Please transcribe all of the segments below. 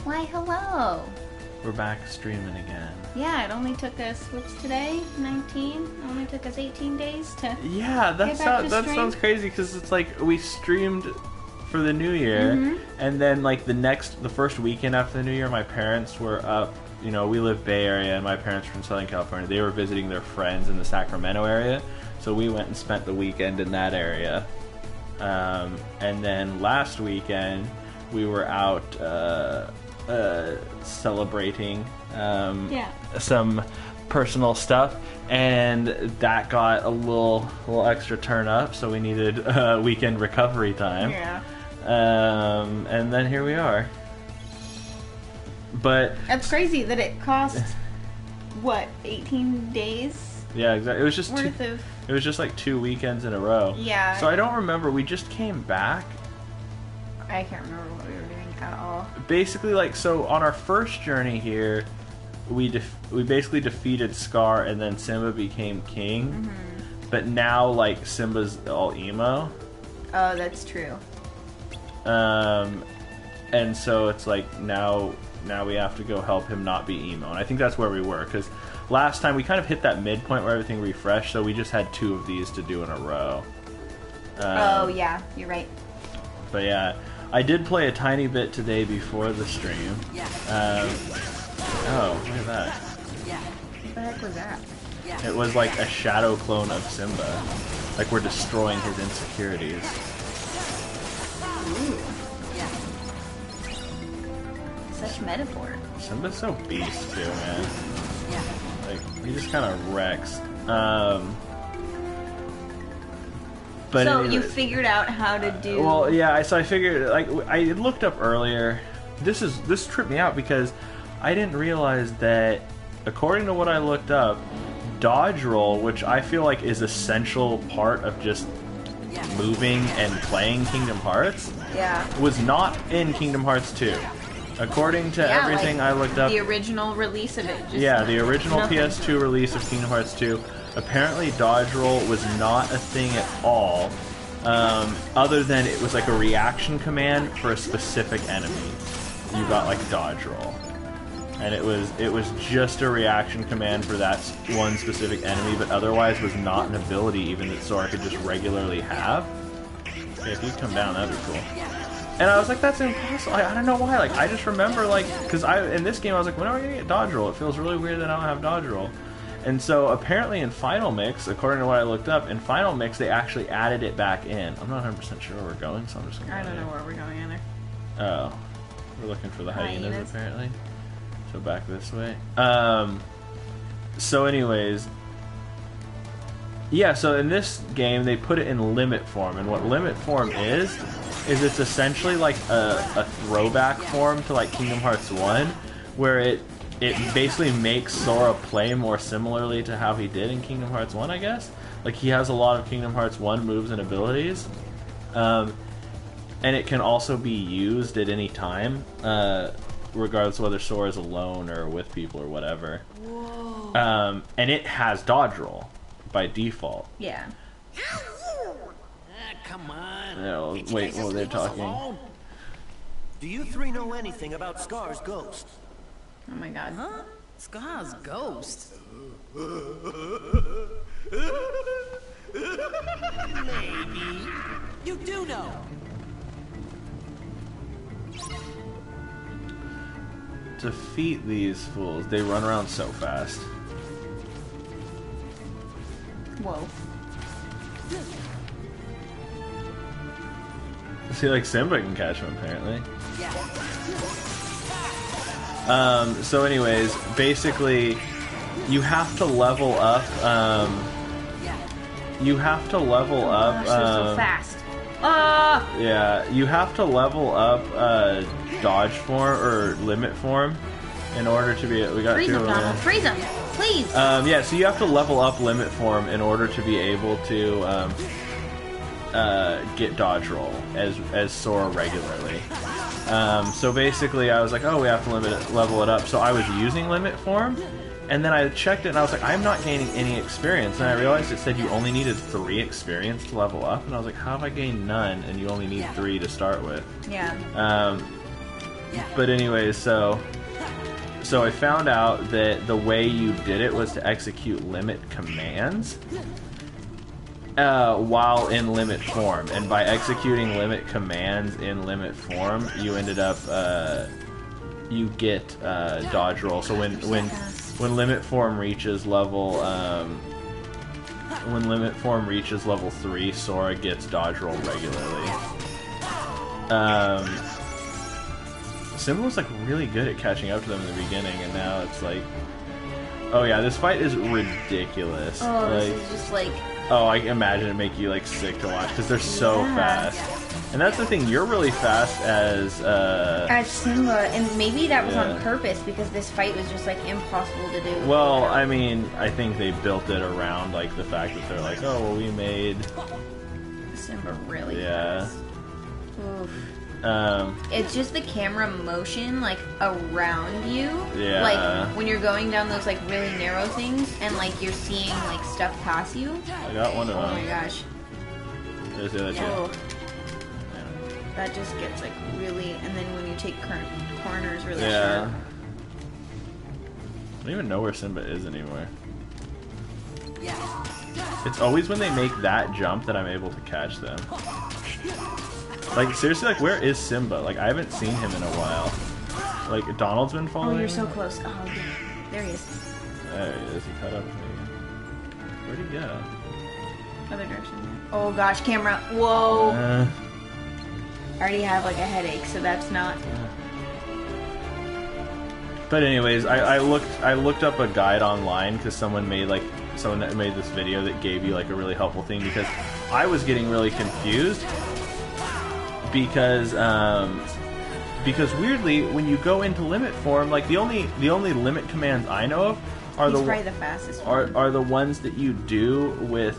Why, hello. We're back streaming again. Yeah, it only took us, what's today? 19? It only took us 18 days to Yeah, that sounds crazy because it's like we streamed for the New Year, and then like the first weekend after the New Year, my parents were up. You know, we live Bay Area, and my parents are from Southern California. They were visiting their friends in the Sacramento area, so we went and spent the weekend in that area. And then last weekend, we were out celebrating some personal stuff, and that got a little extra turn up, so we needed weekend recovery time. Yeah. And then here we are. But that's crazy that it cost what, 18 days? Yeah, exactly. It was just It was just like 2 weekends in a row. Yeah. So I don't remember. We just came back. I can't remember what we were doing at all. Basically, like, so on our first journey here, we basically defeated Scar, and then Simba became king. But now, like, Simba's all emo. Oh, that's true. And so it's like now we have to go help him not be emo, and I think that's where we were, because last time we kind of hit that midpoint where everything refreshed, so we just had 2 of these to do in a row. Oh yeah, you're right. But yeah, I did play a tiny bit today before the stream. Oh, look at that. What the heck was that? It was like a shadow clone of Simba. Like we're destroying his insecurities. Ooh. Such metaphor. Simba's so beast too, man. Like, he just kind of wrecks. But so anyway, you figured out how to do... Well, yeah, so I figured, like, I looked up earlier. This tripped me out because I didn't realize that, according to what I looked up, dodge roll, which I feel like is essential part of just moving and playing Kingdom Hearts, was not in Kingdom Hearts 2. According to everything I looked up... The original release of it. The original PS2 release of Kingdom Hearts 2, apparently dodge roll was not a thing at all, other than it was like a reaction command for a specific enemy. You got like dodge roll. And it was just a reaction command for that one specific enemy, but otherwise was not an ability even that Sora could just regularly have. Okay, if you come down, that'd be cool. And I was like, that's impossible. I don't know why. Like, I just remember, like, because in this game I was like, when are we gonna get dodge roll? It feels really weird that I don't have dodge roll. And so apparently in Final Mix, according to what I looked up, in Final Mix they actually added it back in. I'm not 100% sure where we're going, so I'm just gonna I don't know where we're going either. Oh, we're looking for the hyenas apparently. So back this way. So anyways, yeah, so in this game they put it in limit form, and what limit form is it's essentially like a throwback form to like Kingdom Hearts 1, where it basically makes Sora play more similarly to how he did in Kingdom Hearts 1, I guess. Like, he has a lot of Kingdom Hearts 1 moves and abilities, and it can also be used at any time, regardless of whether Sora is alone or with people or whatever. Whoa. And it has dodge roll by default. Yeah. Come on. No, wait, well, they're talking. Do you 3 know anything about Scar's ghost? Oh my god. Huh? Scar's ghost? Maybe. You do know. Defeat these fools. They run around so fast. Whoa. See, like, Simba can catch him, apparently. So anyways, basically, you have to level up, so fast. Yeah, you have to level up, dodge form, or limit form, in order to be, we got Freeze him, Donald. Freeze him, please! Yeah, so you have to level up limit form in order to be able to, get dodge roll as Sora regularly. So basically I was like, oh, we have to level it up. So I was using limit form, and then I checked it and I was like, I'm not gaining any experience. And I realized it said you only needed 3 experience to level up, and I was like, how have I gained none and you only need 3 to start with? Yeah. But anyways, so I found out that the way you did it was to execute limit commands while in limit form, and by executing limit commands in limit form, you ended up you get dodge roll. So when limit form reaches level 3, Sora gets dodge roll regularly. Simba was like really good at catching up to them in the beginning, and now it's like, oh yeah, this fight is ridiculous. Oh, like, this is just like... Oh, I imagine it make you like sick to watch because they're so fast. And that's the thing, you're really fast as Simba, and maybe that was Yeah. on purpose because this fight was just like impossible to do. well, I mean, I think they built it around like the fact that they're like, oh, well, we made Simba really yeah. fast. Oof. Um, It's just the camera motion, like, around you. Yeah. Like, when you're going down those, like, really narrow things, and, like, you're seeing, like, stuff pass you. I got one of Oh them. my gosh. There's the other two. Oh. That just gets, like, really... And then when you take corners really Yeah. sharp. I don't even know where Simba is anymore. It's always when they make that jump that I'm able to catch them. Like, seriously, like, where is Simba? Like, I haven't seen him in a while. Like, Donald's been Oh, following you're him? so close. Oh, yeah. There he is. There he is. He caught up with me. Where'd he go? Other direction. Oh, gosh, camera. Whoa. Uh, I already have, like, a headache, so that's not... But anyways, I looked up a guide online because someone made this video that gave you like a really helpful thing, because I was getting really confused because weirdly when you go into limit form, like the only limit commands I know of are He's probably the fastest one. are the ones that you do with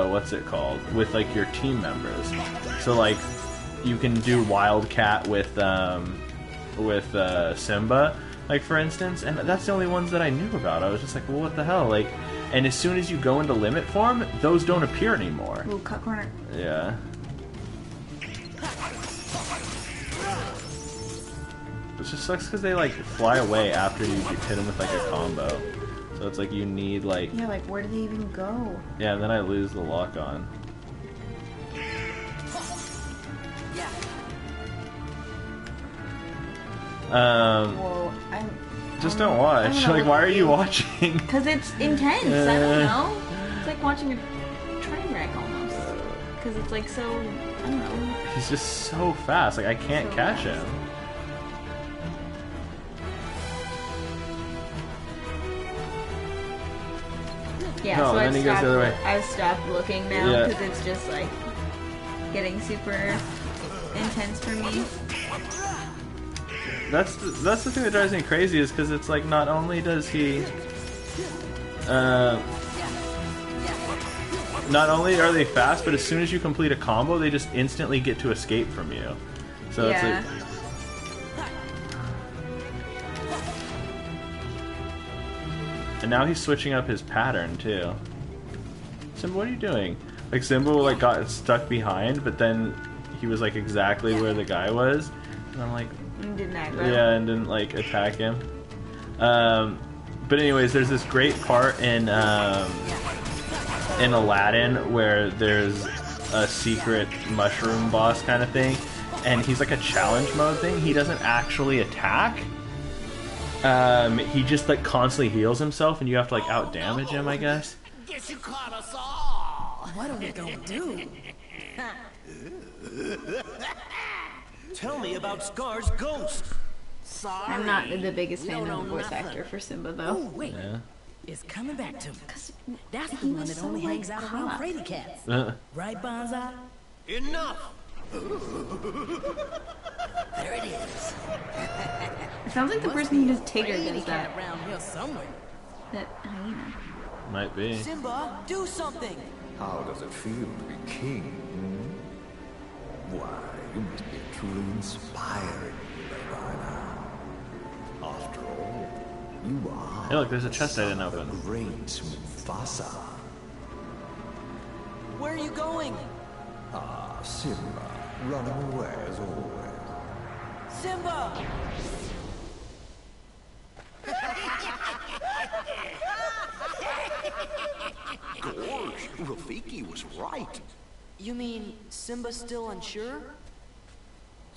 what's it called, with like your team members. So like you can do Wildcat with Simba, like for instance, and that's the only ones that I knew about. I was just like, well, what the hell, like, and as soon as you go into limit form, those don't appear anymore. Ooh, cut corner. Yeah. It just sucks because they like fly away after you hit them with like a combo. So it's like you need like Yeah, like where do they even go? yeah, and then I lose the lock on. Whoa, Just don't watch. Like, why are you watching? Because it's intense. I don't know. It's like watching a train wreck almost. Because it's like so. I don't know. He's just so fast. Like I can't So catch fast. him. Yeah, No, so and then he goes the other way. I've stopped looking now Yeah. because it's just like getting super intense for me. That's the thing that drives me crazy, is because it's like not only does he, not only are they fast, but as soon as you complete a combo, they just instantly get to escape from you. So Yeah. it's like. And now he's switching up his pattern too. Simba, what are you doing? Like Simba like got stuck behind, but then he was like exactly where the guy was, and I'm like, Didn't aggro. yeah, and didn't like attack him. But anyways, there's this great part in Aladdin where there's a secret mushroom boss kind of thing, and he's like a challenge mode thing. He doesn't actually attack. He just like constantly heals himself, and you have to like out damage him, I guess. Guess you caught us all. What are we gonna do? Tell me about Scar's ghost. Sorry. I'm not the biggest fan No, of voice nothing. actor for Simba Oh, though. wait. Yeah. It's coming back to me. That's the he one was that so, only like, hangs out around hot. Frady Cats. Uh, Right, Bonsai? Enough. There it is. It sounds like the person who does Tigger Frady does Cat that. around here somewhere. That hyena. might be. Simba, do something. How does it feel to be king? Why, you must be truly inspiring, Ravana. After all, you are. Hey, look, there's a chest I didn't the open. great Mufasa. Where are you going? Ah, Simba, running away as always. Simba! Gorge, Rafiki was right. You mean Simba's still unsure?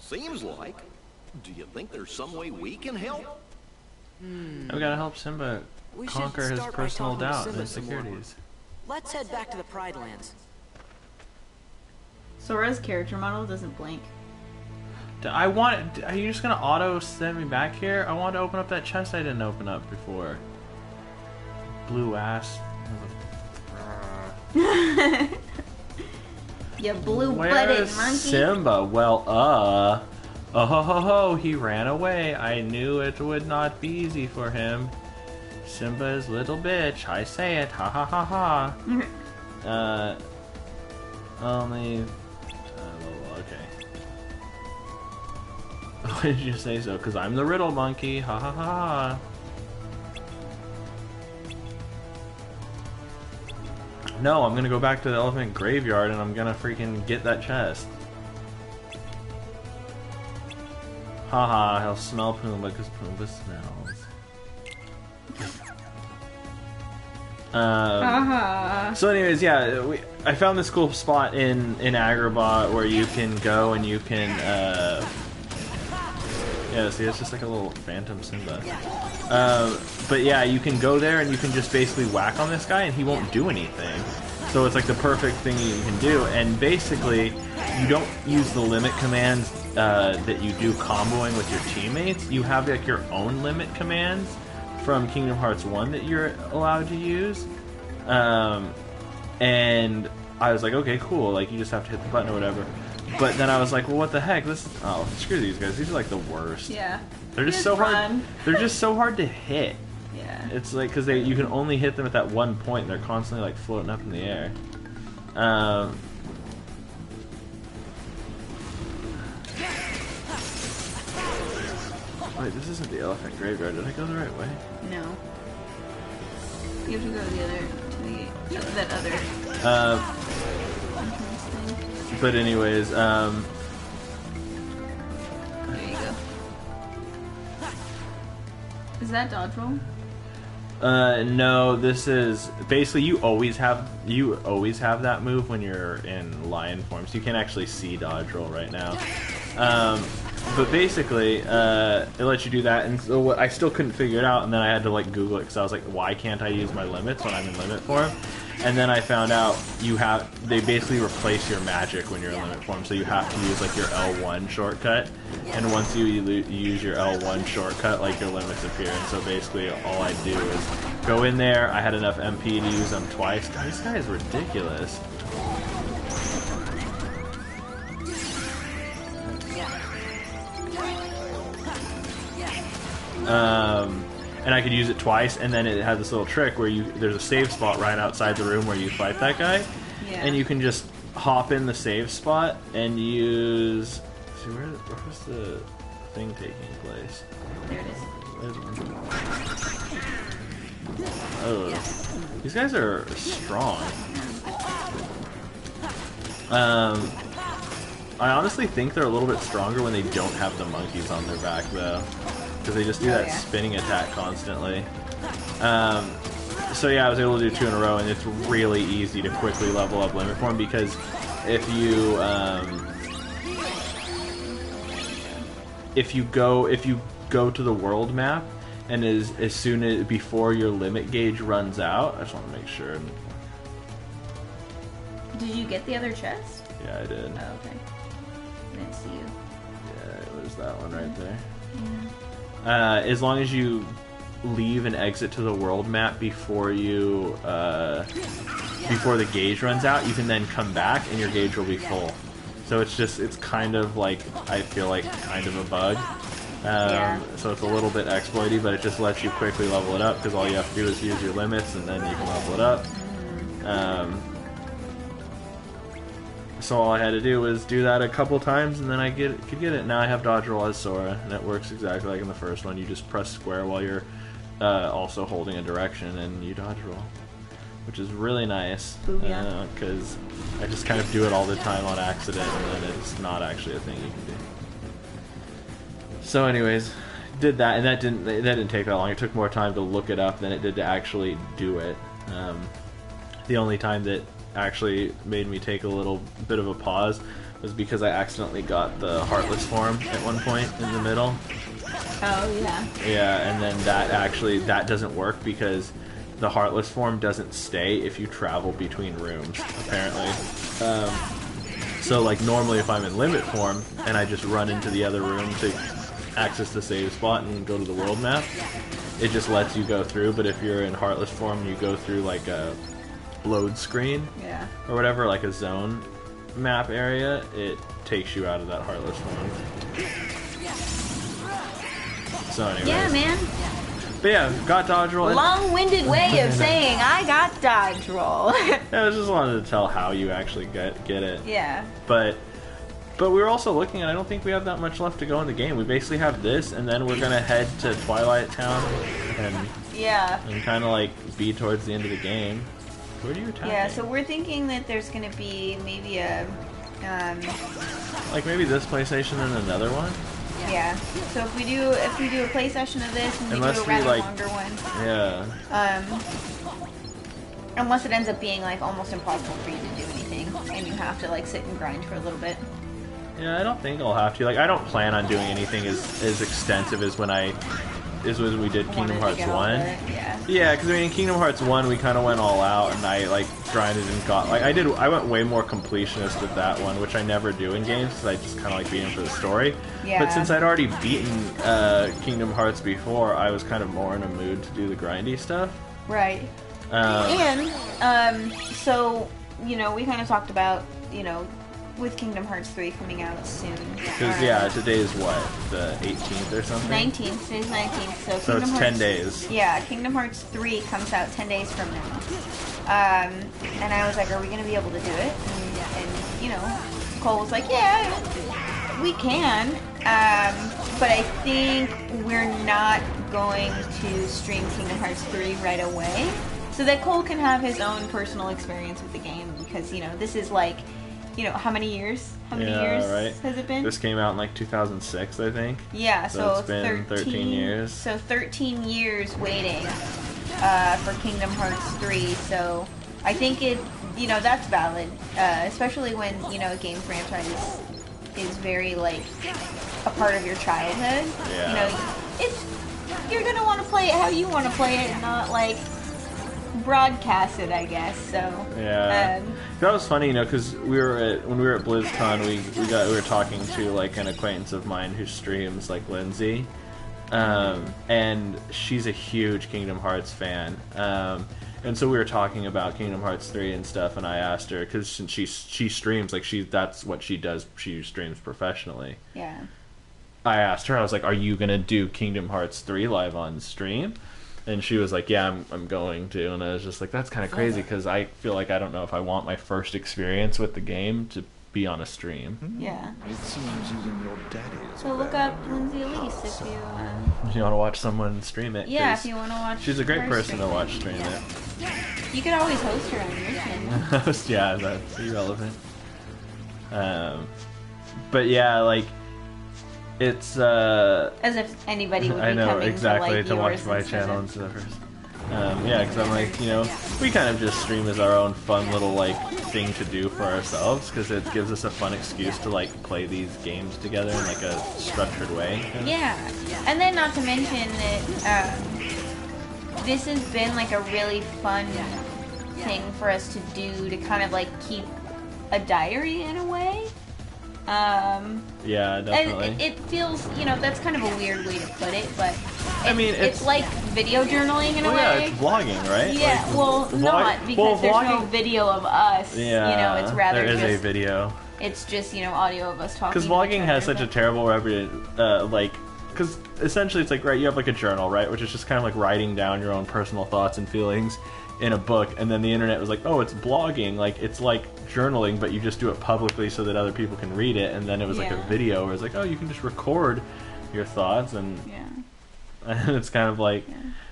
Seems like. Do you think there's some way we can help? We gotta help Simba We should conquer his start by personal talking to doubt Simba and some more. insecurities. Let's head back to the Pride Lands. Sora's character model doesn't blink. I want. Are you just gonna auto send me back here? I want to open up that chest I didn't open up before. Blue ass. You blue-blooded Where's monkey. Simba? Well, oh ho ho ho! He ran away. I knew it would not be easy for him. Simba's little bitch. I say it. Ha ha ha ha. Only. Okay. Why did you say so? Because I'm the riddle monkey. Ha ha ha ha. No, I'm gonna go back to the elephant graveyard and I'm gonna freaking get that chest. Haha, he'll smell Pumbaa because Pumbaa smells. So anyways, yeah, I found this cool spot in Agrabah where you can go and you can, yeah, see, it's just like a little phantom Simba. But yeah, you can go there and you can just basically whack on this guy and he won't do anything. So it's like the perfect thing you can do. And basically, you don't use the limit commands that you do comboing with your teammates. You have like your own limit commands from Kingdom Hearts 1 that you're allowed to use. And I was like, okay, cool. Like, you just have to hit the button or whatever. But then I was like, well, what the heck? Oh, screw these guys. These are like the worst. Yeah. They're just so hard. They're just so hard to hit. Yeah. It's like because you can only hit them at that one point. And they're constantly like floating up in the air. Wait, this isn't the elephant graveyard. Did I go the right way? No. You have to go to the other, that other. entrance thing. But anyways, There you go. Is that dodge roll? no, this is basically you always have that move when you're in lion form, so you can't actually see dodge roll right now. But basically, it lets you do that, and so I still couldn't figure it out, and then I had to like Google it because I was like, why can't I use my limits when I'm in limit form? And then I found out they basically replace your magic when you're in limit form, so you have to use like your L1 shortcut, and once you use your L1 shortcut, like your limits appear, and so basically all I do is go in there. I had enough MP to use them twice. This guy is ridiculous. And I could use it twice, and then it has this little trick where there's a save spot right outside the room where you fight that guy, Yeah. and you can just hop in the save spot and use. See where's the thing taking place? There it is. Oh, these guys are strong. I honestly think they're a little bit stronger when they don't have the monkeys on their back, though. Because they just do that spinning attack constantly. So yeah, I was able to do 2 in a row, and it's really easy to quickly level up limit form because if you go to the world map, and as soon as before your limit gauge runs out, I just want to make sure. Did you get the other chest? Yeah, I did. Oh, okay. I didn't see you. Yeah, there's that one right there. Yeah. As long as you leave and exit to the world map before before the gauge runs out, you can then come back and your gauge will be full. So it's kind of like, I feel like kind of a bug. So it's a little bit exploity, but it just lets you quickly level it up because all you have to do is use your limits and then you can level it up. So all I had to do was do that a couple times, and then I could get it. Now I have dodge roll as Sora, and it works exactly like in the first one. You just press square while you're also holding a direction, and you dodge roll. which is really nice Booyah. because I just kind of do it all the time on accident, and then it's not actually a thing you can do. So, anyways, did that, and that didn't take that long. It took more time to look it up than it did to actually do it. The only time that actually made me take a little bit of a pause was because I accidentally got the Heartless form at one point in the middle. Oh, yeah. Yeah, and then that doesn't work because the Heartless form doesn't stay if you travel between rooms, apparently. So, like, normally if I'm in Limit form and I just run into the other room to access the save spot and go to the world map, it just lets you go through, but if you're in Heartless form and you go through, like, a load screen Yeah. or whatever, like a zone map area, it takes you out of that Heartless form. So anyways. Yeah, man. But yeah, got dodge roll. And Long-winded way of saying I got dodge roll. I just wanted to tell how you actually get it. Yeah. But we were also looking, and I don't think we have that much left to go in the game. We basically have this, and then we're gonna head to Twilight Town and Yeah. kind of like be towards the end of the game. Where do you attack? Yeah, so we're thinking that there's gonna be maybe a, like maybe this PlayStation and another one. yeah. So if we do a play session of this and we Unless do a we, rather like- longer one, Yeah. unless it ends up being like almost impossible for you to do anything and you have to like sit and grind for a little bit. Yeah, I don't think I'll have to. Like, I don't plan on doing anything as extensive as when we did Kingdom Wanted to Hearts get all 1. of it, yeah. Yeah, because I mean, in Kingdom Hearts 1, we kind of went all out, and I like grinded and got like I went way more completionist with that one, which I never do in games because I just kind of like beating for the story. Yeah. But since I'd already beaten Kingdom Hearts before, I was kind of more in a mood to do the grindy stuff. Right. And so you know, we kind of talked about, you know, with Kingdom Hearts 3 coming out soon. Because yeah, today is what, the 18th or something. 19th. Today's 19th. So So Kingdom it's Hearts, 10 days. Yeah, Kingdom Hearts 3 comes out 10 days from now. And I was like, are we going to be able to do it? And, you know, Cole was like, yeah, we can. But I think we're not going to stream Kingdom Hearts 3 right away. So that Cole can have his own personal experience with the game. Because, you know, this is like, you know, how many years? How many years has it been? This came out in like 2006, I think. Yeah, so it's been 13 years. So 13 years waiting for Kingdom Hearts 3. So I think it, you know, that's valid, especially when, you know, a game franchise is very like a part of your childhood. Yeah. You know, you're gonna want to play it how you want to play it, and not like broadcast it, I guess. So yeah, that was funny, you know, because when we were at BlizzCon, we were talking to like an acquaintance of mine who streams, like Lindsay, and she's a huge Kingdom Hearts fan, and so we were talking about Kingdom Hearts 3 and stuff, and I asked her because since she streams, like that's what she does, she streams professionally. yeah. I asked her, I was like, "Are you gonna do Kingdom Hearts 3 live on stream?" And she was like, "Yeah, I'm going to." And I was just like, "That's kind of crazy because I feel like I don't know if I want my first experience with the game to be on a stream." Yeah. It seems even your daddy's So look up Lindsay Elise if you. If you want to watch someone stream it, Yeah, 'cause if you want to watch. she's a great her person to stream watch stream Yeah. it. You could always host her on your channel. Yeah, that's irrelevant. But yeah, like it's As if anybody would be I know coming exactly to, to like, watch yours my instead channel of- instead of hers. Yeah, because I'm like, you know, we kind of just stream as our own fun little like thing to do for ourselves because it gives us a fun excuse to like play these games together in like a structured way. Yeah, and then not to mention that this has been like a really fun thing for us to do to kind of like keep a diary in a way. Yeah, definitely. And it feels, you know, that's kind of a weird way to put it, but I mean, it's like video journaling in a Well, yeah, way. it's vlogging, right? Yeah, Like, well, not because there's no vlogging- video of us. Yeah, you know, it's rather there is just a video. it's just, you know, audio of us talking. Because to each vlogging has other, such a but- terrible reputation, like, because essentially it's like, right, you have like a journal, right, which is just kind of like writing down your own personal thoughts and feelings in a book, and then the internet was like, oh, it's blogging, like, it's like journaling, but you just do it publicly so that other people can read it, and then it was like a Yeah. video where it's like, oh, you can just record your thoughts, and, Yeah. and it's kind of like,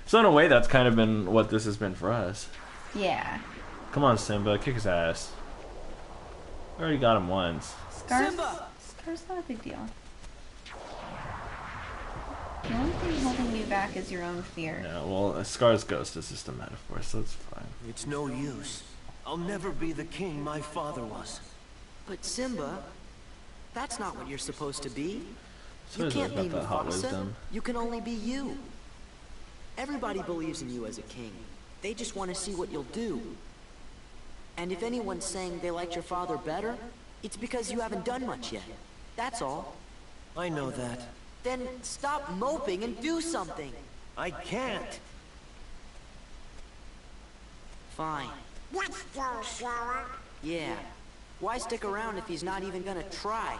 so in a way that's kind of been what this has been for us. Yeah. Come on, Simba, kick his ass. I already got him once. Scar's Simba! not a big deal. The only thing holding you back is your own fear. Yeah, well, Scar's ghost is just a metaphor, so it's fine. It's no use. I'll never be the king my father was. But Simba, that's not what you're supposed to be. So You is it can't be about that hot Mufasa. wisdom? You can only be you. Everybody believes in you as a king. They just want to see what you'll do. And if anyone's saying they liked your father better, it's because you haven't done much yet. That's all. I know that. Then stop moping and do something. I can't. Fine. Let's go, Sora. Yeah. Why stick around if he's not even gonna try?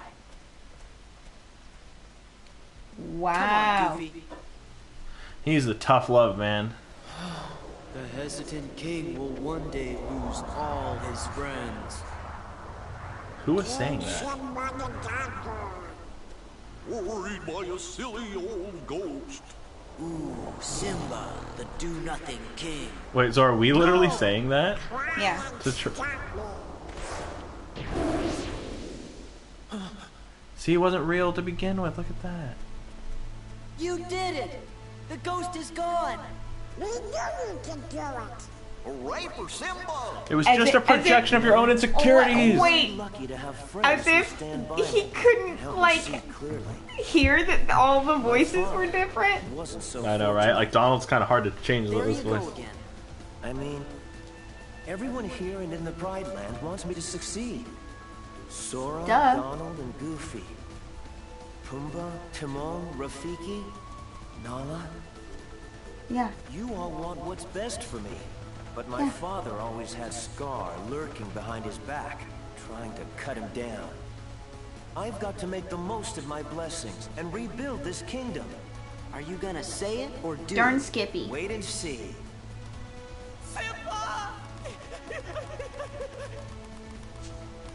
Wow. Come on, Goofy. He's the tough love, man. The hesitant king will one day lose all his friends. Who was saying that? Simba the doctor. Worried by a silly old ghost. Ooh, Simba, the do-nothing king. Wait, so are we literally saying that? Yeah. To See, it wasn't real to begin with. Look at that. You did it! The ghost is gone! We knew you could do it. Hooray for Simba! It was As just if- a projection of your own insecurities. Wait, Lucky to have friends as who if stand by he me. couldn't, Help me like, see clearly. hear that all the voices were different? It wasn't so I know, right? fortunate. Like Donald's kind of hard to change There his you voice. go again. I mean, everyone here and in the Pride Land wants me to succeed. Sora, Duh. Donald, and Goofy. Pumbaa, Timon, Rafiki, Nala. Yeah. You all want what's best for me. But my father always had Scar lurking behind his back, trying to cut him down. I've got to make the most of my blessings and rebuild this kingdom. Are you gonna say it or do Darn it? Skippy. Wait and see. Simba!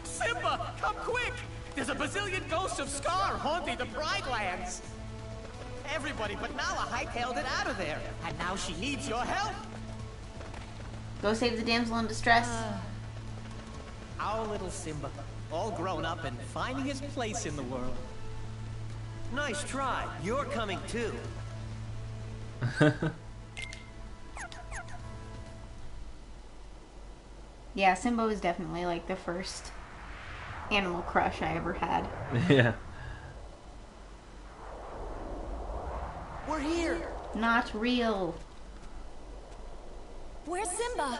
Simba, come quick! There's a bazillion ghosts of Scar haunting the Pride Lands. Everybody but Nala hightailed it out of there, and now she needs your help. Go save the damsel in distress. Our little Simba, all grown up and finding his place in the world. Nice try. You're coming too. Yeah, Simba was definitely like the first animal crush I ever had. Yeah. We're here! Not real. Where's Simba?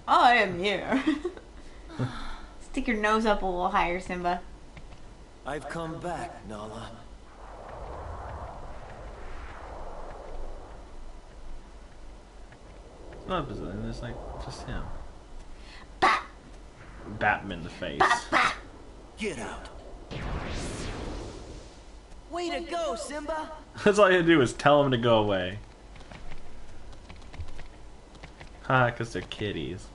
I am here. Stick your nose up a little higher, Simba. I've come back, Nala. It's not a bazillion, it's like just him. Bah! Bat him in the face. Get out. Way to go, Simba! That's all you had to do is tell him to go away. Haha, because they're kitties.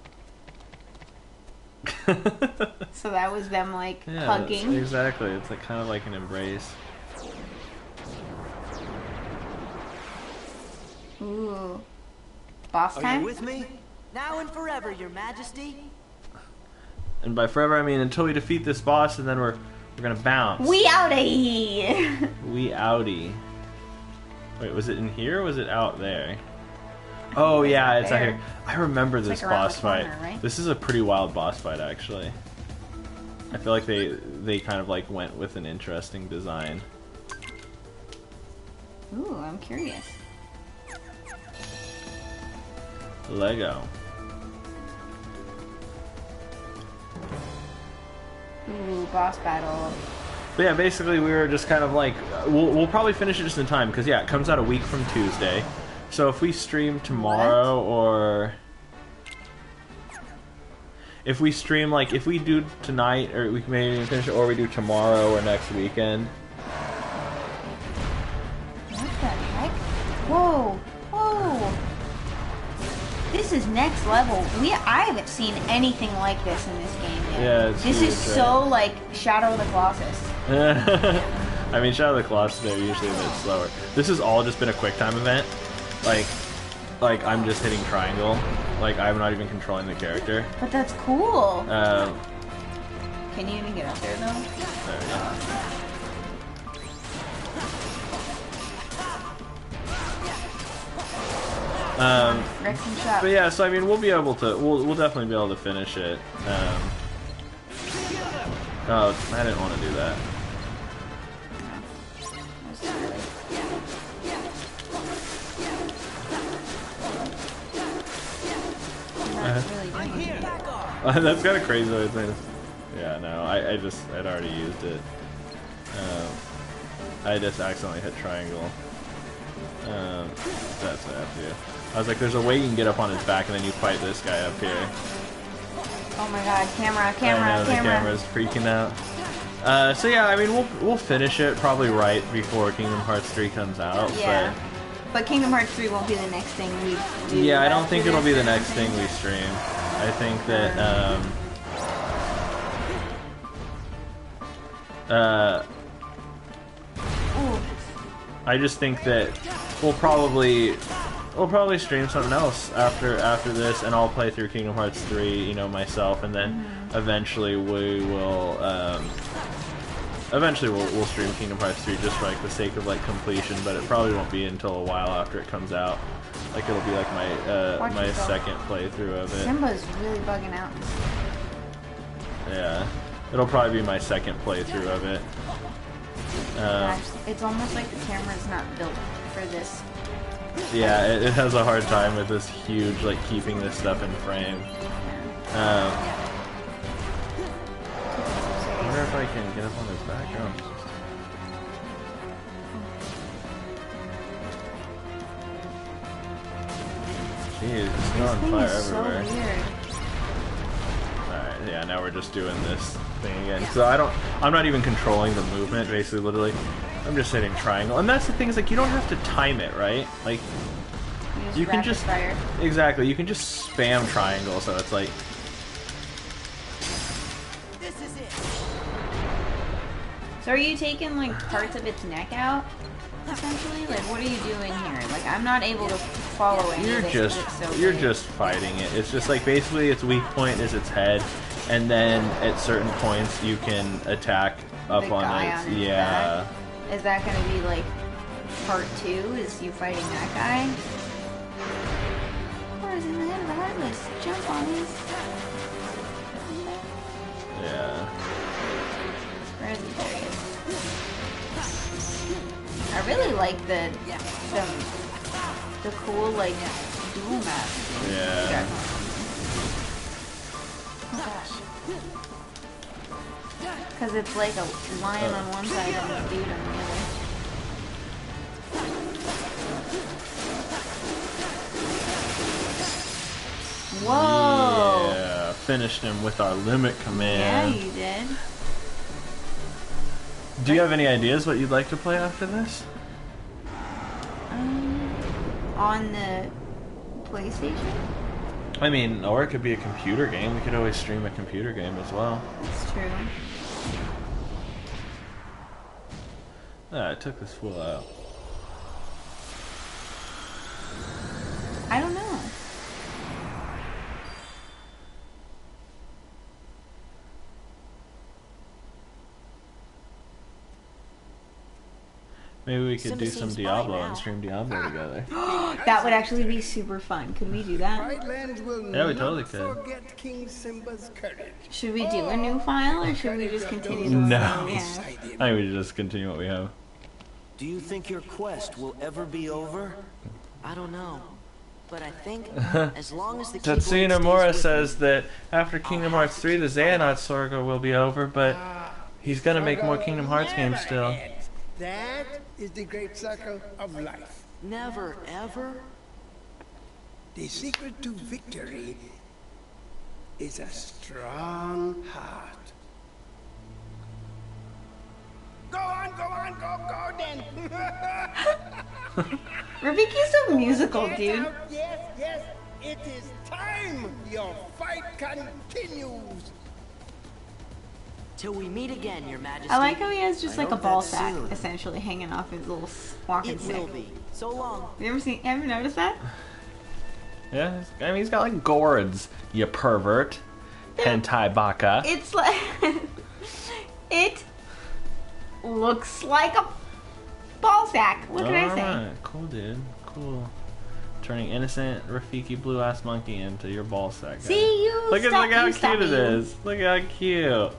So that was them like Yeah, hugging. exactly. It's like kind of like an embrace. Ooh. Boss Are time? you with me? Now and forever, your majesty! And by forever, I mean until we defeat this boss, and then we're gonna bounce. We outie! We outie. Wait, was it in here or was it out there? Oh yeah, it's out there. here. I remember It's this like around boss the fight. corner, right? This is a pretty wild boss fight, actually. I feel like they kind of like went with an interesting design. Ooh, I'm curious. Lego. Ooh, boss battle. But yeah, basically we were just kind of like, we'll probably finish it just in time, because yeah, it comes out a week from Tuesday. So if we stream tomorrow, or if we stream, like, if we do tonight, or we can maybe finish it, or we do tomorrow or next weekend. What the heck? Whoa! Whoa! This is next level. I haven't seen anything like this in this game yet. Yeah, it's This is huge, so like Shadow of the Colossus. I mean, Shadow of the Colossus are usually a bit slower. This has all just been a quick time event. Like, like I'm just hitting triangle. Like I'm not even controlling the character. But that's cool. There Can you even get up there though? we go. Rex and Shop. But yeah, so I mean, we'll be able to, we'll definitely be able to finish it. Oh, I didn't want to do that. That's kind of crazy though, thing. Yeah, no, I'd already used it. I just accidentally hit triangle. That's what I have to do. I was like, there's a way you can get up on his back and then you fight this guy up here. Oh my god, camera. I know, the camera's freaking out. So yeah, I mean, we'll finish it probably right before Kingdom Hearts 3 comes out. Yeah. But Kingdom Hearts 3 won't be the next thing we do. Yeah, I don't think it'll be the next thing we stream. I think that, I just think that we'll probably stream something else after this, and I'll play through Kingdom Hearts 3, you know, myself, and then eventually we'll stream Kingdom Hearts 3 just for like the sake of like completion, but it probably won't be until a while after it comes out. Like it'll be like my second playthrough of it. Simba's really bugging out. Yeah, it'll probably be my second playthrough of it. Gosh, it's almost like the camera's not built for this. Yeah, it has a hard time with this huge, like, keeping this stuff in frame. I wonder if I can get up on his background. Jeez, it's still on fire everywhere. So weird. Alright, yeah, now we're just doing this thing again. So I'm not even controlling the movement, basically, literally. I'm just hitting triangle. And that's the thing, is like, you don't have to time it, right? Like, you can just... Fire. Exactly, you can just spam triangle, so it's like... This is it. So are you taking, like, parts of its neck out? Essentially? Like, what are you doing here? Like, I'm not able to follow any of it 'cause it's so You're big. just fighting it. It's just like, basically, its weak point is its head, and then at certain points you can attack up The on guy its... on its yeah. back? Is that gonna be, like, part 2? Is you fighting that guy? Or is in the head of the Heartless? Jump on his... Yeah. Where is he? There he is. I really like the cool, like, dual map. Yeah. Oh gosh. Because it's like a lion on one side and a dude on the other. Whoa! Yeah, finished him with our limit Yeah, command. you did. Do you have any ideas what you'd like to play after this? On the PlayStation? I mean, or it could be a computer game. We could always stream a computer game as well. That's true. Ah, I took this fool out. I don't know. Maybe we could do Simba some seems Diablo fine and now. stream Diablo together. That would actually be super fun. Could we do that? Brightlands will Yeah, we not totally could. forget King Simba's courage. Should we do a new file or should we just continue the No. one we have? I think we should just continue what we have. Do you think your quest will ever be over? I don't know. But I think as long as the Tatsuya keyblade Nomura stays with says that after Kingdom Hearts 3, the Xehanort saga will be over, but he's gonna make more Kingdom Hearts games still. That is the great circle of life. me, never ever. The secret to victory is a strong heart. Go on, go then. Rafiki so musical, dude. Yes, it is time. Your fight continues. Till we meet again, Your Majesty. I like how he has just I like a hope ball that's sack, soon. essentially, hanging off his little walking It stick. will be. So long. Have you ever noticed that? Yeah, I mean, he's got like gourds, you pervert. Hentai baka. It's like it looks like a ball sack. What can I say? Alright, cool, dude. Cool. Turning innocent Rafiki blue ass monkey into your ball sack. Guy. See you. Look stop, at how you cute stop it you. is. Look how cute.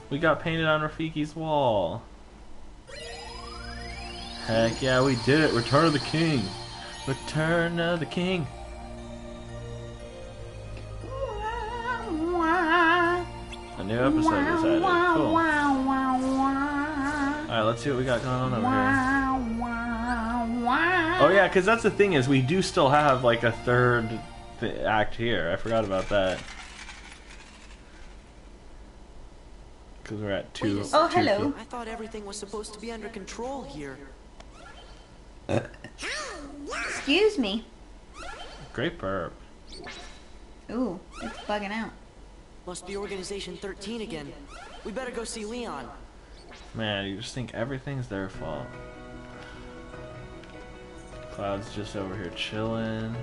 We got painted on Rafiki's wall. Heck yeah, we did it. Return of the King. Return of the King. A new episode was added. Cool. Alright, let's see what we got going on over here. Oh yeah, because that's the thing is we do still have like a third act here. I forgot about that. Because we're at two. Oh, hello. I thought everything was supposed to be under control here. Excuse me. Great burp. Ooh, it's bugging out. Must be Organization 13 again. We better go see Leon. Man, you just think everything's their fault. Cloud's just over here chilling.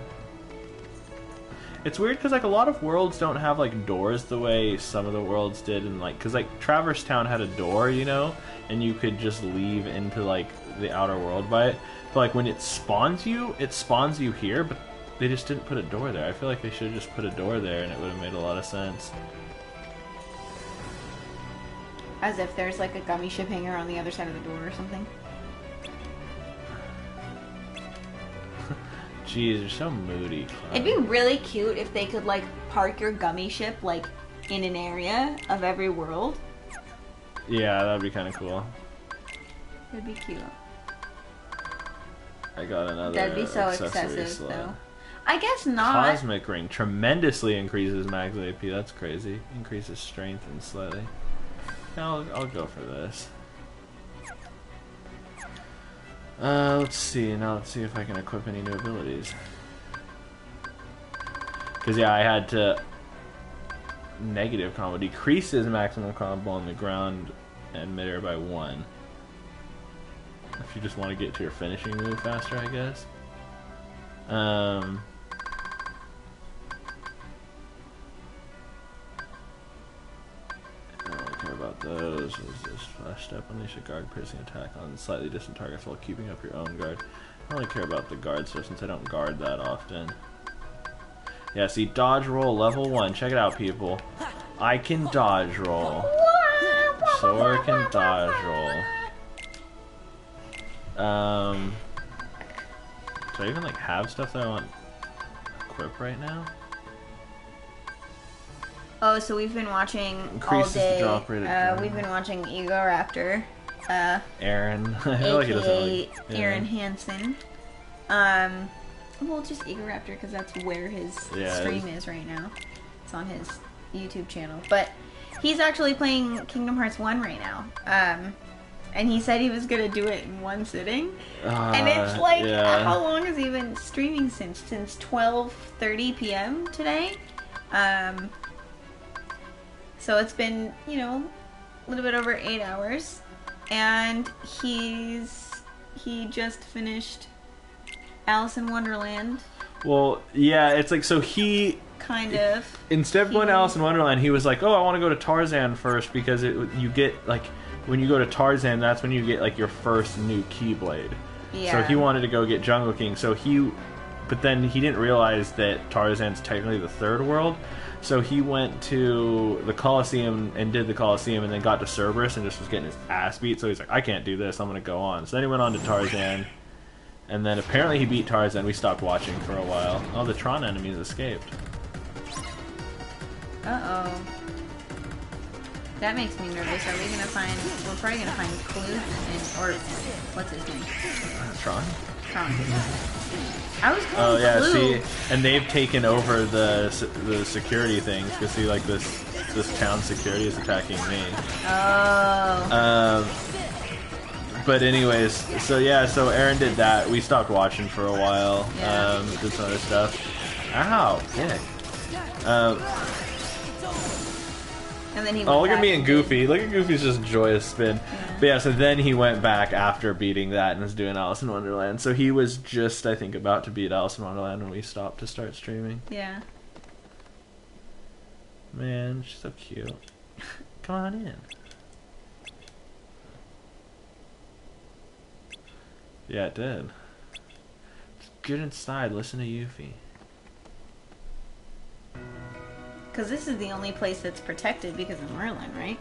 It's weird because like a lot of worlds don't have like doors the way some of the worlds did, and like because like Traverse Town had a door, you know, and you could just leave into like the outer world by it. But like when it spawns you here, but they just didn't put a door there. I feel like they should have just put a door there, and it would have made a lot of sense. As if there's like a gummy ship hanger on the other side of the door or something. Jeez, you're so moody, Cloud. It'd be really cute if they could like park your gummy ship like in an area of every world. Yeah, that'd be kind of cool. It'd be cute. I got another. That'd be so accessory excessive slot. though. I guess not. Cosmic Ring tremendously increases max AP. That's crazy. Increases strength and slightly. I'll go for this. Let's see. Now let's see if I can equip any new abilities. Because yeah, I had to negative combo decreases maximum combo on the ground and midair by 1. If you just want to get to your finishing move faster, I guess. I don't care about those. What is this? Flash step. Unleash a guard piercing attack on slightly distant targets while keeping up your own guard. I don't really care about the guard stuff since I don't guard that often. Yeah, see, dodge roll level 1. Check it out, people. I can dodge roll. Sora can dodge roll. Do I even like have stuff that I want equip right now? Oh, so we've been watching Increases all day. the drop rate of We've been watching Egoraptor. Aaron. I feel like he doesn't AKA like, Aaron Hansen. Well, just Egoraptor because that's where his stream is right now. It's on his YouTube channel. But he's actually playing Kingdom Hearts 1 right now. And he said he was gonna do it in one sitting. And it's like, how long has he been streaming since? Since 12:30 p.m. today. So it's been, you know, a little bit over 8 hours. And he just finished Alice in Wonderland. Well, yeah, it's like, so he... Kind of. Instead of going to Alice in Wonderland, he was like, oh, I want to go to Tarzan first because you get, like, when you go to Tarzan, that's when you get, like, your first new Keyblade. Yeah. So he wanted to go get Jungle King, but then he didn't realize that Tarzan's technically the third world. So he went to the Colosseum and did the Colosseum and then got to Cerberus and just was getting his ass beat. So he's like, I can't do this, I'm going to go on. So then he went on to Tarzan. And then apparently he beat Tarzan. We stopped watching for a while. Oh, the Tron enemies escaped. Uh-oh. That makes me nervous. Are we going to find... We're probably going to find Clue or... What's his name? Tron? Tron. I was calling Clue. See, and they've taken over the security things because see, like this town security is attacking me. Oh. But anyways, so yeah, so Aaron did that. We stopped watching for a while. Yeah. Did some other stuff. Ow, dick. And then he Oh, went look at back me and Goofy. Look at Goofy's just joyous spin. But yeah, so then he went back after beating that and was doing Alice in Wonderland. So he was just, I think, about to beat Alice in Wonderland when we stopped to start streaming. Yeah. Man, she's so cute. Come on in. Yeah, it did. Just get inside, listen to Yuffie. Because this is the only place that's protected because of Merlin, right?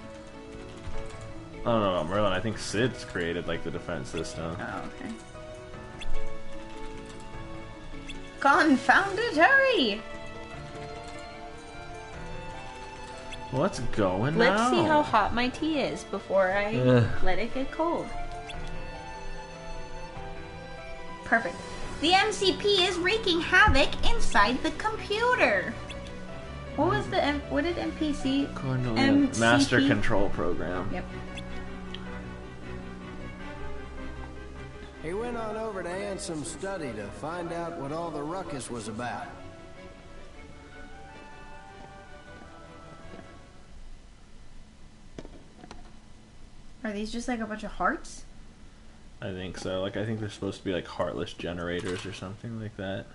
I don't know about Merlin. I think Sid's created like the defense system. Oh, okay. Confound it, hurry! What's going Let's now? see how hot my tea is before I let it get cold. Perfect. The MCP is wreaking havoc inside the computer. What was the what did MPC? MCP? Master Control Program. Yep. He went on over to Ansom's study to find out what all the ruckus was about. Are these just like a bunch of hearts? I think so. Like, I think they're supposed to be like heartless generators or something like that.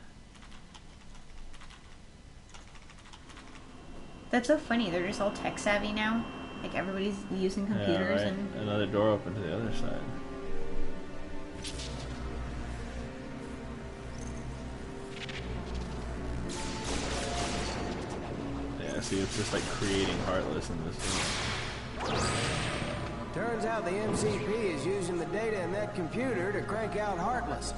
That's so funny. They're just all tech savvy now. Like everybody's using computers yeah, right. and Another door open to the other side. Yeah, see, it's just like creating Heartless in this game. Turns out the MCP is using the data in that computer to crank out Heartless.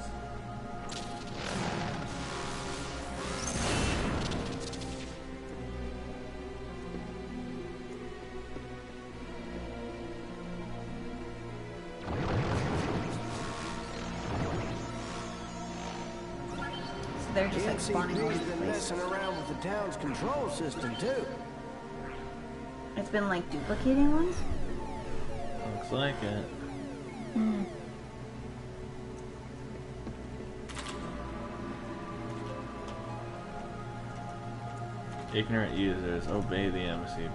they're just like The spawning all over MCP's the been place. messing around with the town's control system too. It's been like duplicating ones? Looks like it. Hmm. Ignorant users, obey the MCP.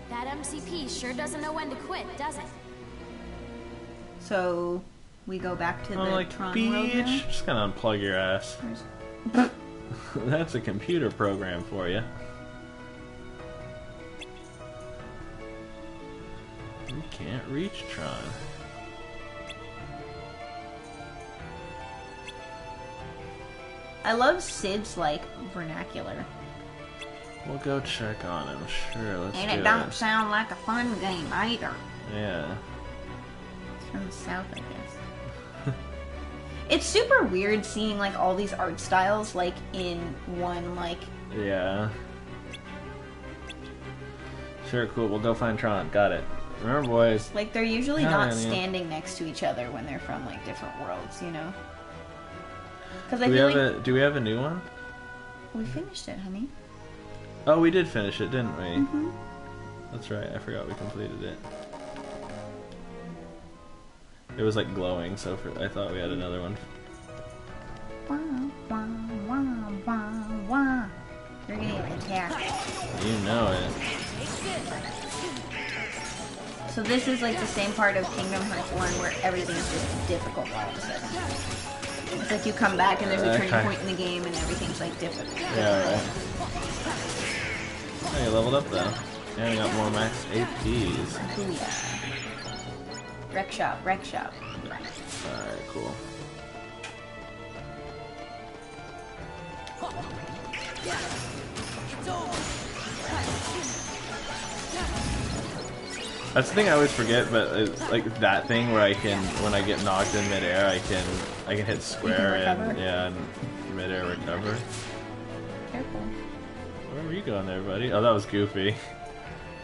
That MCP sure doesn't know when to quit, does it? So we go back to the I'm like, Tron world now? bitch, just gonna unplug your ass. That's a computer program for you. We can't reach Tron. I love Sid's like vernacular. We'll go check on him, sure, let's And do it don't it. sound like a fun game either. Yeah. It's from the south, I guess. It's super weird seeing like all these art styles like in one like. Yeah. Sure, cool, we'll go find Tron. Got it. Remember, boys. Like they're usually Hell not yeah, man. standing next to each other when they're from like different worlds, you know? Because I Do we feel have like do we have a new one? we finished it, honey. Oh, we did finish it, didn't we? Mm-hmm. That's right, I forgot we completed it. It was like glowing, so I thought we had another one. Wah, wah, wah, wah, wah. You're gonna get attacked. You know it. So this is like the same part of Kingdom Hearts 1 where everything's just difficult all of a sudden. It's like you come back and there's a turning Okay. point in the game and everything's like difficult. Yeah, right. Oh, you leveled up though. Yeah, you got more max APs. Booyah. Wreck shop, wreck shop. Alright, cool. That's the thing I always forget, but it's like that thing where I can, when I get knocked in midair, I can hit square and recover? yeah, and midair recover. Careful. Where were you going there, buddy? Oh, that was Goofy.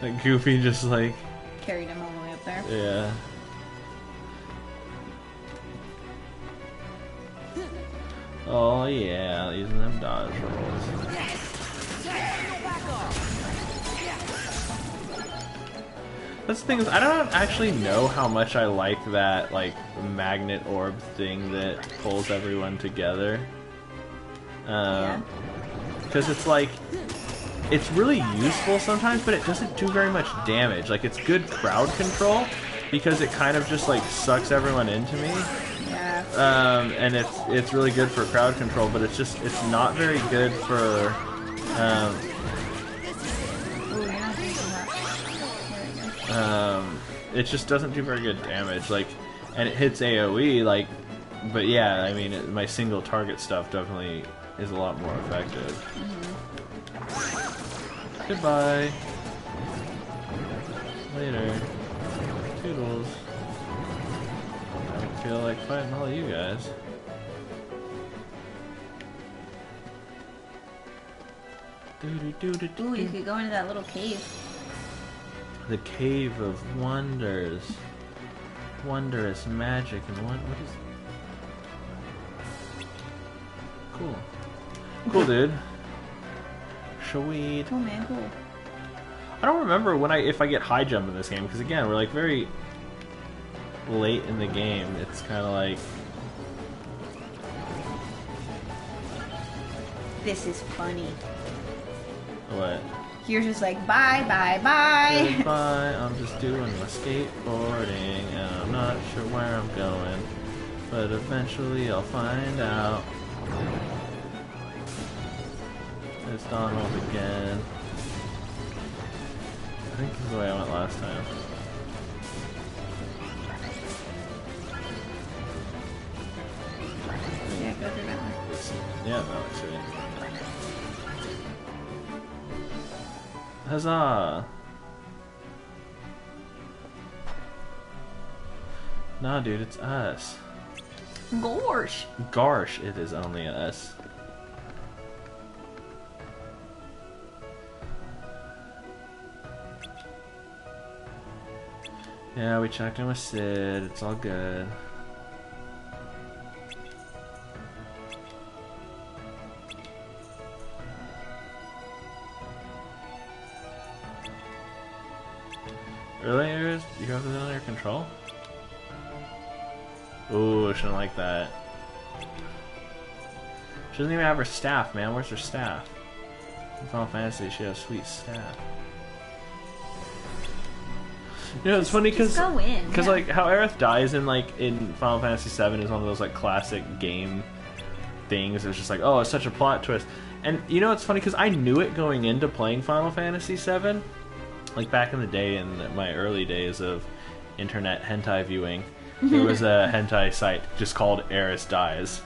Like Goofy just like, Carried him all the way up there. yeah. Oh yeah, using them dodge rolls. That's the thing is, I don't actually know how much I like that like magnet orb thing that pulls everyone together. Yeah. because it's like it's really useful sometimes, but it doesn't do very much damage. Like it's good crowd control because it kind of just like sucks everyone into me. Yeah. And it's really good for crowd control, but it's not very good for it just doesn't do very good damage, like, and it hits AoE, like, but yeah, I mean, my single target stuff definitely is a lot more effective. Goodbye. Later. Toodles. I feel like fighting all you guys. Ooh, you could go into that little cave. The Cave of Wonders. Wondrous magic and what is... Cool. Cool, dude. Sweet. Cool, man, cool. I don't remember when if I get high jump in this game, because again, we're like very late in the game. It's kind of like... This is funny. What? You're just like, bye, bye, bye. Goodbye, I'm just doing my skateboarding, and I'm not sure where I'm going, but eventually I'll find out. It's Donald again. I think this is the way I went last time. Yeah, go through that one. Yeah, that looks right. Huzzah! Nah, dude, it's us. Gorsh. Gosh, it is only us. Yeah, we checked in with Sid. It's all good. Really, Iris? You have this under control? Ooh, I shouldn't like that. She doesn't even have her staff, man. Where's her staff? In Final Fantasy, she has sweet staff. You know, it's funny because like how Aerith dies in Final Fantasy VII is one of those like classic game things. It's just like, oh, it's such a plot twist. And you know, it's funny because I knew it going into playing Final Fantasy VII. Like back in the day, in my early days of internet hentai viewing, there was a hentai site just called Aerith Dies.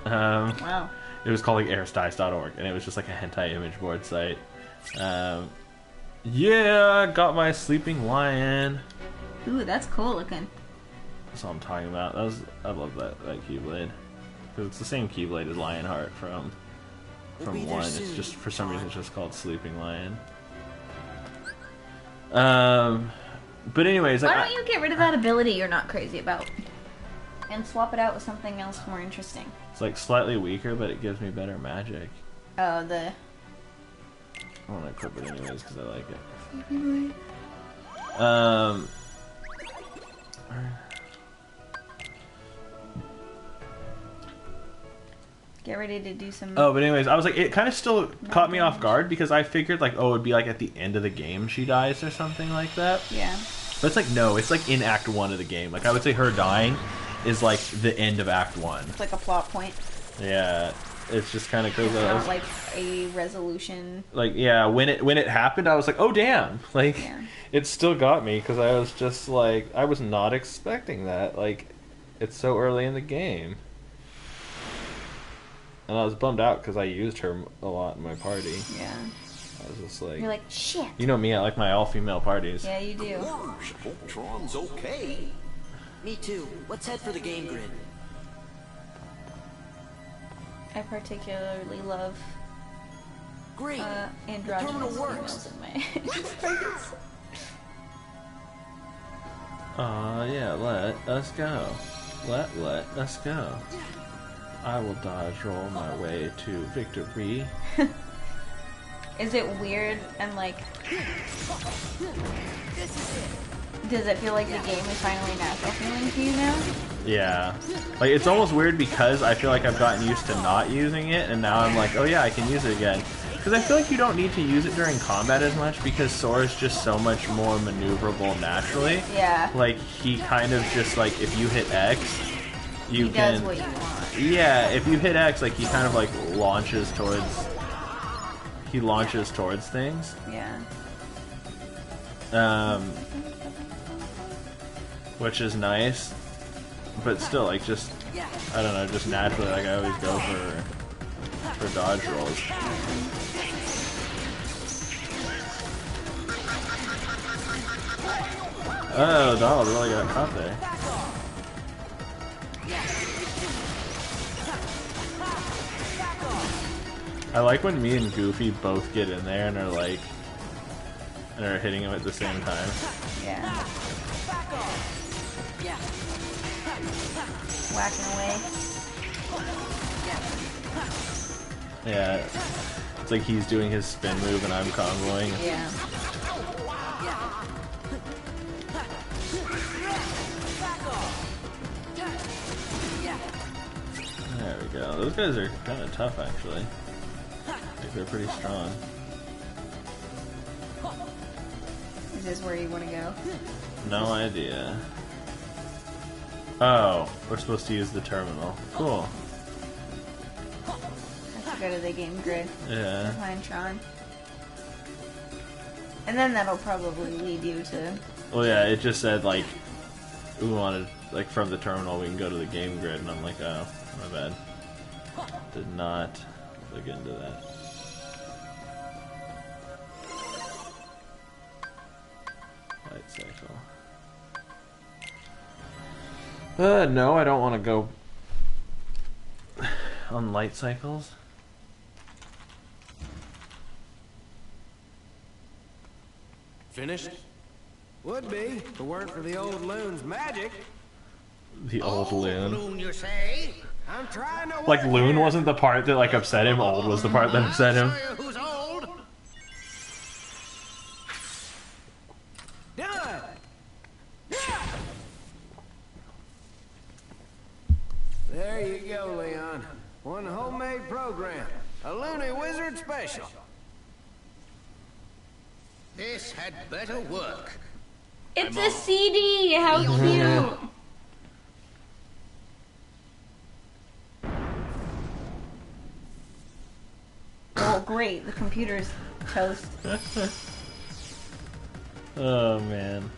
Wow. It was called like AerithDies.org, and it was just like a hentai image board site. Yeah, got my sleeping lion. Ooh, that's cool looking. That's what I'm talking about. I love that Keyblade. Because it's the same Keyblade as Lionheart from 1. It's just, for some reason, it's just called Sleeping Lion. But anyways, why don't you get rid of that ability you're not crazy about and swap it out with something else more interesting? It's like slightly weaker, but it gives me better magic. Oh, the... I want to equip it anyways because I like it. Get ready to do some... Oh, but anyways, I was like, it kind of still caught me off guard because I figured like, oh, it'd be like at the end of the game she dies or something like that. Yeah. But it's like, no, it's like in Act 1 of the game. Like, I would say her dying is like the end of Act 1. It's like a plot point. Yeah. It's just kind of crazy. It's not like a resolution. Like, yeah, when it happened, I was like, oh, damn. Like, yeah. It still got me because I was just like, I was not expecting that. Like, it's so early in the game. And I was bummed out because I used her a lot in my party. Yeah. I was just like... You're like, shit. You know me, I like my all-female parties. Yeah, you do. Hope Tron's okay. Me too. Let's head for the game grid. I particularly love Great. androgynous females in my parties. Yeah, let us go. Let us go. I will dodge roll my way to victory. Is it weird and like... Does it feel like the game is finally natural feeling to you now? Yeah. Like, it's almost weird because I feel like I've gotten used to not using it, and now I'm like, oh yeah, I can use it again. Because I feel like you don't need to use it during combat as much because Sora's just so much more maneuverable naturally. Yeah. Like, he kind of just, like, if you hit X, you he can... does what you want. Yeah, if you hit X, like, he kind of, like, launches towards... He launches towards things. Yeah. Which is nice. But still, like, just... I don't know, just naturally, like, I always go for dodge rolls. Oh, Donald really got caught there. I like when me and Goofy both get in there and are like, and are hitting him at the same time. Yeah. Whacking away. Yeah. It's like he's doing his spin move and I'm comboing. Yeah. There we go. Those guys are kind of tough, actually. Like, they're pretty strong. Is this where you want to go? No idea. Oh, we're supposed to use the terminal. Cool. Have to go to the game grid. Yeah. Find Tron. And then that'll probably lead you to... Well, yeah, it just said, like, we wanted, like, from the terminal we can go to the game grid, and I'm like, oh, my bad. Did not look into that. Light cycle. No, I don't want to go on light cycles. Finished? Would be, if it weren't for the old loon's magic. The old loon. Loon, you say? I'm trying to Like, work loon here. wasn't the part that, like, upset him. Old was the part that upset him. Who's old? Done! There you go, Leon. One homemade program. A Looney Wizard special. This had better work. It's a CD! How cute! Oh, great. The computer's toast. Oh, man.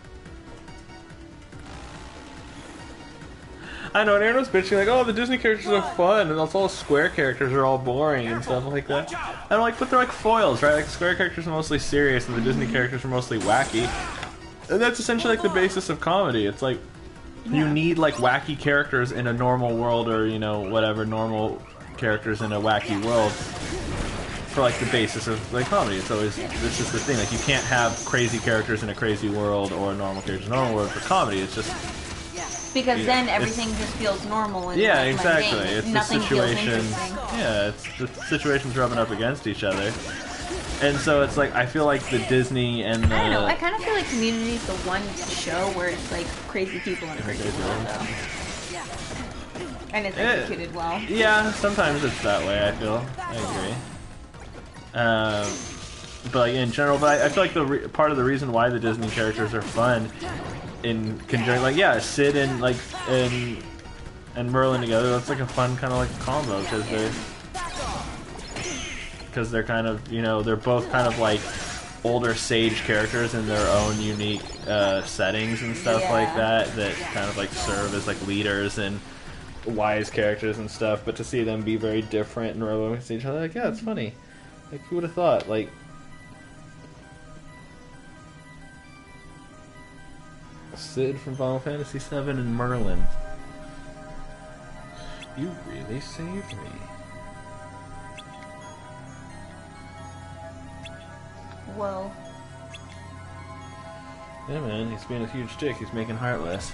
I know, and Aaron was bitching like, oh, the Disney characters are fun, and all Square characters are all boring and stuff like that. And I'm like, but they're like foils, right? Like, Square characters are mostly serious, and the Disney characters are mostly wacky. And that's essentially like the basis of comedy. It's like, you need like wacky characters in a normal world, or, you know, whatever, normal characters in a wacky world for like the basis of like comedy. It's always, this is the thing, like you can't have crazy characters in a crazy world or normal characters in a normal world for comedy. It's just... Because Yeah, then everything just feels normal and Yeah, like, exactly. mundane. It's the Nothing feels situations. interesting. Yeah, it's the situations rubbing up against each other, and so it's like I feel like the Disney and the I don't know. I kind of feel like Community is the one show where it's like crazy people in a crazy world, though. And it's executed well. Yeah, sometimes it's that way. I feel. I agree. But like in general, but I feel like the part of the reason why the Disney characters are fun, in conjunction, like yeah, Sid and like and Merlin together, that's like a fun kind of like combo because they're kind of, you know, they're both kind of like older sage characters in their own unique settings and stuff like that kind of like serve as like leaders and wise characters and stuff. But to see them be very different and rub against each other, like yeah, it's funny. Like who would have thought? Like. Sid from Final Fantasy VII and Merlin. You really saved me. Whoa. Yeah, man, he's being a huge dick. He's making Heartless.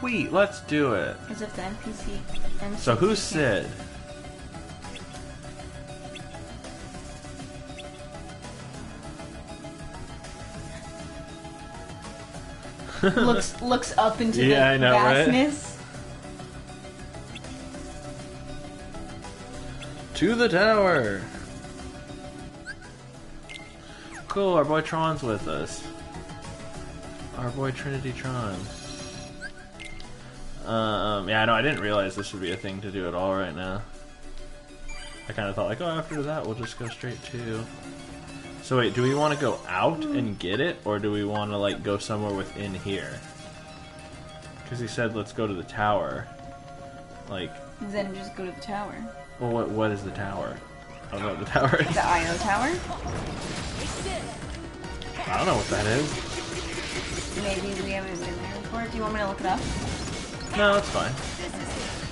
Sweet, let's do it. As if the NPC. So who's Sid? looks up into the Yeah, I know, right? vastness. To the tower. Cool, our boy Tron's with us. Our boy Trinity Tron. Yeah, no, I didn't realize this would be a thing to do at all right now. I kind of thought like, oh, after that we'll just go straight to... So wait, do we want to go out and get it, or do we want to like go somewhere within here? Because he said let's go to the tower. Like... Then just go to the tower. Well, what is the tower? I don't know what the tower is. The IO tower? I don't know what that is. Maybe we haven't been there before. Do you want me to look it up? No, that's fine.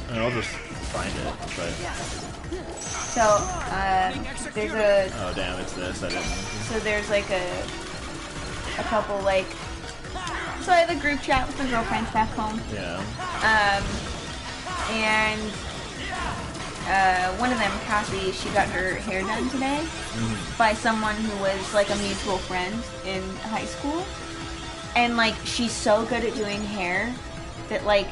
I mean, I'll just find it, but... So, there's a... Oh, damn, it's this. I didn't... So there's like a couple like... So I have a group chat with my girlfriends back home. Yeah. And one of them, Cassie, she got her hair done today by someone who was like a mutual friend in high school. And like, she's so good at doing hair that like,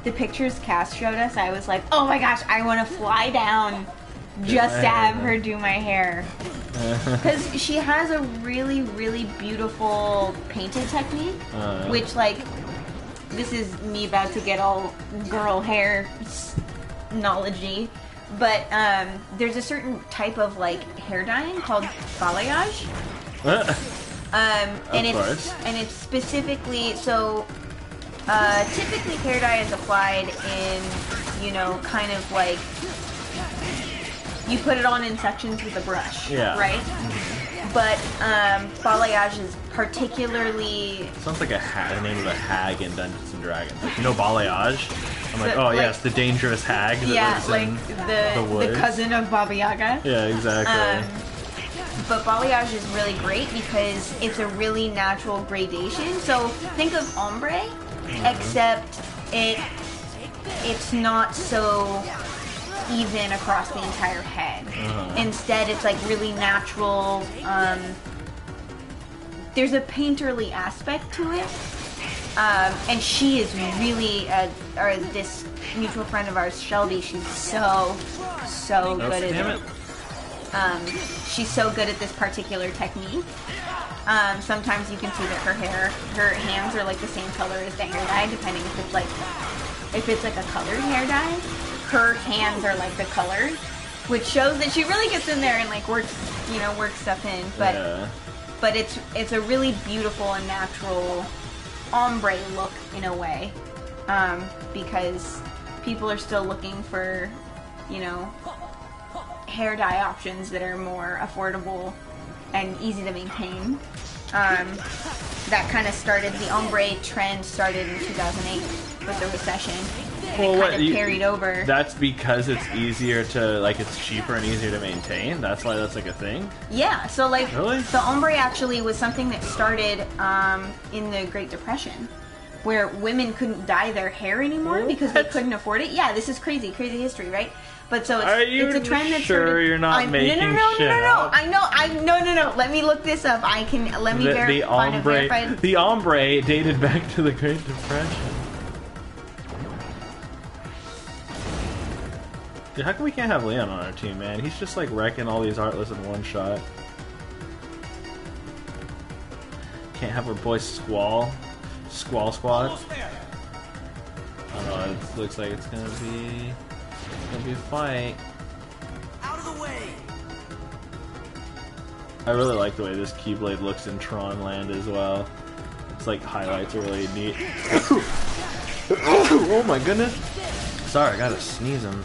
the pictures Cass showed us, I was like, oh my gosh, I want to fly down just to have her do my hair. Because she has a really, really beautiful painted technique, which like, this is me about to get all girl hair knowledge-y, but there's a certain type of like hair dyeing called balayage. And it's specifically so typically hair dye is applied in, you know, kind of like you put it on in sections with a brush, right? But balayage is particularly... Sounds like the name of a hag in Dungeons and Dragons. Like, you know balayage? I'm like, So, oh like- yes, the dangerous hag that lives like in the woods. cousin of Baba Yaga. Yeah, exactly. But balayage is really great because it's a really natural gradation. So think of ombre, except it's not so even across the entire head. Instead, it's like really natural. There's a painterly aspect to it. And she is really, or this mutual friend of ours, Shelby, she's so good at it. She's so good at this particular technique. Sometimes you can see that her hands are like the same color as the hair dye, depending if it's like a colored hair dye. Her hands are like the color, which shows that she really gets in there and like works stuff in. But it's a really beautiful and natural ombre look in a way, because people are still looking for, you know, hair dye options that are more affordable and easy to maintain. That kind of started, the ombre trend started in 2008 with the recession. And it kind of carried over. That's because it's easier to, like, it's cheaper and easier to maintain? That's why that's like a thing? Yeah, so like, really? The ombre actually was something that started in the Great Depression, where women couldn't dye their hair anymore because they couldn't afford it. Yeah, this is crazy history, right? But so it's a trend that's sure started. you're not making shit No. up? No. Let me look this up. Let me verify. The ombre dated back to the Great Depression. Dude, how come we can't have Leon on our team, man? He's just like wrecking all these Heartless in one shot. Can't have our boy Squall Squad. I don't know, it looks like it's gonna be a fight. Out of the way! I really like the way this Keyblade looks in Tron Land as well. It's like highlights are really neat. Oh my goodness! Sorry, I gotta sneeze him.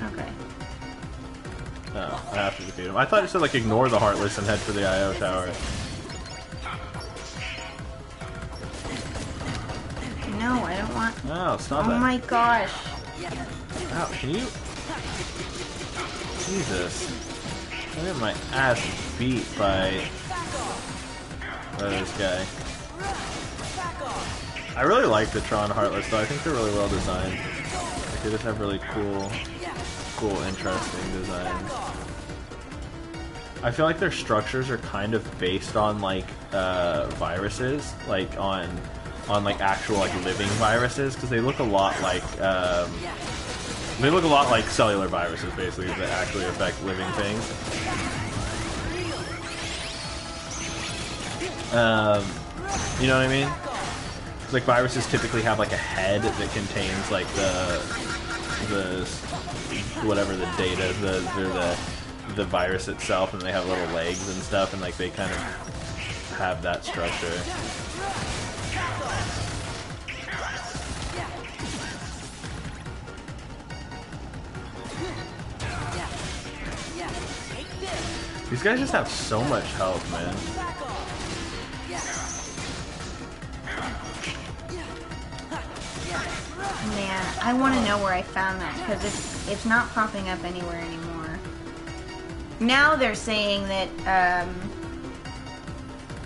Okay. Oh, I have to defeat him. I thought it said like ignore the Heartless and head for the IO tower. No, I don't want. No, stop Oh that. my gosh. Ow, can you? Jesus. I got my ass beat by this guy. I really like the Tron Heartless though. I think they're really well designed. Like, they just have really cool, interesting designs. I feel like their structures are kind of based on like viruses, like on like actual like living viruses, because they look a lot like cellular viruses, basically, that actually affect living things. You know what I mean? Like viruses typically have like a head that contains like the whatever the data, the virus itself, and they have little legs and stuff, and like they kind of have that structure. These guys just have so much health, man. Man, I want to know where I found that, because it's not popping up anywhere anymore. Now they're saying that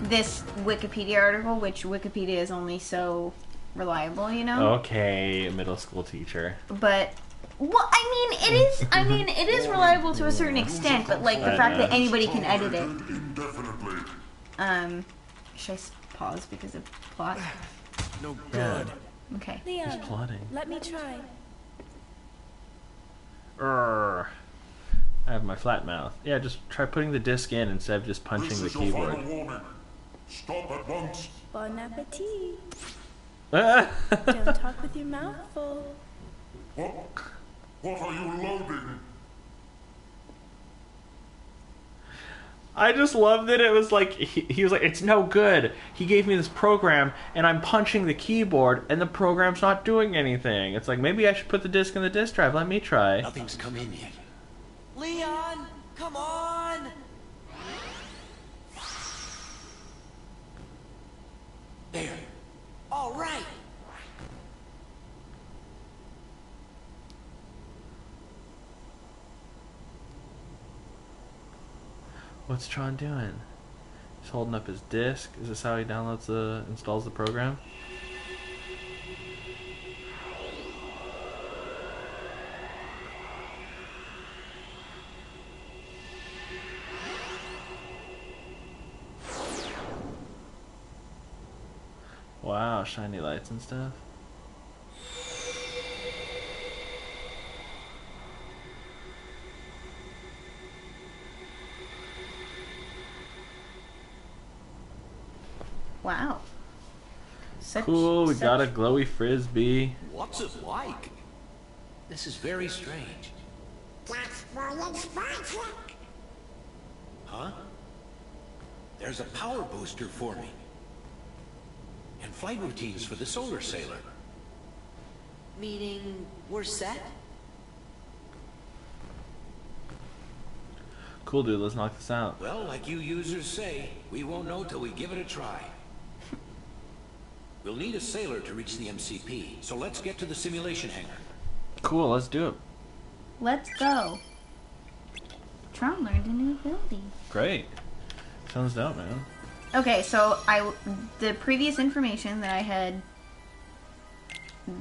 this Wikipedia article, which Wikipedia is only so reliable, you know? Okay, middle school teacher. But, well, it is reliable to a certain extent, but like the fact that anybody can edit it. Should I pause because of plot? No good. Okay. He's plotting. Let me try. I have my flat mouth. Yeah, just try putting the disc in instead of just punching the keyboard. Stop at once. Bon appetit. Don't Talk with your mouth full. What are you loading? I just love that it was like, he was like, it's no good. He gave me this program, and I'm punching the keyboard, and the program's not doing anything. It's like, maybe I should put the disc in the disc drive. Let me try. Nothing's come in yet. Leon, come on! There. All right. What's Tron doing? He's holding up his disc. Is this how he installs the program? Wow, shiny lights and stuff. Wow. Cool, we got a glowy frisbee. What's it like? This is very strange. That's for expansion. Huh? There's a power booster for me. And flight routines for the solar sailor. Meaning, we're set? Cool, dude, let's knock this out. Well, like you users say, we won't know till we give it a try. We'll need a sailor to reach the MCP, so let's get to the simulation hangar. Cool, let's do it. Let's go. Tron learned a new ability. Great. Sounds dope, man. Okay, so the previous information that I had,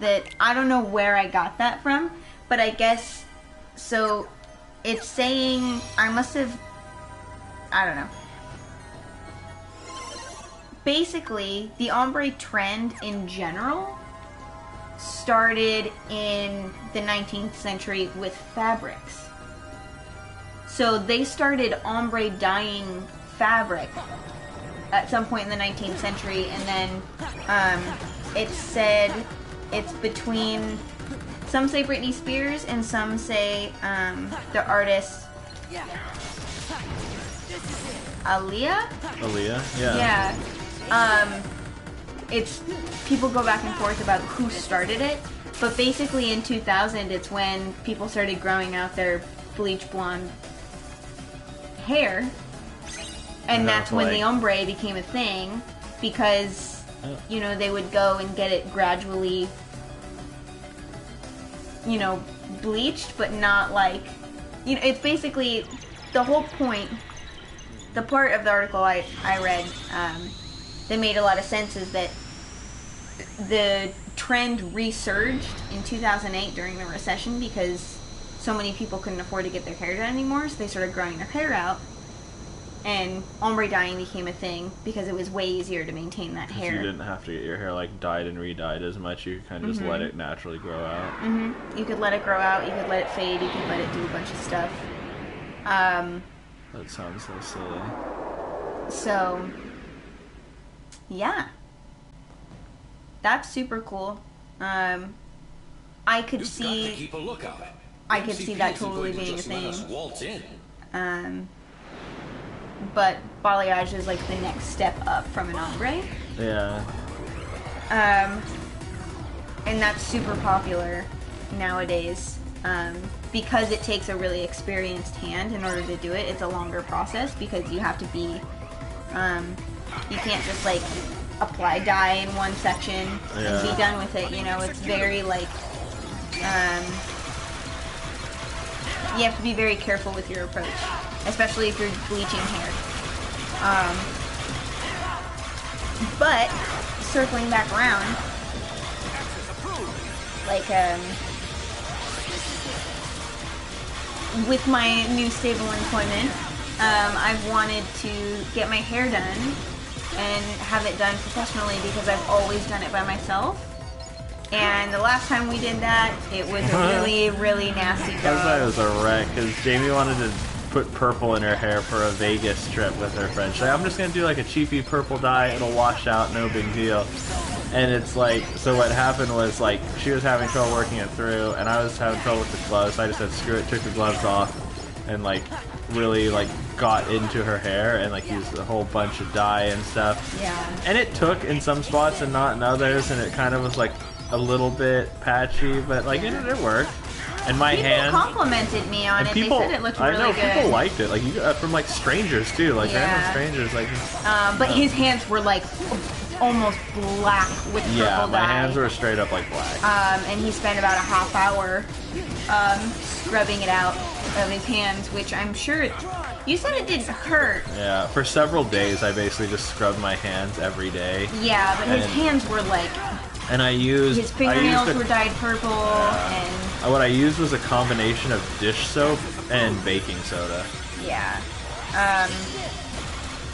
that I don't know where I got that from, but I guess, so it's saying, I don't know. Basically, the ombre trend in general started in the 19th century with fabrics. So they started ombre dyeing fabric at some point in the 19th century, and then it said it's between, some say Britney Spears and some say the artist Aaliyah? Aaliyah? Yeah. Yeah. It's, people go back and forth about who started it, but basically in 2000 it's when people started growing out their bleach blonde hair, and that's when the ombre became a thing, because you know, they would go and get it gradually, you know, bleached, but not like, you know, it's basically the whole point. The part of the article I read that made a lot of sense is that the trend resurged in 2008 during the recession because so many people couldn't afford to get their hair done anymore, so they started growing their hair out. And ombre dyeing became a thing because it was way easier to maintain that hair. You didn't have to get your hair like dyed and re-dyed as much. You could kind of just let it naturally grow out. You could let it grow out, you could let it fade, you could let it do a bunch of stuff. That sounds so silly. So, yeah. That's super cool. I could You've got to see... keep a lookout. I could see that MCP isn't totally going to being a just let us thing. waltz in. But balayage is like the next step up from an ombre. Yeah. And that's super popular nowadays. Because it takes a really experienced hand in order to do it. It's a longer process because you have to be, you can't just like apply dye in one section and be done with it, you know, it's very like, you have to be very careful with your approach, especially if you're bleaching hair. But, circling back around, like, with my new stable employment, I've wanted to get my hair done and have it done professionally because I've always done it by myself. And the last time we did that, it was a really, really nasty job. I thought it was a wreck because Jamie wanted to put purple in her hair for a Vegas trip with her friend. She's like, I'm just going to do like a cheapy purple dye, it'll wash out, no big deal. And it's like, so what happened was like, she was having trouble working it through, and I was having trouble with the gloves, so I just said screw it, took the gloves off, and like, really like, got into her hair, and like, used a whole bunch of dye and stuff. Yeah. And it took in some spots and not in others, and it kind of was like, a little bit patchy, but like, it worked. And my hands complimented me on it. People, they said it looked really I know, good. people liked it. Like you got from like strangers too, like random strangers. Like, but his hands were like almost black with purple yeah, my dye. hands were straight up like black. And he spent about a half hour scrubbing it out of his hands, which I'm sure you said it didn't hurt. Yeah, for several days I basically just scrubbed my hands every day. Yeah, but his hands were like. And I used his fingernails were dyed purple, and what I used was a combination of dish soap and baking soda. yeah.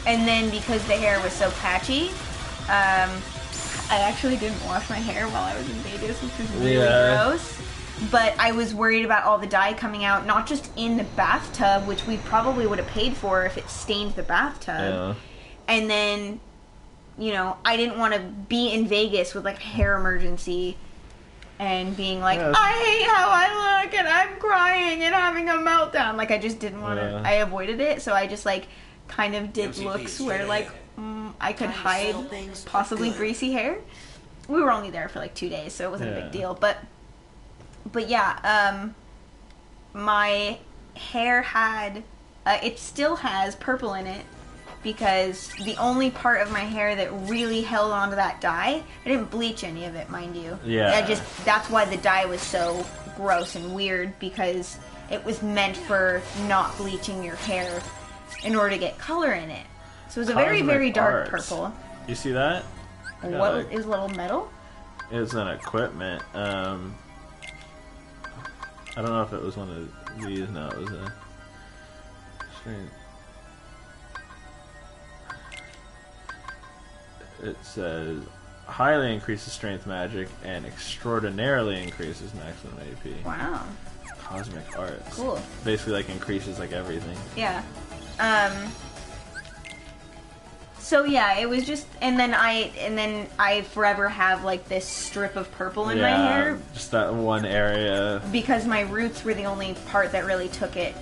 And then because the hair was so patchy, I actually didn't wash my hair while I was in Vegas, which was really gross. But I was worried about all the dye coming out, not just in the bathtub, which we probably would have paid for if it stained the bathtub. Yeah. And then, you know, I didn't want to be in Vegas with like a hair emergency and being like, I hate how I look and I'm crying and having a meltdown. Like, I just didn't want to, I avoided it. So I just like kind of did looks where like I could hide possibly greasy hair. We were only there for like 2 days, so it wasn't a big deal. But yeah, my hair had, it still has purple in it. Because the only part of my hair that really held onto that dye, I didn't bleach any of it, mind you. Yeah. That's why the dye was so gross and weird, because it was meant for not bleaching your hair in order to get color in it. So it was a very, very dark purple. You see that? What? It was a little metal? It was an equipment. I don't know if it was one of these. No, it was a... It says highly increases strength magic and extraordinarily increases maximum AP. Wow. Cosmic arts. Cool. Basically, like increases like everything. Yeah. So yeah, it was just, and then I forever have like this strip of purple in my hair. Just that one area. Because my roots were the only part that really took it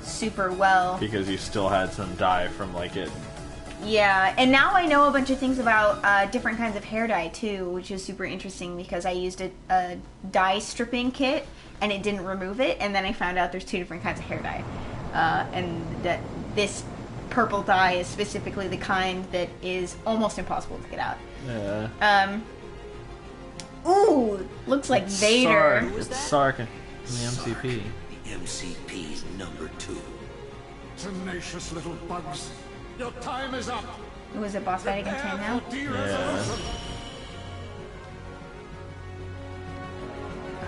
super well. Because you still had some dye from like it. Yeah, and now I know a bunch of things about different kinds of hair dye too, which is super interesting because I used a dye stripping kit and it didn't remove it, and then I found out there's 2 different kinds of hair dye, and that this purple dye is specifically the kind that is almost impossible to get out. Yeah. Ooh, looks like Vader. It's Sark in the MCP. The MCP's number 2. Tenacious little bugs. Your time is up. Was it boss fight against him now? Yeah.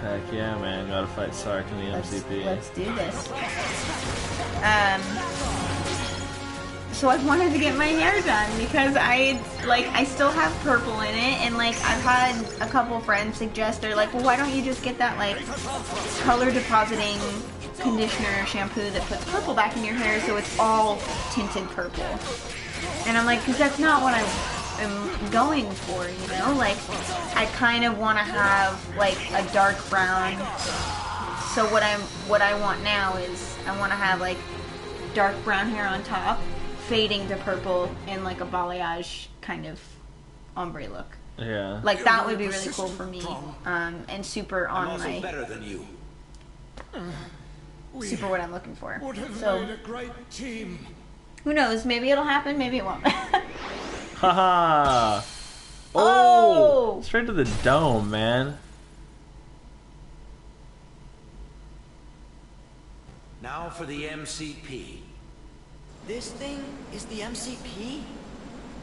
Heck yeah, man. Gotta fight Sark in the MCP. Let's do this. So I wanted to get my hair done because I still have purple in it, and like I've had a couple friends suggest, they're like, well, why don't you just get that like color depositing conditioner or shampoo that puts purple back in your hair so it's all tinted purple. And I'm like, because that's not what I am going for, you know? Like, I kind of want to have like a dark brown. So what I want now is I want to have like dark brown hair on top, fading to purple in like a balayage kind of ombre look. Yeah. Like that would be really cool for me, and super on I'm also my better than you. super what I'm looking for. Would have So made a great team. who knows? Maybe it'll happen. Maybe it won't. Haha. Oh! Straight to the dome, man. Now for the MCP. This thing is the MCP?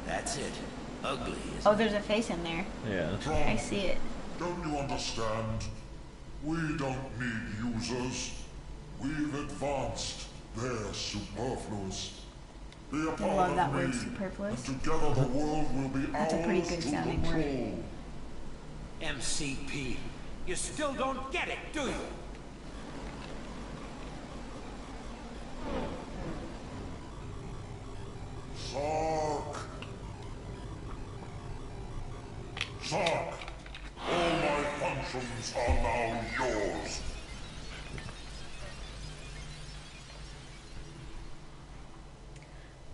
That's it. Ugly. Oh, there's a face in there. Yeah. I see it. Don't you understand? We don't need users. We've advanced. They're superfluous. Be a I part love of that me, word, superfluous. and together the world will be That's a pretty ours good to sounding word. control. MCP. You still don't get it, do you? Sark. Sark. All my functions are now yours.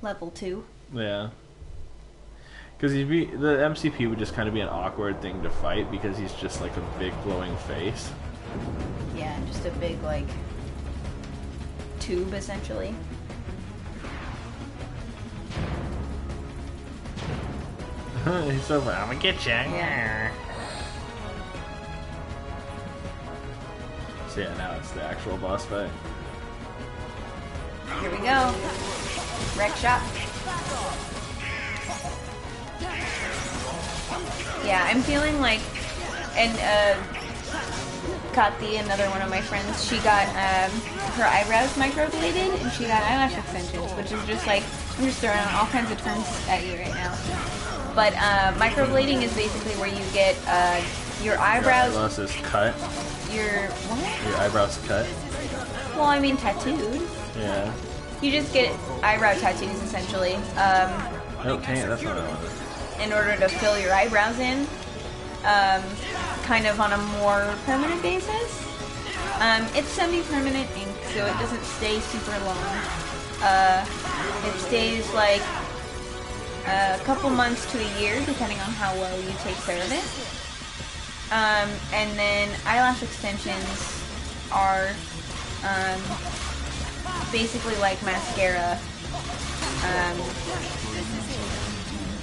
Level 2. Yeah. Because the MCP would just kind of be an awkward thing to fight because he's just like a big glowing face. Yeah, just a big like tube essentially. He's so I'm gonna get you. Yeah. So yeah, now it's the actual boss fight. Here we go. Wreck shop. Yeah, I'm feeling like, and Kathy, another one of my friends, she got her eyebrows microbladed and she got eyelash extensions, which is just like, I'm just throwing out all kinds of terms at you right now. But microblading is basically where you get your eyebrows. Your eyebrows is cut. Your what? Your eyebrows cut. Well, I mean tattooed. Yeah. You just get eyebrow tattoos essentially. Oh, dang it, that's not what I wanted. In order to fill your eyebrows in, kind of on a more permanent basis. It's semi-permanent ink, so it doesn't stay super long. It stays like a couple months to a year, depending on how well you take care of it. And then eyelash extensions are basically like mascara.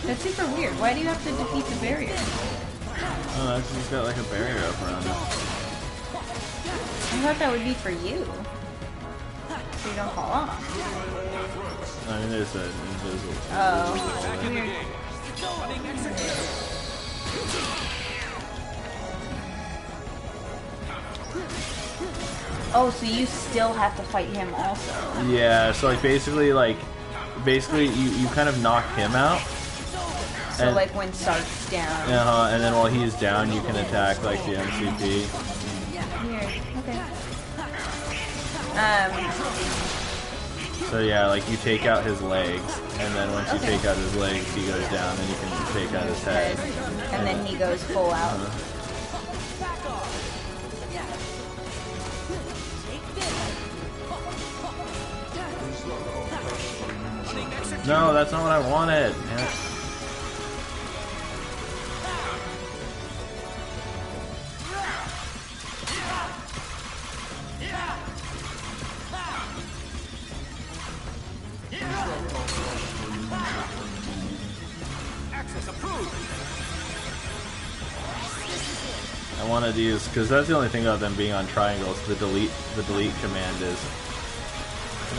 That's super weird. Why do you have to defeat the barrier? Oh, that's just got like a barrier up around it. I thought that would be for you. So you don't fall off. I mean, there's an invisible. Oh, weird. Oh, so you still have to fight him also. Yeah, so like basically you kind of knock him out. So and, like when Sark's down. and then while he's down, you can attack like the MCP. Weird. Okay. So yeah, like you take out his legs, and then once you take out his legs, he goes down. Then you can take out his head. And then he goes full out. No, that's not what I wanted. Damn it. Access approved. I wanted to use because that's the only thing about them being on triangles. The delete command is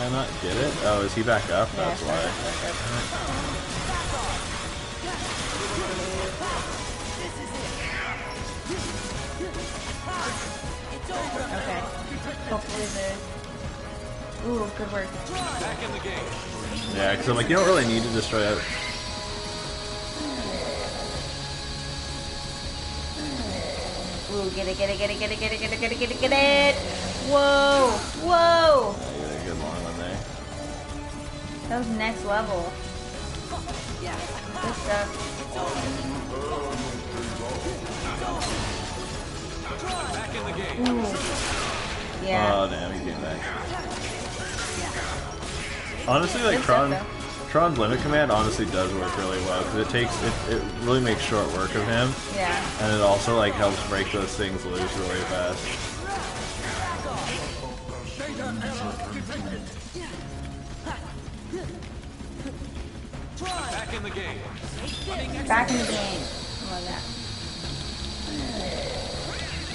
I not get it? Oh, is he back up? That's Yeah, why. Okay. Hopefully the... Ooh, good work. Back in the game. Yeah, because I'm like, you don't really need to destroy that. Ooh, get it, get it, get it, get it, get it, get it, get it, get it, get it! Whoa! Whoa! Yeah, you got a good long one there. That was next level. Good stuff. Back in the game. Ooh. Yeah. Oh, damn, he's getting back. Honestly, like, Good stuff, Tron's limit command honestly does work really well, because it really makes short work of him. Yeah. And it also, like, helps break those things loose really fast. Back in the game. Back in the game. I love that.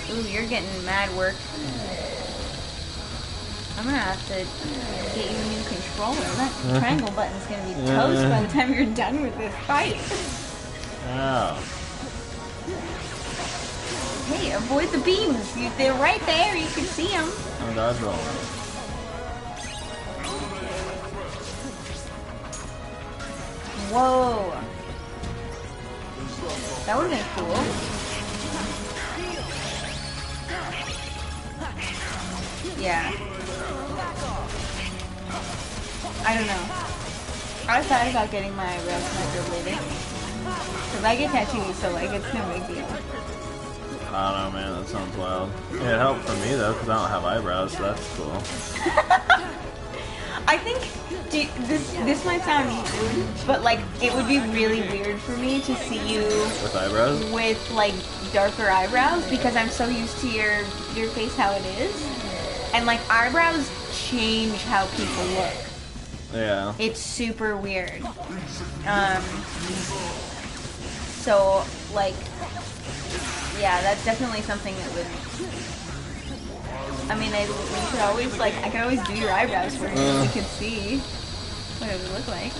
Ooh, you're getting mad work. I'm gonna have to get you a new controller. That triangle button's gonna be toast by the time you're done with this fight. Oh. Hey, avoid the beams. They're right there. You can see them. Oh, dodge roll. Whoa. That would've been cool. Yeah. I don't know. I thought about getting my eyebrows microbladed. Because I get tattoos, so like it's no big deal. I don't know, man. That sounds wild. Yeah, it helped for me though, because I don't have eyebrows, so that's cool. I think this might sound weird, but like it would be really weird for me to see you With eyebrows? with like darker eyebrows because I'm so used to your face how it is, and like eyebrows change how people look. Yeah. It's super weird. So like, yeah, that's definitely something that would. I mean, we could always like I could always do your eyebrows for you so we could see what it would look like.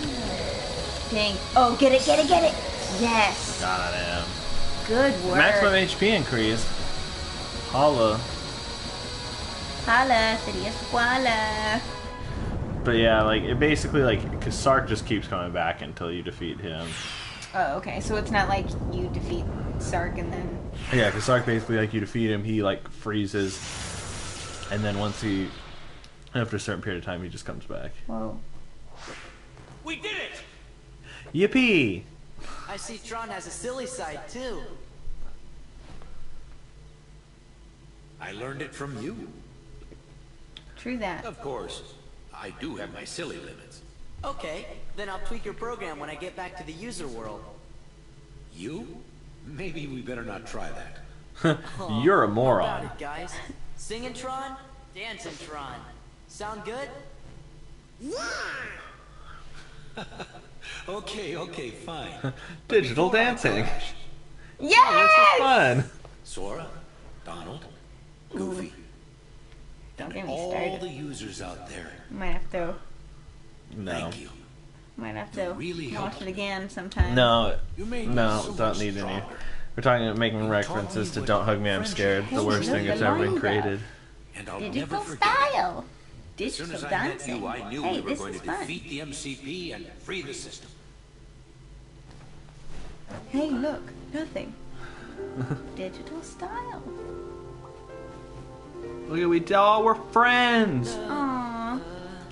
Dang! Oh, get it, get it, get it! Yes. Got it. Good work. Maximum HP increase. Holla. Holla, city Esquala. But yeah, like it basically like because Sark just keeps coming back until you defeat him. Oh, okay. So it's not like you defeat Sark and then. Yeah, because Sark basically like you defeat him, he like freezes, and then once he, after a certain period of time, he just comes back. Whoa. We did it! Yippee! I see Tron has a silly side too. I learned it from you. True that. Of course, I do have my silly limits. Okay, then I'll tweak your program when I get back to the user world. You? Maybe we better not try that. You're a How moron. about it, guys? Singing Tron, dancing Tron. Sound good? Okay, fine. Digital dancing. Yes! This is fun. Sora, Donald, Goofy, Don't get me all started. the users out there. Might have to. No. Thank you. Might have to really watch helped it again sometime. No. You made me No, so don't much need any. stronger. We're talking making references to Don't Hug Me, I'm Scared. The worst thing that's ever been created. And I'll never Digital forget it. style. As soon Digital as I met dancing. you, I knew Hey, we were this going is to fun. defeat the MCP and free the system. Hey, look, nothing. Digital style. Look at we're friends. Aww.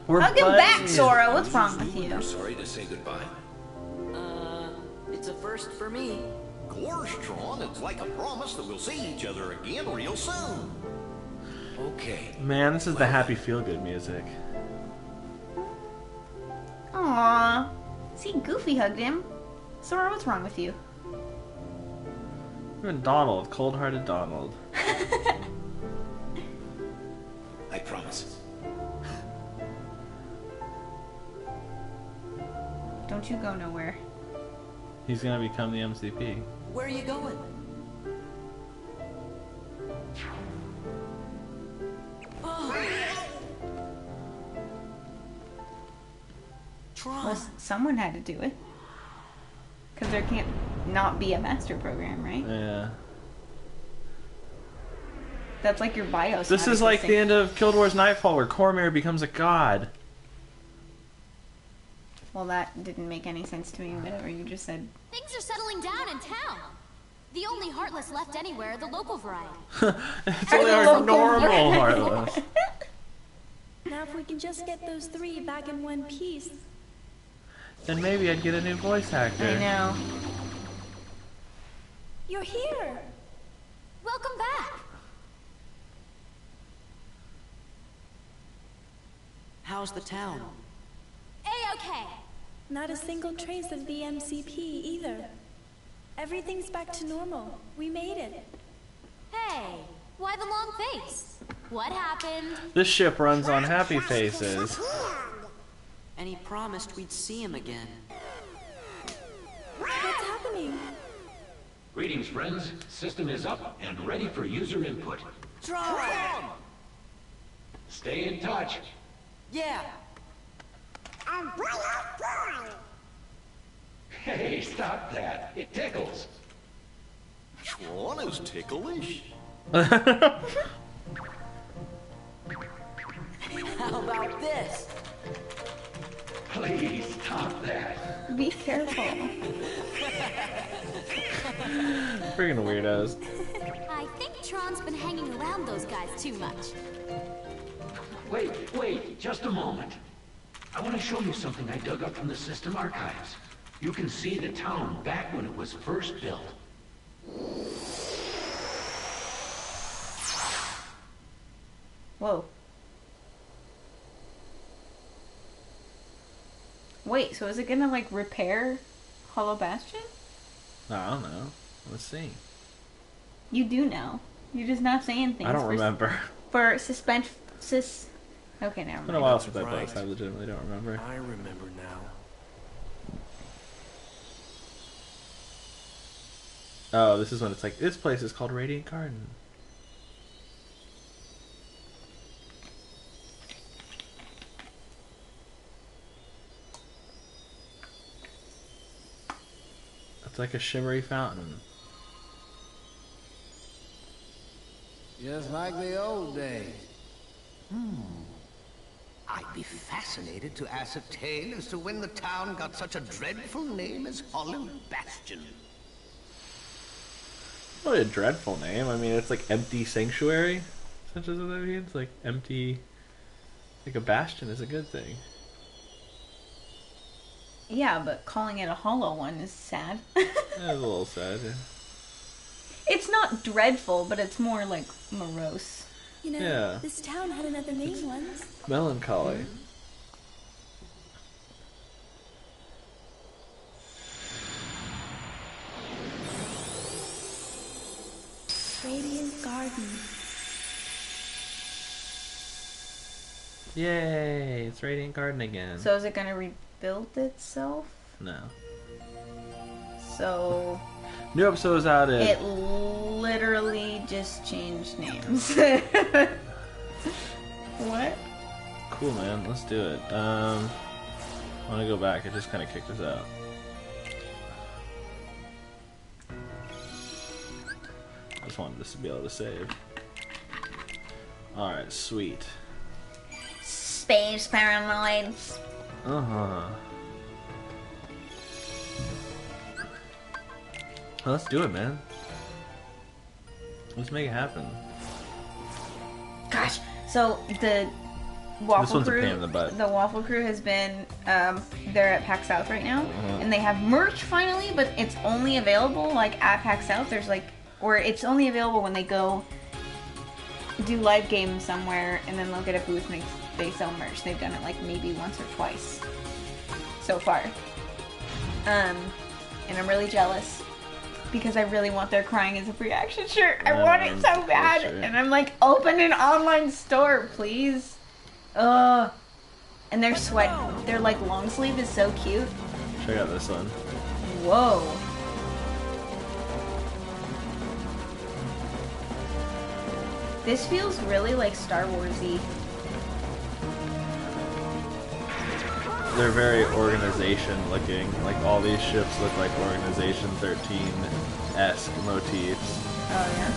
We're Hug him back, buddies. Sora. What's wrong with you? Sorry to say goodbye. It's a first for me. Course, Tron, it's like a promise that we'll see each other again real soon. Okay. Man, this is the happy feel-good music. Aww. See, Goofy hugged him. Sora, what's wrong with you? Even Donald, cold-hearted Donald. I promise. Don't you go nowhere. He's gonna become the MCP. Where are you going? Well, someone had to do it. Because there can't not be a master program, right? Yeah. That's like your BIOS. This is like the end of Guild Wars Nightfall, where Cormyr becomes a god. Well, that didn't make any sense to me, whatever you just said. Things are settling down in town. The only Heartless left anywhere are the local variety. It's only our normal Heartless. Now if we can just get those 3 back in one piece. Then maybe I'd get a new voice actor. I know. You're here! Welcome back! How's the town? A-okay. Not a single trace of the MCP either. Everything's back to normal. We made it. Hey, why the long face? What happened? This ship runs on happy faces. And he promised we'd see him again. What's happening? Greetings, friends. System is up and ready for user input. Tron! Stay in touch. Yeah! Hey, stop that. It tickles. Tron is ticklish. How about this? Please stop that. Be careful. Freaking weirdos. I think Tron's been hanging around those guys too much. Wait, just a moment. I want to show you something I dug up from the system archives. You can see the town back when it was first built. Whoa. Wait, so is it gonna like repair Hollow Bastion? I don't know. Let's see. You do know. You're just not saying things. I don't remember. For suspense. Okay, never It's been a mind. while since I played, so I legitimately don't remember. I remember now. Oh, this is when it's like, this place is called Radiant Garden. It's like a shimmery fountain. Just like the old days. I'd be fascinated to ascertain as to when the town got such a dreadful name as Hollow Bastion. What a dreadful name. I mean, it's like Empty Sanctuary. Such as what that means. Like empty. Like a bastion is a good thing. Yeah, but calling it a hollow one is sad. That's a little sad. Yeah. It's not dreadful, but it's more like morose. You know, Yeah. this town had another name once. Melancholy. Radiant Garden. Yay! It's Radiant Garden again. So is it gonna rebuild itself? No. So New episode is out in. it literally just changed names. What? Cool, man. Let's do it. I want to go back. It just kind of kicked us out. I just wanted this to be able to save. Alright, sweet. Space paranoids. Uh-huh. Well, let's do it, man. Let's make it happen. Gosh. So the This Waffle one's a Crew, pain in the butt. the Waffle Crew has been, they're at PAX South right now, and they have merch finally, but it's only available like at PAX South. There's like, or it's only available when they go do live games somewhere, and then they'll get a booth and they sell merch. They've done it like maybe once or twice so far. And I'm really jealous because I really want their Crying is a Free Action shirt. I want it so bad, and I'm like, open an online store, please. Ugh. And their sweat, their like long sleeve is so cute. Check out this one. Whoa. This feels really like Star Wars-y. they're very organization looking. Like all these ships look like Organization 13-esque motifs. Oh yeah.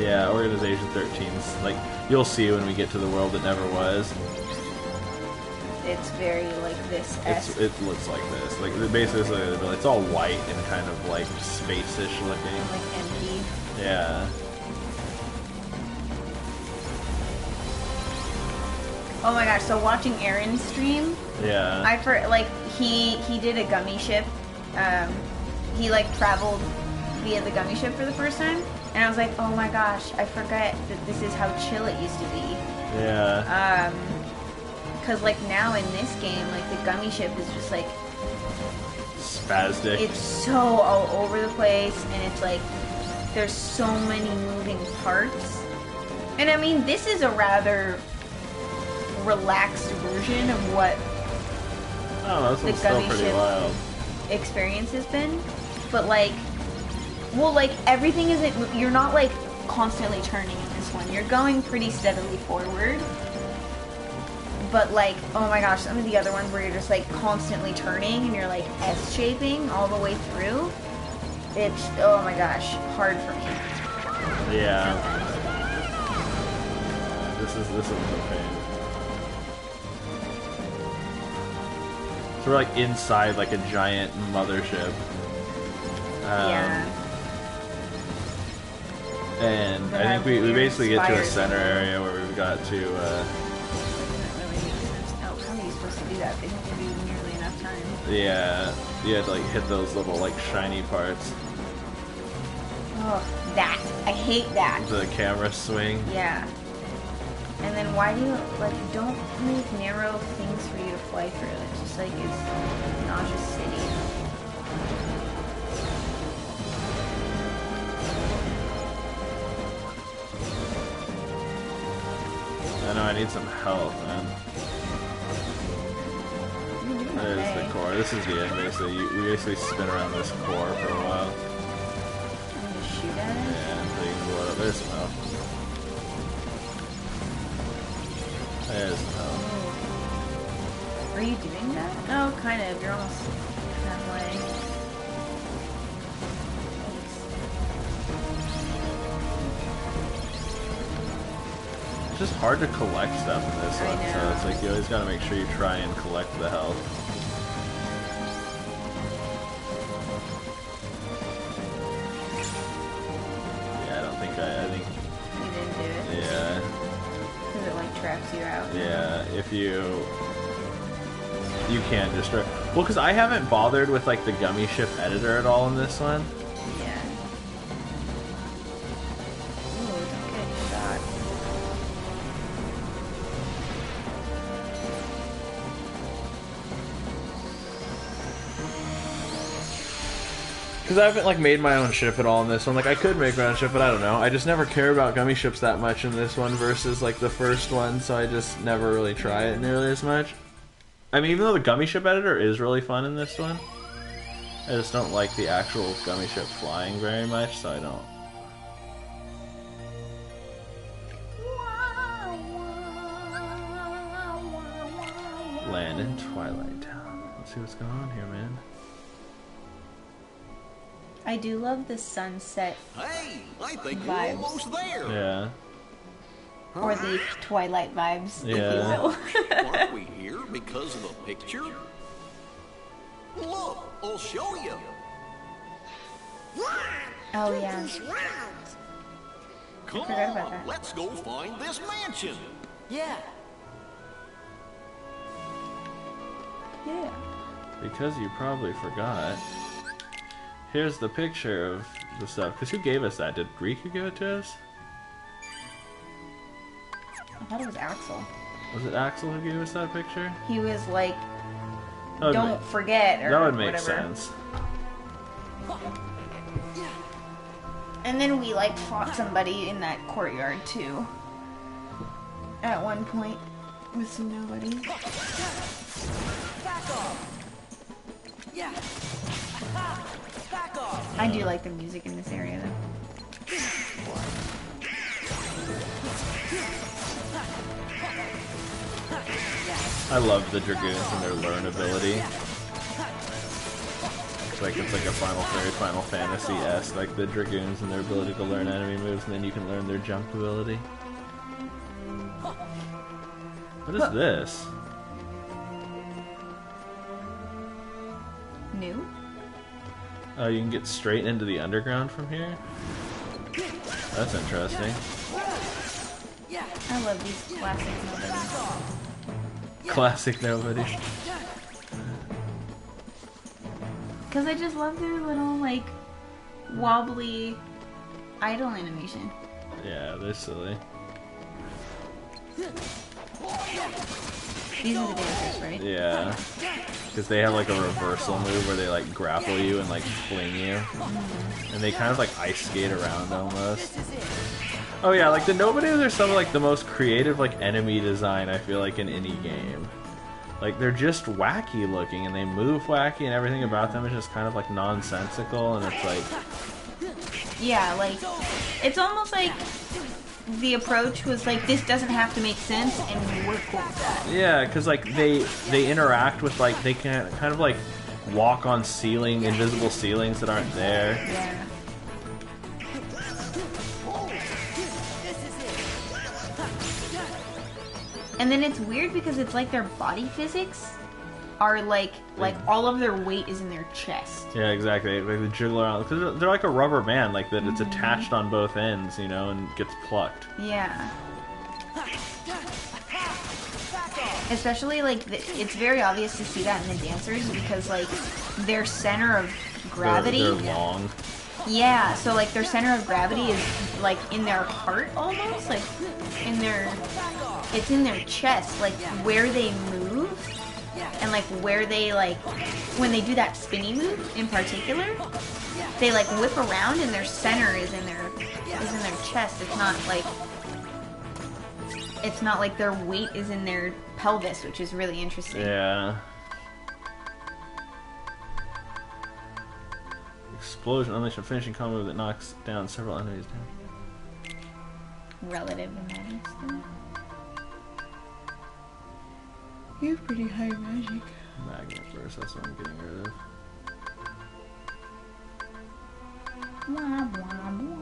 Yeah, Organization 13's like you'll see when we get to the world that never was. It's very like this. It looks like this. Like basically, it's all white and kind of like space-ish looking. Like empty. Yeah. Oh my gosh! So watching Aaron's stream, Yeah. he did a gummy ship. He like traveled via the gummy ship for the first time, and I was like, oh my gosh, I forget that this is how chill it used to be. Yeah. Because like now in this game, like the gummy ship is just like Spastic. it's so all over the place, and it's like there's so many moving parts. And I mean, this is a rather relaxed version of what Oh, this the one's still gummy pretty ship wild. experience has been. But like, well, like everything isn't. You're not like constantly turning in this one. You're going pretty steadily forward. But like, oh my gosh, some of the other ones where you're just like constantly turning and you're like S-shaping all the way through. It's, oh my gosh, hard for me. Yeah. This is a pain. So we're like inside like a giant mothership. Yeah. And That I think we weird basically get to a spires center in there. area where we've got to Oh, how are you supposed to do that? They don't give you nearly enough time. yeah, you had to like hit those little like shiny parts. Oh, that. I hate that. The camera swing. Yeah. And then why do you, like, don't make narrow things for you to fly through. It's just like, it's nauseous city. I know I need some health, man. There's the core. This is the end, basically. We basically spin around this core for a while. And just shoot at it? Yeah, so you can blow it up. There's some health. There's some health. Are you doing that? Oh, kind of. You're almost halfway. It's just hard to collect stuff in this I one, so know. it's like you always gotta make sure you try and collect the health. Yeah, I think You didn't do it? yeah. Because it, like, traps you out. Yeah, if you can't destroy. Well, because I haven't bothered with like the gummy ship editor at all in this one. Yeah. Ooh, don't get shot. Because I haven't like made my own ship at all in this one. Like I could make my own ship, but I don't know. I just never care about gummy ships that much in this one versus like the first one, so I just never really try it nearly as much. I mean, even though the gummy ship editor is really fun in this one, I just don't like the actual gummy ship flying very much, so I don't. Land in Twilight Town. Let's see what's going on here, man. I do love the sunset Hey, I think vibes. we're almost there. Yeah. Or the Twilight vibes, if you Yeah. will. Aren't we here because of the picture? Look, I'll show you. Oh, yeah. Come forgot about on, that. let's go find this mansion. Yeah. Yeah. Because you probably forgot. Here's the picture of the stuff. Because who gave us that? Did Riku give it to us? I thought it was Axel. Was it Axel who gave us that picture? He was like, That would don't make- forget, or That would make whatever. sense. And then we like fought somebody in that courtyard too. At one point with some nobody. Back off. Yeah. Back off. I do like the music in this area though. I love the Dragoons and their learn ability. It's like a Final Fantasy-esque, like the Dragoons and their ability to learn enemy moves, and then you can learn their jump ability. What is this? New? Oh, you can get straight into the underground from here? That's interesting. I love these classic nobodies. Classic nobody. Because I just love their little, like, wobbly idle animation. Yeah, they're silly. These are the dancers, right? Yeah. Because they have like a reversal move where they like grapple you and like fling you. And they kind of like ice skate around almost. Oh yeah, like the nobodies are some of like the most creative like enemy design I feel like in any game. Like they're just wacky looking and they move wacky and everything about them is just kind of like nonsensical and it's like... Yeah, like, it's almost like the approach was like, this doesn't have to make sense, and we're cool with that. Yeah, because like they interact with like, they can kind of like walk on invisible ceilings that aren't there. Yeah. And then it's weird because it's like their body physics are like all of their weight is in their chest. Yeah, exactly. Like they jiggle around because they're like a rubber band, like that. It's attached on both ends, you know, and gets plucked. Yeah. Especially like it's very obvious to see that in the dancers because like their center of gravity. They're long. Yeah, so like their center of gravity is like in their heart almost, like in their. It's in their chest, like where they move, and like where they like when they do that spinny move in particular, they like whip around and their center is in their chest. It's not like their weight is in their pelvis, which is really interesting. Yeah. Explosion unleash a finishing combo that knocks down several enemies down. Relative magic. You have pretty high magic. Magnet burst, that's what I'm getting rid of. Blah, blah, blah.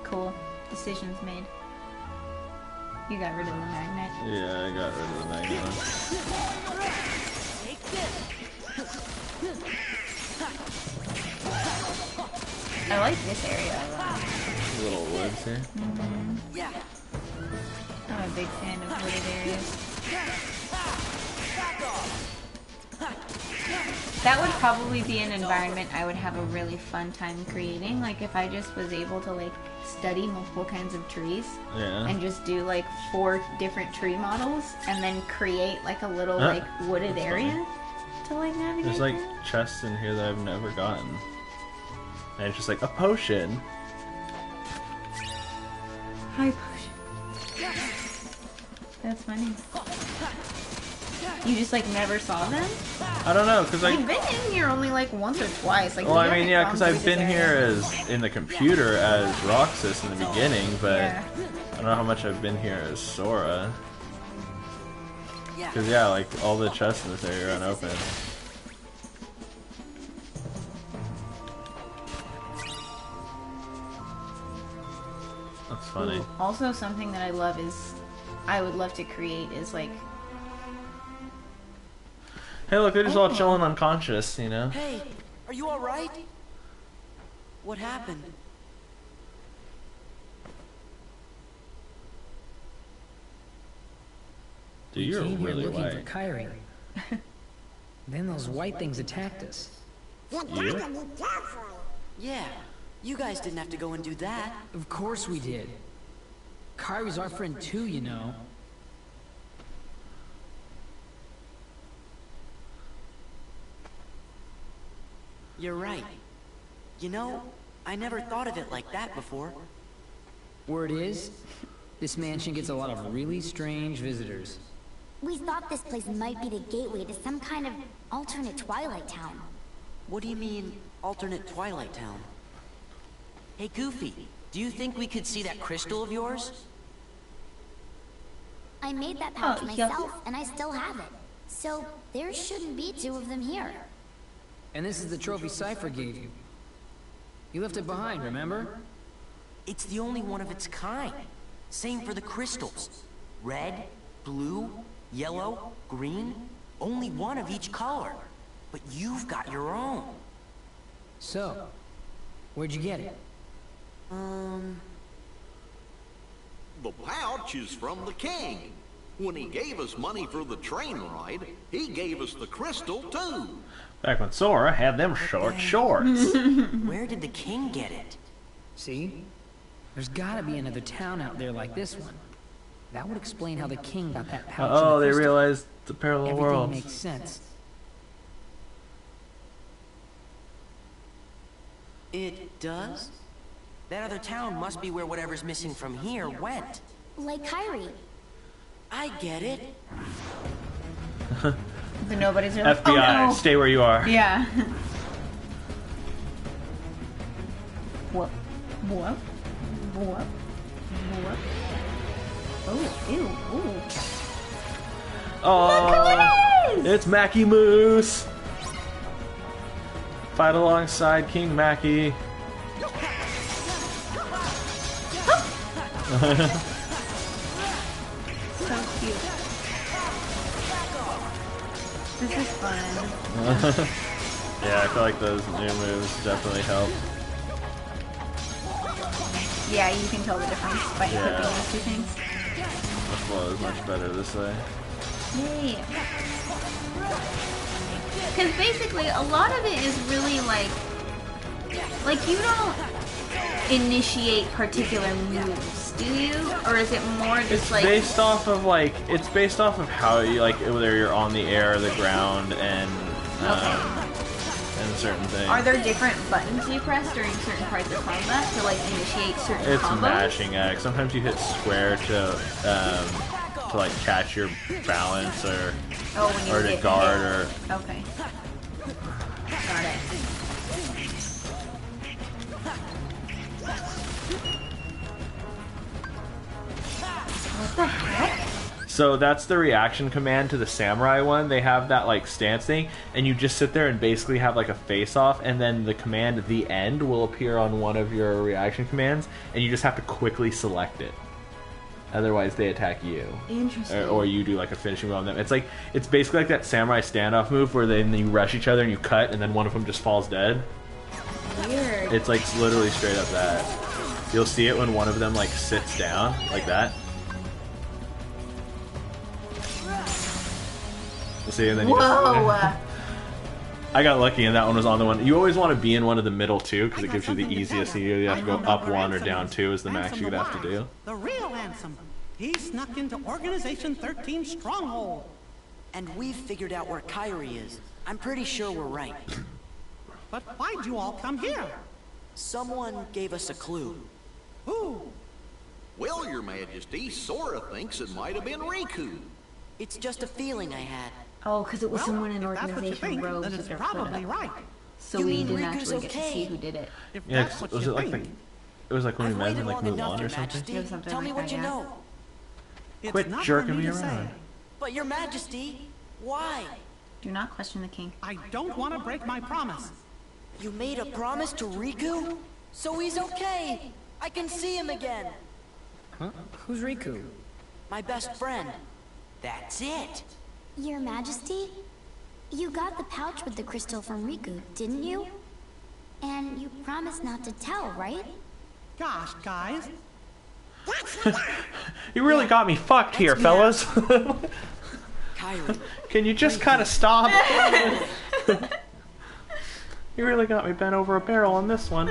Cool. Decisions made. You got rid of the magnet. Yeah, I got rid of the magnet. I like this area a lot. Little woods here. I'm a big fan of wooded areas. That would probably be an environment I would have a really fun time creating. Like if I just was able to like study multiple kinds of trees and just do like 4 different tree models and then create like a little like wooded area to like navigate. There's like chests in here that I've never gotten. And it's just like a potion. Hi, potion. That's funny. You just like never saw them? I don't know, because You've been in here only like once or twice. Like, well, I mean, yeah, because I've been here as in the computer as Roxas in the beginning, but I don't know how much I've been here as Sora. Because yeah, like all the chests in this area are unopened. That's funny. Ooh. Also, something that I love is, I would love to create is like. Hey, look, they're just all chilling unconscious, you know? Hey, are you alright? What happened? Dude, you're We came here really looking white. for Kyrie. Then those white things attacked us. You? Yeah, you guys didn't have to go and do that. Of course we did. Kyrie's our friend too, you know. You're right. You know, I never thought of it like that before. Word is, this mansion gets a lot of really strange visitors. We thought this place might be the gateway to some kind of alternate Twilight Town. What do you mean, alternate Twilight Town? Hey, Goofy, do you think we could see that crystal of yours? I made that pouch myself, and I still have it. So, there shouldn't be two of them here. And this is the trophy Cypher gave you. You left it behind, remember? It's the only one of its kind. Same for the crystals. Red, blue, yellow, green. Only one of each color. But you've got your own. So, where'd you get it? The pouch is from the king. When he gave us money for the train ride, he gave us the crystal too. Back when Sora had them short shorts. Where did the king get it? See? There's gotta be another town out there like this one. That would explain how the king got that pouch. Oh, they realized the parallel world. Everything makes sense. It does? That other town must be where whatever's missing from here went. Like Kyrie. I get it. The nobody's really... FBI, oh, no. stay where you are. Yeah. What? What? What? What? Oh, ew, ooh. Oh, it's Mackie Moose. Fight alongside King Mackie. So cute. This is fun. Yeah, I feel like those new moves definitely help. Yeah, you can tell the difference by equipping these two things. The flow is much better this way. Yay. Because basically, a lot of it is really like you don't initiate particular moves, do you? Or is it more just It's like... based off of like, it's based off of how you, like, whether you're on the air or the ground and certain things. Are there different buttons you press during certain parts of combat to like initiate certain It's combos? mashing X. Sometimes you hit square to like catch your balance or when you to guard or. Okay. Got it. What the heck? So that's the reaction command to the samurai one. They have that like stance thing, and you just sit there and basically have like a face-off, and then the command "the end" will appear on one of your reaction commands, and you just have to quickly select it. Otherwise, they attack you. Interesting. Or you do like a finishing move on them. It's basically like that samurai standoff move where then you rush each other and you cut, and then one of them just falls dead. Weird. It's like literally straight up that. You'll see it when one of them like sits down like that. See, and then Whoa! I got lucky and that one was on the one. You always want to be in one of the middle two because it gives you the easiest. You have to go up one or down two is the max you could have to do. The real Ansem. He snuck into Organization 13 Stronghold. And we've figured out where Kyrie is. I'm pretty sure we're right. But why'd you all come here? Someone gave us a clue. Who? Well, Your Majesty, Sora thinks it might have been Riku. It's just a feeling I had. Oh, because it was someone in if that's what you Organization think, Rogues then that it's they're put probably up. right. So You we mean didn't Riku's actually get to okay? see who did it. If Yeah, that's what was you it like think. it was like when we I've met waited in like long enough, Mulan Your or something? Majesty. It was something Tell me like what that, you yeah. know. It's Quit not jerking for me to say. around. But Your Majesty, why? Do not question the king. I don't want to break my promise. You made a promise to Riku? So he's okay. I can see him again. Huh? Who's Riku? My best friend. That's it. Your Majesty? You got the pouch with the crystal from Riku, didn't you? And you promised not to tell, right? Gosh, guys. You really got me fucked here, fellas. Kyrie. Can you just kind of stop? You really got me bent over a barrel on this one.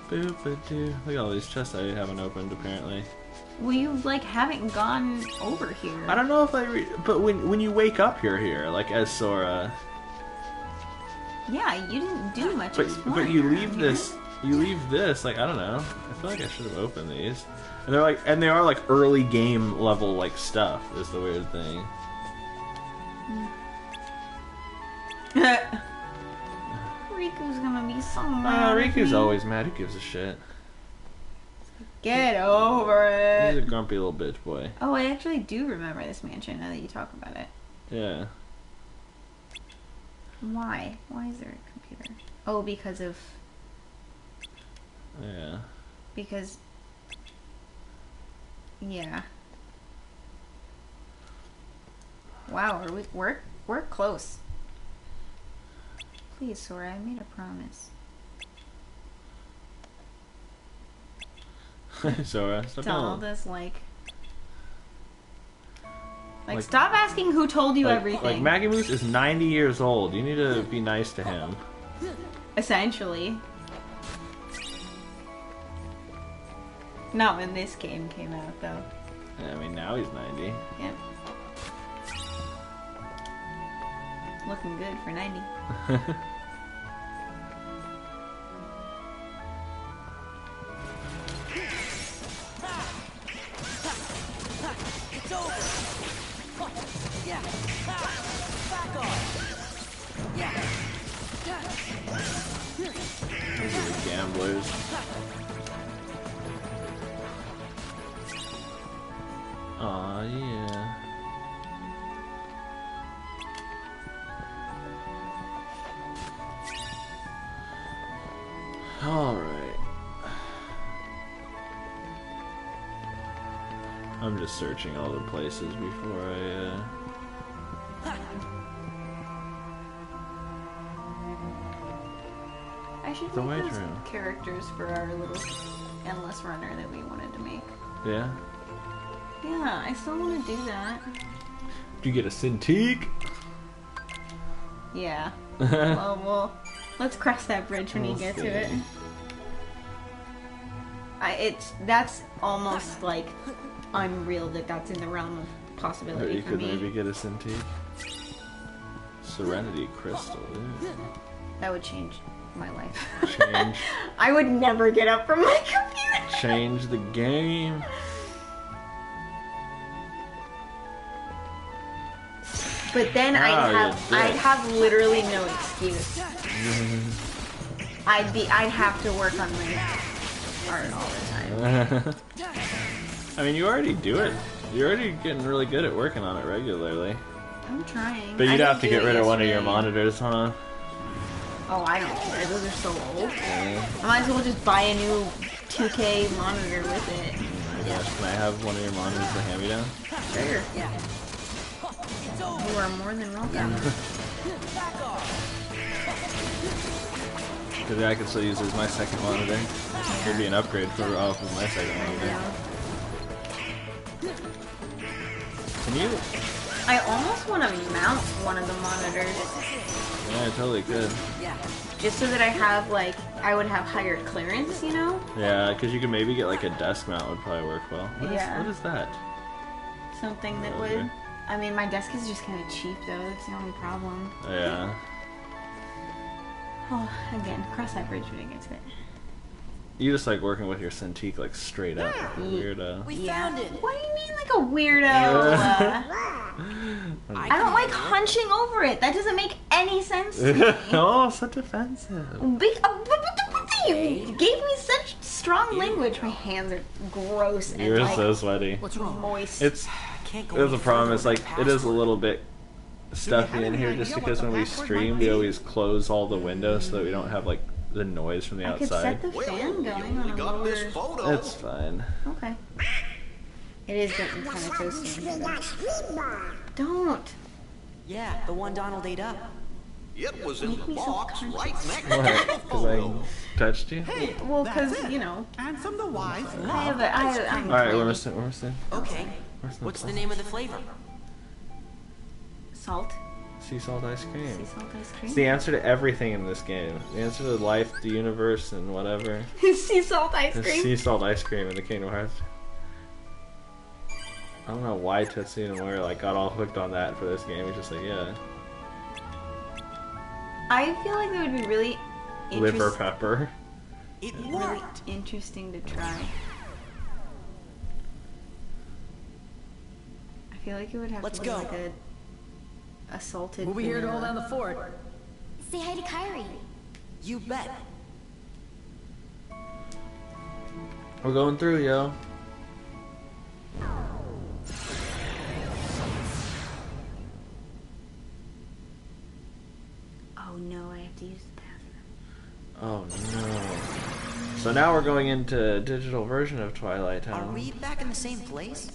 Boop-a-doo. Look at all these chests I haven't opened, apparently. Well, you like haven't gone over here. I don't know if but when you wake up, you're here, like as Sora. Yeah, you didn't do much exploring. But you leave around this. here. You leave this. Like I don't know. I feel like I should have opened these. And they are like early game level like stuff. Is the weird thing. Riku's gonna be so mad. Riku's always mad. Who gives a shit? Get over He's a it. grumpy little bitch boy. Oh, I actually do remember this mansion now that you talk about it. Yeah. Why? Why is there a computer? Oh, because of... Yeah. Because... Yeah. Wow, we're close. Please, Sora, I made a promise. Sora, stop To all telling- this, like, stop asking who told you like, everything. Like Maggie Moose is 90 years old. You need to be nice to him. Essentially. Not when this game came out, though. Yeah, I mean now he's 90. Yep. Looking good for 90. It's over. Yeah. Back off. Yeah. These are the gamblers. Aw, yeah. Alright. I'm just searching all the places before I, I should The make white those room. characters for our little endless runner that we wanted to make. Yeah? Yeah, I still want to do that. Do you get a Cintiq? Yeah. well, let's cross that bridge when you We'll get see. to it. That's almost like unreal that that's in the realm of Or possibility you for could me. maybe get a Cintiq. Serenity Crystal. Ooh. That would change my life. Change. I would never get up from my computer. Change the game. But then Oh, I'd you dick. have literally no excuse. I'd have to work on my art all the time. I mean, you already do it. You're already getting really good at working on it regularly. I'm trying. But I you'd didn't have to do get it rid of one of your yesterday. monitors, huh? Oh, I don't care. Those are so old. Yeah. I might as well just buy a new 2K monitor with it. Oh my gosh, can I have one of your monitors for hand-me-down? Sure. You are more than welcome. Because I could still use it as my second monitor. It'd be an upgrade for my second monitor. Can you? I almost want to mount one of the monitors. Yeah, I totally could. Just so that I would have higher clearance, you know? Yeah, because you could maybe get like a desk mount would probably work well. Yeah. What is that? Something that Okay. would... I mean, my desk is just kind of cheap, though. That's the only problem. Yeah. Oh, again, cross that bridge when it gets to it. You just like working with your Cintiq like straight up. Weirdo. We found it. What do you mean, like a weirdo? I don't like hunching over it. That doesn't make any sense to me. Oh, so defensive. You gave me such strong language. My hands are gross and You're like so sweaty. moist. It's there's a problem. It's like it is a little bit stuffy in here just because when we stream we always close all the windows so that we don't have like the noise from the I could set outside. the fan going on a lower... It's fine. Okay. It is getting kind of toasty in here, though. Don't. Yeah, the one Donald ate up. It was in the box right next What? to the Because I touched you? Well, because, you know... Ansem the Wise I'm Alright, we're missing. Okay. What's the name of the flavor? Salt. Sea salt ice cream. Sea salt ice cream? It's the answer to everything in this game. The answer to life, the universe, and whatever. Sea salt ice It's cream? sea salt ice cream in the Kingdom Hearts. I don't know why Tetsuya Nomura like got all hooked on that for this game. He's just like, yeah. I feel like it would be really Liver pepper. really interesting to try. I feel like it would have Let's to be go. like a assaulted. We'll be here to hold vanilla. down the fort. Say hi to Kyrie. You bet. We're going through, yo. Oh no, I have to use the bathroom. Oh no. So now we're going into a digital version of Twilight Town. Are we back in the same place?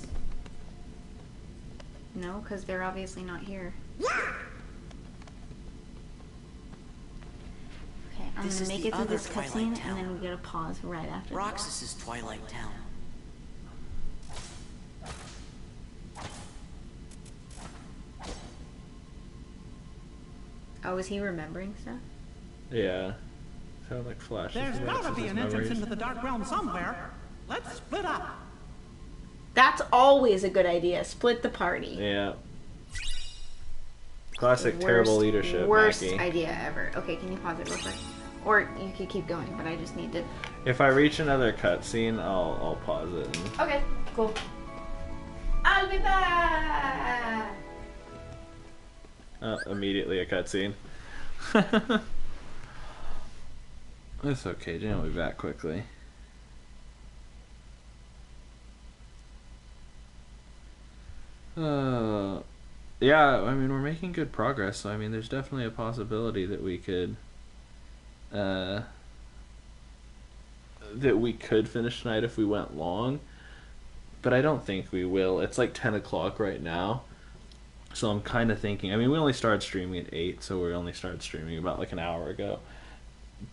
No, because they're obviously not here. Okay, I'm This gonna is make the it through other this Twilight cutscene, Town. and then we gotta pause right after. Roxas is Twilight Town. Oh, is he remembering stuff? Yeah. Sound like flashes. There's of gotta be Roxas's an entrance memories. into the Dark Realm somewhere. Let's split up. That's always a good idea. Split the party. Yeah. Classic terrible leadership, Worst Mackie. idea ever. Okay, can you pause it real quick? Or you could keep going, but I just need to. If I reach another cutscene, I'll pause it. And... Okay, cool. I'll be back. Immediately a cutscene. It's okay, Jen will be back quickly. Yeah, I mean, we're making good progress, so I mean, there's definitely a possibility that we could, finish tonight if we went long, but I don't think we will. It's like 10 o'clock right now, so I'm kind of thinking, I mean, we only started streaming at 8, so we only started streaming about like an hour ago,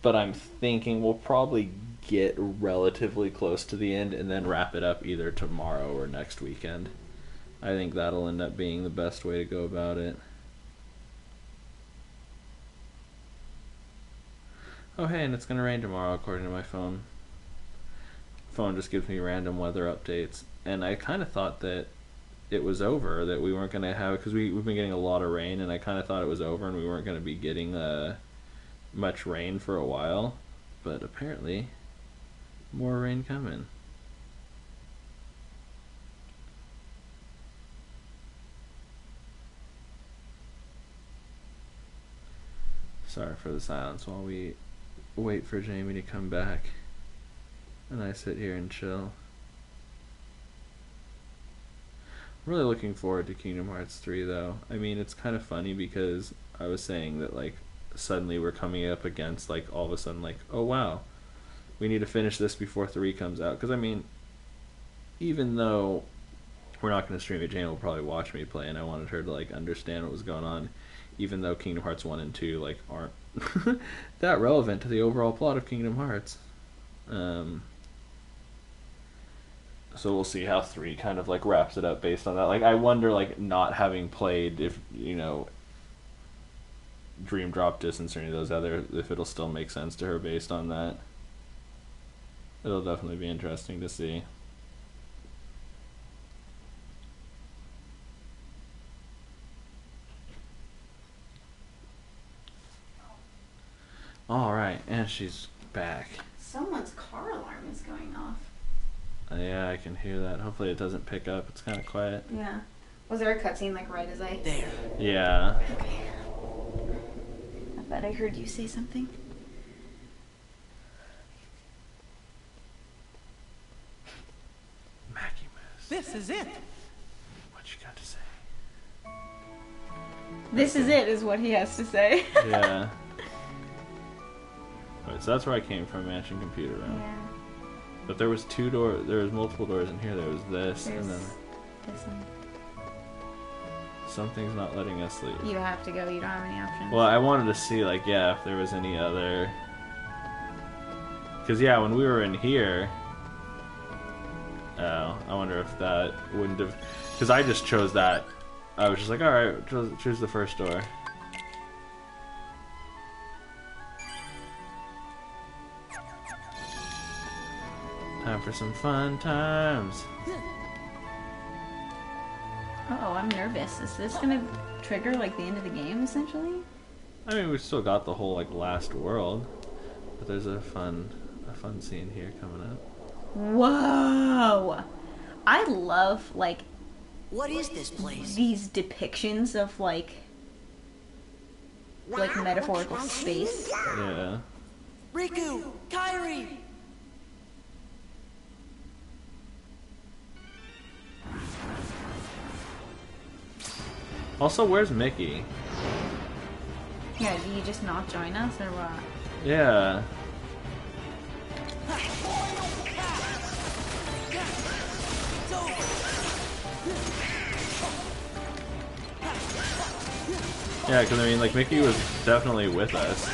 but I'm thinking we'll probably get relatively close to the end and then wrap it up either tomorrow or next weekend. I think that'll end up being the best way to go about it. Oh hey, and it's gonna rain tomorrow according to my phone. Phone just gives me random weather updates, and I kind of thought that it was over, that we weren't gonna have, because we've been getting a lot of rain, and I kind of thought it was over and we weren't gonna be getting much rain for a while, but apparently more rain coming. Sorry for the silence while we wait for Jamie to come back and I sit here and chill. I'm really looking forward to Kingdom Hearts 3 though. I mean, it's kind of funny because I was saying that like suddenly we're coming up against like all of a sudden like, oh wow, we need to finish this before 3 comes out. Because I mean, even though we're not going to stream it, Jane will probably watch me play, and I wanted her to like understand what was going on, even though Kingdom Hearts 1 and 2 like aren't that relevant to the overall plot of Kingdom Hearts. So we'll see how 3 kind of like wraps it up based on that. Like I wonder, like not having played, if you know, Dream Drop Distance or any of those other, if it'll still make sense to her based on that. It'll definitely be interesting to see. Alright, and she's back. Someone's car alarm is going off. Yeah, I can hear that. Hopefully it doesn't pick up. It's kind of quiet. Yeah. Was there a cutscene like right as I... There. Yeah. Okay. I thought I heard you say something. This is it. What you got to say? This is it, is what he has to say. Yeah. Wait, so that's where I came from, Mansion Computer Room. Yeah. But there was 2 doors, there was multiple doors in here. There was this, There's and then this one. something's not letting us leave. You have to go, you don't have any options. Well, I wanted to see, like, yeah, if there was any other... Because, yeah, when we were in here... Oh, I wonder if that wouldn't have... Because I just chose that. I was just like, alright, choose the first door. Time for some fun times. Oh, I'm nervous. Is this gonna trigger like the end of the game essentially? I mean, we've still got the whole like last world, but there's a fun scene here coming up. Whoa! I love like What is this place? these depictions of like metaphorical space. Yeah. Riku! Kairi! Also, where's Mickey? Yeah, do you just not join us or what? Yeah. Yeah, because I mean, like, Mickey was definitely with us.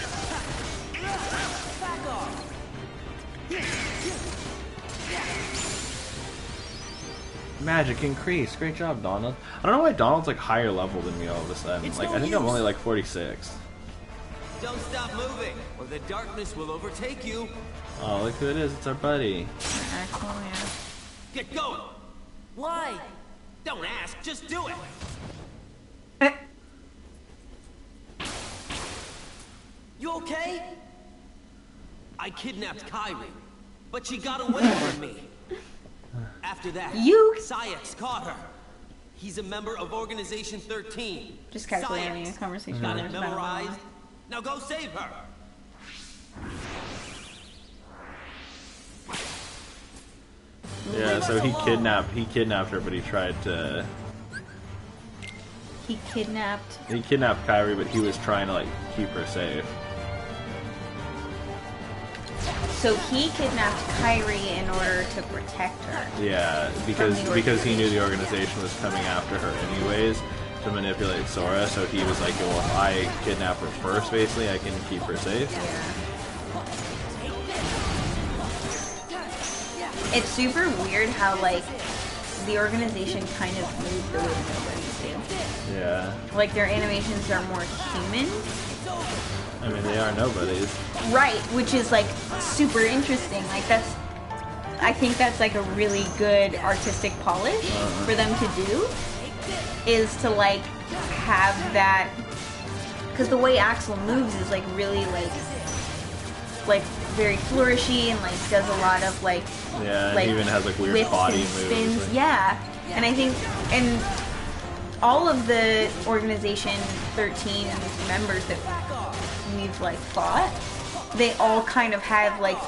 Magic increase. Great job, Donald. I don't know why Donald's like higher level than me all of a sudden. It's Like, no I think I'm use. only like 46. Don't stop moving, or the darkness will overtake you. Oh, look who it is. It's our buddy. Axel, yeah. Get going! Why? Don't ask, just do it! You okay? I kidnapped Kairi, but she got away from me. After that, Sayax caught her. He's a member of Organization 13. Just casually having a conversation Got with it her. memorized? Now go save her! Yeah, so he kidnapped her, but he tried to... He kidnapped... He kidnapped Kairi, but he was trying to, like, keep her safe. So he kidnapped Kairi in order to protect her. Yeah, because he knew the organization was coming after her anyways to manipulate Sora, so he was like, well, if I kidnap her first, basically, I can keep her safe. It's super weird how, like, the organization kind of moved the way nobody's do. Yeah. Like, their animations are more human. I mean, they are nobodies. Right, which is, like, super interesting. Like, that's... I think that's, like, a really good artistic polish for them to do. Is to, like, have that... Because the way Axel moves is, like, really, like very flourishy and, like, does a lot of, like... Yeah, and like, he even has, like, weird whips body and moves. spins. Like- Yeah, and I think... And all of the Organization 13 members that we've like fought, they all kind of have like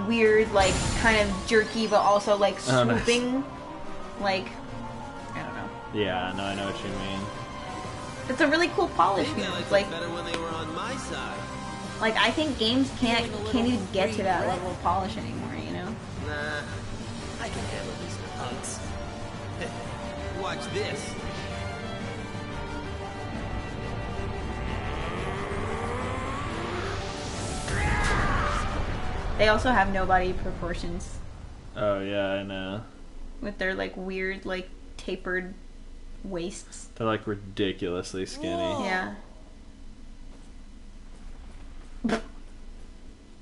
weird, like kind of jerky, but also like Oh, nice. swooping, like I don't know. Yeah, no, I know what you mean. It's a really cool polish move. Like better when they were on my side. Like I think games can't even get to that level of polish anymore. You know? Nah, I can handle these punks. Watch this. They also have no body proportions Oh, yeah, I know. with their like weird like tapered waists. They're, like, ridiculously skinny. Yeah.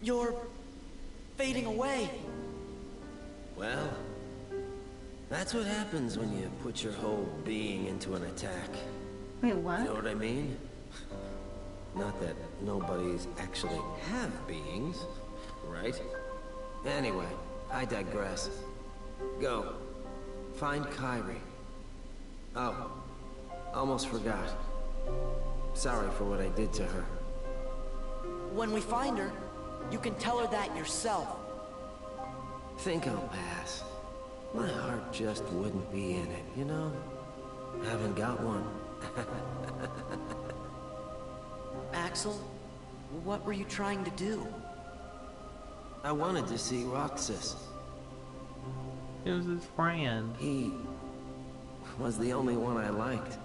You're fading away. Well, that's what happens when you put your whole being into an attack. Wait, what? You know what I mean? Not that nobodies actually have beings, right? Anyway, I digress. Go. Find Kairi. Oh, almost forgot. Sorry for what I did to her. When we find her, you can tell her that yourself. Think I'll pass. My heart just wouldn't be in it, you know? Haven't got one. Axel, what were you trying to do? I wanted to see Roxas. He was his friend. He was the only one I liked.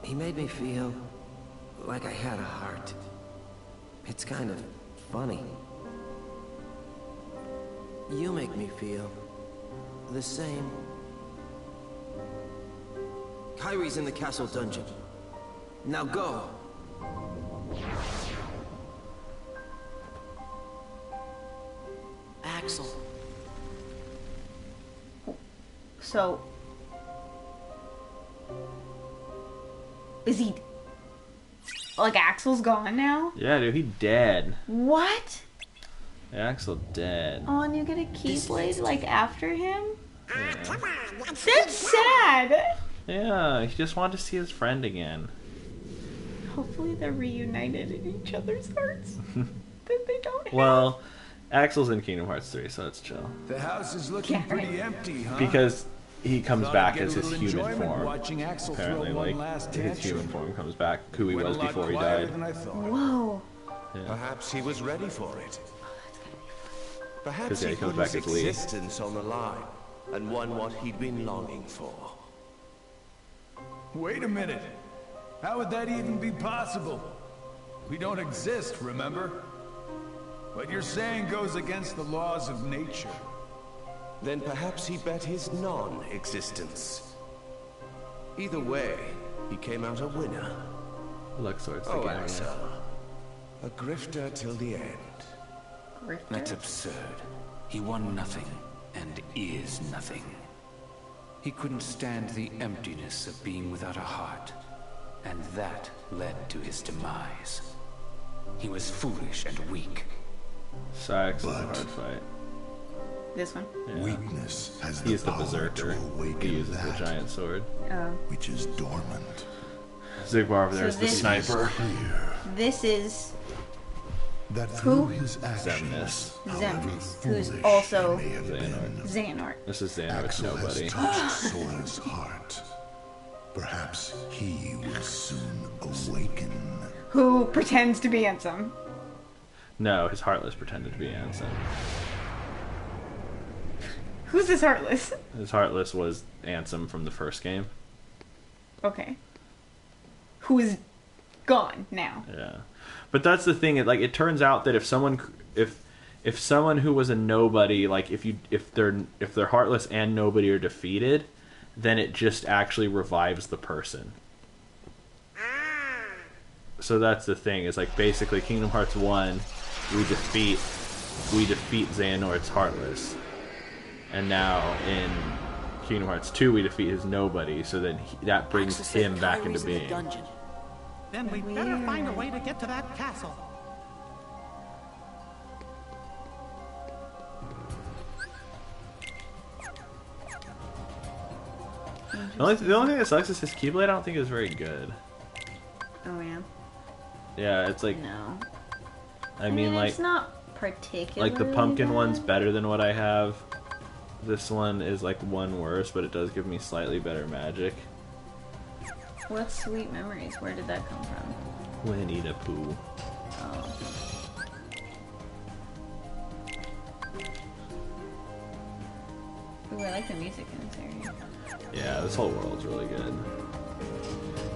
He made me feel like I had a heart. It's kind of funny. You make me feel the same. Kairi's in the castle dungeon. Now go! Axel. So Is he... Like, Axel's gone now? Yeah, dude, he dead. What? Axel dead. Oh, and you get a Keyblade, like, after him? Yeah. That's sad! Yeah, he just wanted to see his friend again. Hopefully they're reunited in each other's hearts. That they don't have. Well, Axel's in Kingdom Hearts 3, so it's chill. The house is looking pretty empty, huh? Because he comes Thought back I'd get as a his little human enjoyment form. watching Axel throw Apparently, one like, last his tantrum. human form comes back, who he Went a was lot before he quieter died. than I thought. Whoa. Yeah. Perhaps he was ready for it. Perhaps 'Cause, yeah, he he comes put back his as Lee. existence on the line and won what he'd been longing for. Wait a minute. How would that even be possible? We don't exist, remember? What you're saying goes against the laws of nature. Then perhaps he bet his non-existence. Either way, he came out a winner. Luxord's the Oh, game. Axel. A grifter till the end. Grifter? That's absurd. He won nothing, and is nothing. He couldn't stand the emptiness of being without a heart, and that led to his demise. He was foolish and weak. Sax is a hard fight. This one? Yeah. Weakness has He's the the power berserker. to awaken He uses that the giant sword. Oh. which is dormant. Zigbar over there is So the this- sniper. This is That Who? through his actions, Xemnas. Xemnas, who's also Xehanort. Xehanort. This is Xehanort's Axel has nobody. touched Sora's heart. Perhaps he will soon awaken. Who pretends to be Ansem. No, his Heartless pretended to be Ansem. Who's this Heartless? His Heartless was Ansem from the first game. Okay. Who is gone now. Yeah, but that's the thing. It turns out that if someone who was a nobody, like if they're Heartless and nobody are defeated, then it just actually revives the person. So that's the thing. Is like basically Kingdom Hearts 1, we defeat Xehanort's Heartless, and now in Kingdom Hearts 2 we defeat his nobody. So then that brings him back into being. Then we better find a way to get to that castle. The only thing that sucks is his Keyblade. I don't think is very good. Oh yeah. Yeah, it's like No. I mean like it's not particularly like the pumpkin bad. one's better than what I have. This one is like one worse, but it does give me slightly better magic. What Sweet Memories? Where did that come from? Winnie the Pooh. Oh. Ooh, I like the music in this area. Yeah, this whole world's really good.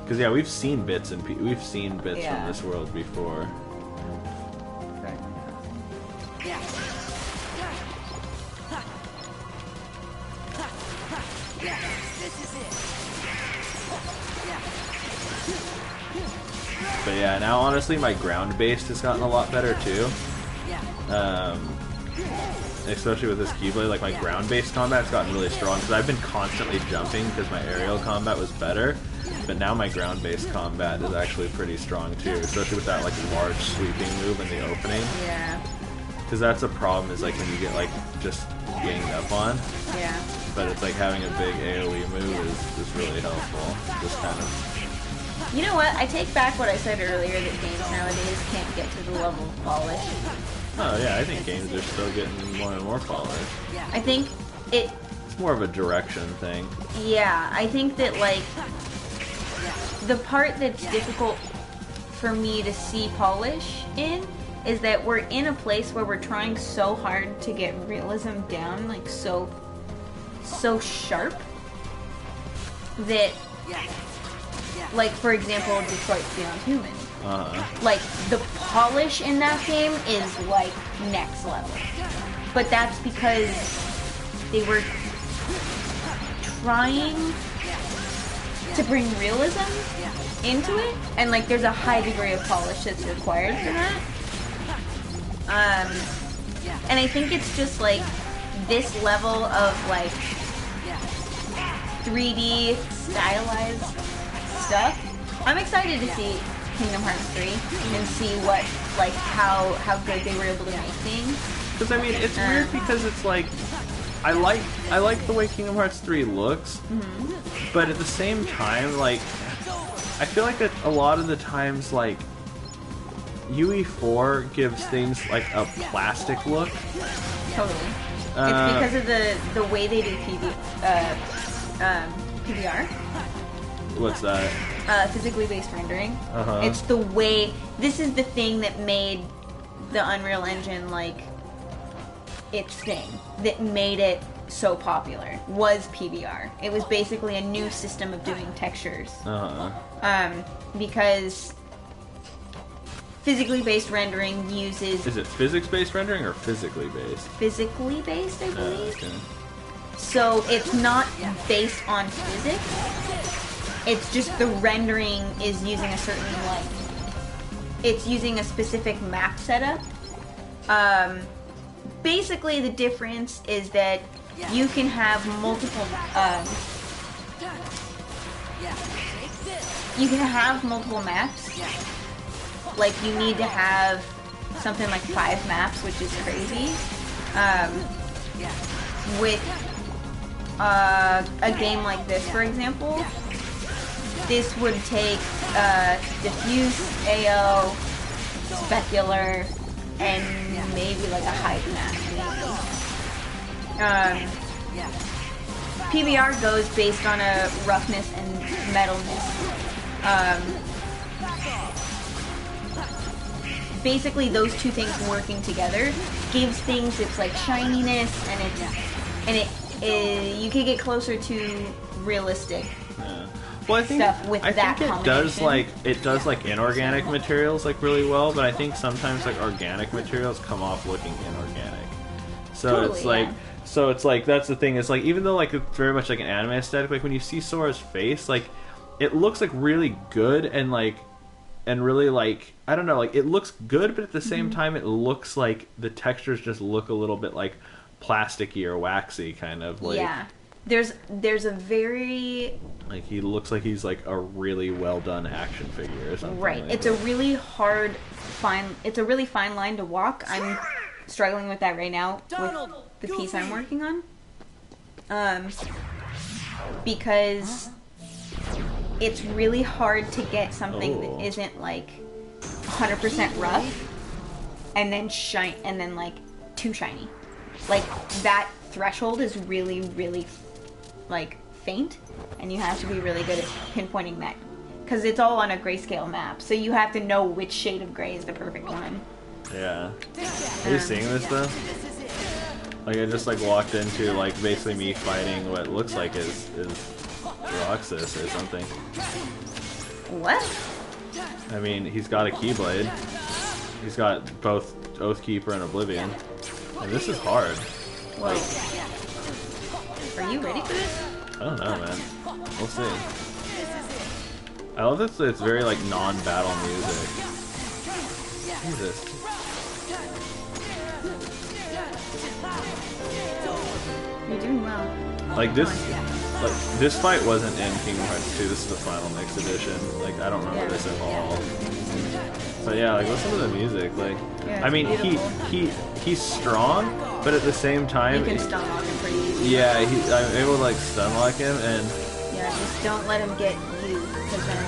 Cause yeah, we've seen bits and we've seen bits Yeah. from this world before. But yeah, now honestly, my ground based has gotten a lot better too. Especially with this Keyblade, like my ground based combat's gotten really strong because I've been constantly jumping because my aerial combat was better. But now my ground based combat is actually pretty strong too, especially with that like large sweeping move in the opening. Yeah. Because that's a problem is like when you get like just ganged up on. Yeah. But it's like having a big AoE move is really helpful. Just kind of. You know what? I take back what I said earlier that games nowadays can't get to the level of polish. Oh yeah, I think games are still getting more and more polished. I think it's more of a direction thing. Yeah, I think that like the part that's difficult for me to see polish in is that we're in a place where we're trying so hard to get realism down, like so sharp that, like for example, Detroit Beyond Human. Like the polish in that game is like next level, but that's because they were trying to bring realism into it, and like there's a high degree of polish that's required for that. And I think it's just like this level of like 3D stylized stuff I'm excited to see Kingdom Hearts 3 and see what, like, how good they were able to make things. Because I mean, it's weird because it's like, I like the way Kingdom Hearts 3 looks, but at the same time, like, I feel like that a lot of the times, like, UE4 gives things like a plastic look. Totally. It's because of the way they do PBR. What's that? Physically based rendering. Uh-huh. It's the way. This is the thing that made the Unreal Engine like its thing. That made it so popular. Was PBR. It was basically a new system of doing textures. Because physically based rendering uses. Is it physics based rendering or physically based? Physically based, I believe. Okay. So it's not based on physics. It's just the rendering is using a certain, like, it's using a specific map setup. Basically the difference is that you can have multiple, maps. Like, you need to have something like 5 maps, which is crazy. With a game like this, for example, this would take diffuse, AO, specular, and maybe like a hype map. PBR goes based on a roughness and metalness. Basically, those two things working together gives things its like shininess, and you can get closer to realistic. Well, I think stuff with I that think it does like inorganic materials like really well, but I think sometimes like organic materials come off looking inorganic. So Totally, it's like yeah. so it's like that's the thing. It's like even though like it's very much like an anime aesthetic, like when you see Sora's face, like it looks like really good and really like I don't know, like it looks good, but at the same time it looks like the textures just look a little bit like plasticky or waxy kind of like. Yeah. There's a very like he looks like he's like a really well done action figure or something. right. Like It's that. a really fine line to walk. I'm struggling with that right now with the piece I'm working on. Because it's really hard to get something that isn't like 100% rough and then like too shiny. Like that threshold is really, really like faint, and you have to be really good at pinpointing that because it's all on a grayscale map, so you have to know which shade of gray is the perfect one. Yeah. Are you seeing this though? Like I just like walked into like basically me fighting what looks like is Roxas or something. What? I mean, he's got a Keyblade. He's got both Oathkeeper and Oblivion. And this is hard. Whoa. Are you ready for this? I don't know, man. We'll see. I love that it's very like non-battle music. Jesus. You're doing well. Like this fight wasn't in Kingdom Hearts 2. This is the Final Mix edition. Like I don't remember this at all. But yeah, like listen to the music. Like Yeah, I mean, beautiful. he's strong, but at the same time, You can stun lock him pretty easy. yeah, I'm able to like stun lock him and. Yeah, just don't let him get you, because then...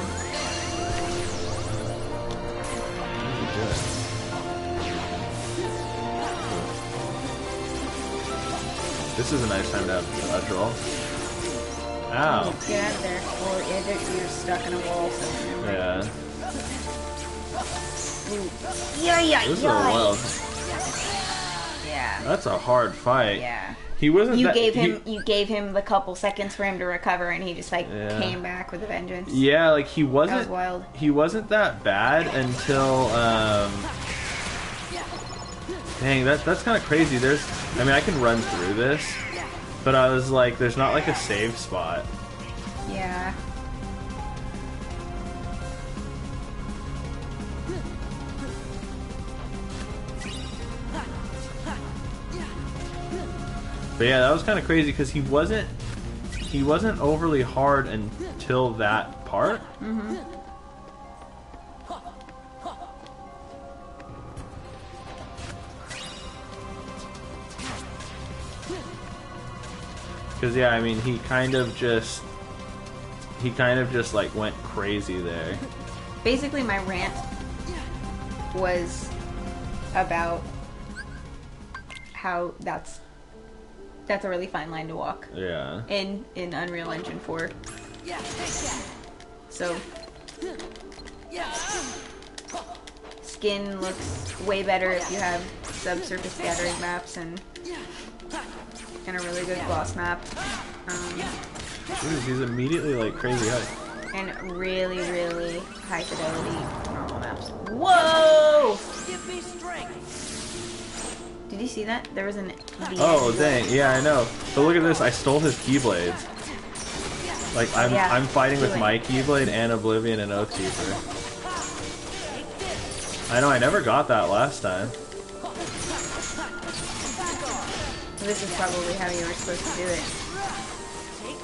This is a nice time to have a draw. Ow. Get out of there. Well, you're stuck in a wall, so... Yeah. Yeah. This is a wild. Yeah. That's a hard fight. Yeah. He wasn't. You gave him the couple seconds for him to recover, and he just like Yeah. came back with a vengeance. Yeah, like he wasn't. That was wild. He wasn't that bad until. Dang, that's kind of crazy. I mean, I can run through this, but I was like, there's not like a save spot. Yeah. But yeah, that was kind of crazy because he wasn't overly hard until that part. Because yeah, I mean, he kind of just like went crazy there. Basically, my rant was about how that's a really fine line to walk. Yeah. In Unreal Engine 4. So skin looks way better if you have subsurface scattering maps and a really good gloss map. Dude, he's immediately like crazy high. And really, really high fidelity normal maps. Whoa! Give me strength. Did you see that? There was an. Oh dang! Yeah, I know. But look at this. I stole his keyblades. Like I'm fighting with my keyblade and Oblivion and Oathkeeper. I know. I never got that last time. This is probably how you were supposed to do it.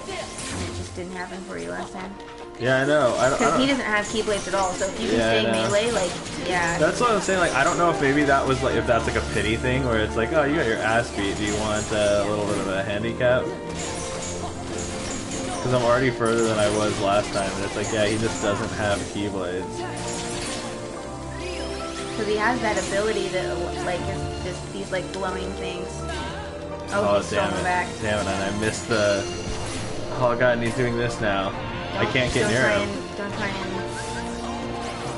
And it just didn't happen for you last time. Yeah, I know. Because he doesn't have keyblades at all, so if you can stay melee, like, yeah. That's what I'm saying. Like, I don't know if maybe that was like, if that's like a pity thing, where it's like, oh, you got your ass beat. Do you want a little bit of a handicap? Because I'm already further than I was last time, and it's like, yeah, he just doesn't have keyblades. Because he has that ability that, like, is just these like glowing things. Oh, he's damn stolen it! back. Damn it! And I missed the. Oh god, and he's doing this now. I can't get near him. Don't try and...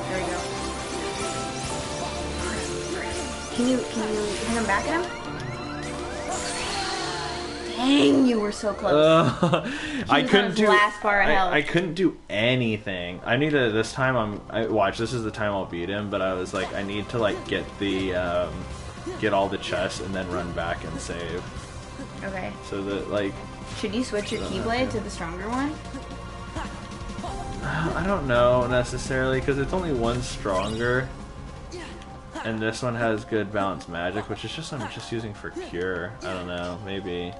There we go. Can you hit him back at him? Dang, you were so close. I couldn't do. Last bar of health. I couldn't do anything. I need to. This time watch. This is the time I'll beat him. But I was like, I need to like get the get all the chests and then run back and save. Okay. So that like. Should you switch your keyblade to the stronger one? I don't know necessarily, because it's only one stronger, and this one has good balanced magic, which is just I'm just using for cure. I don't know, maybe. It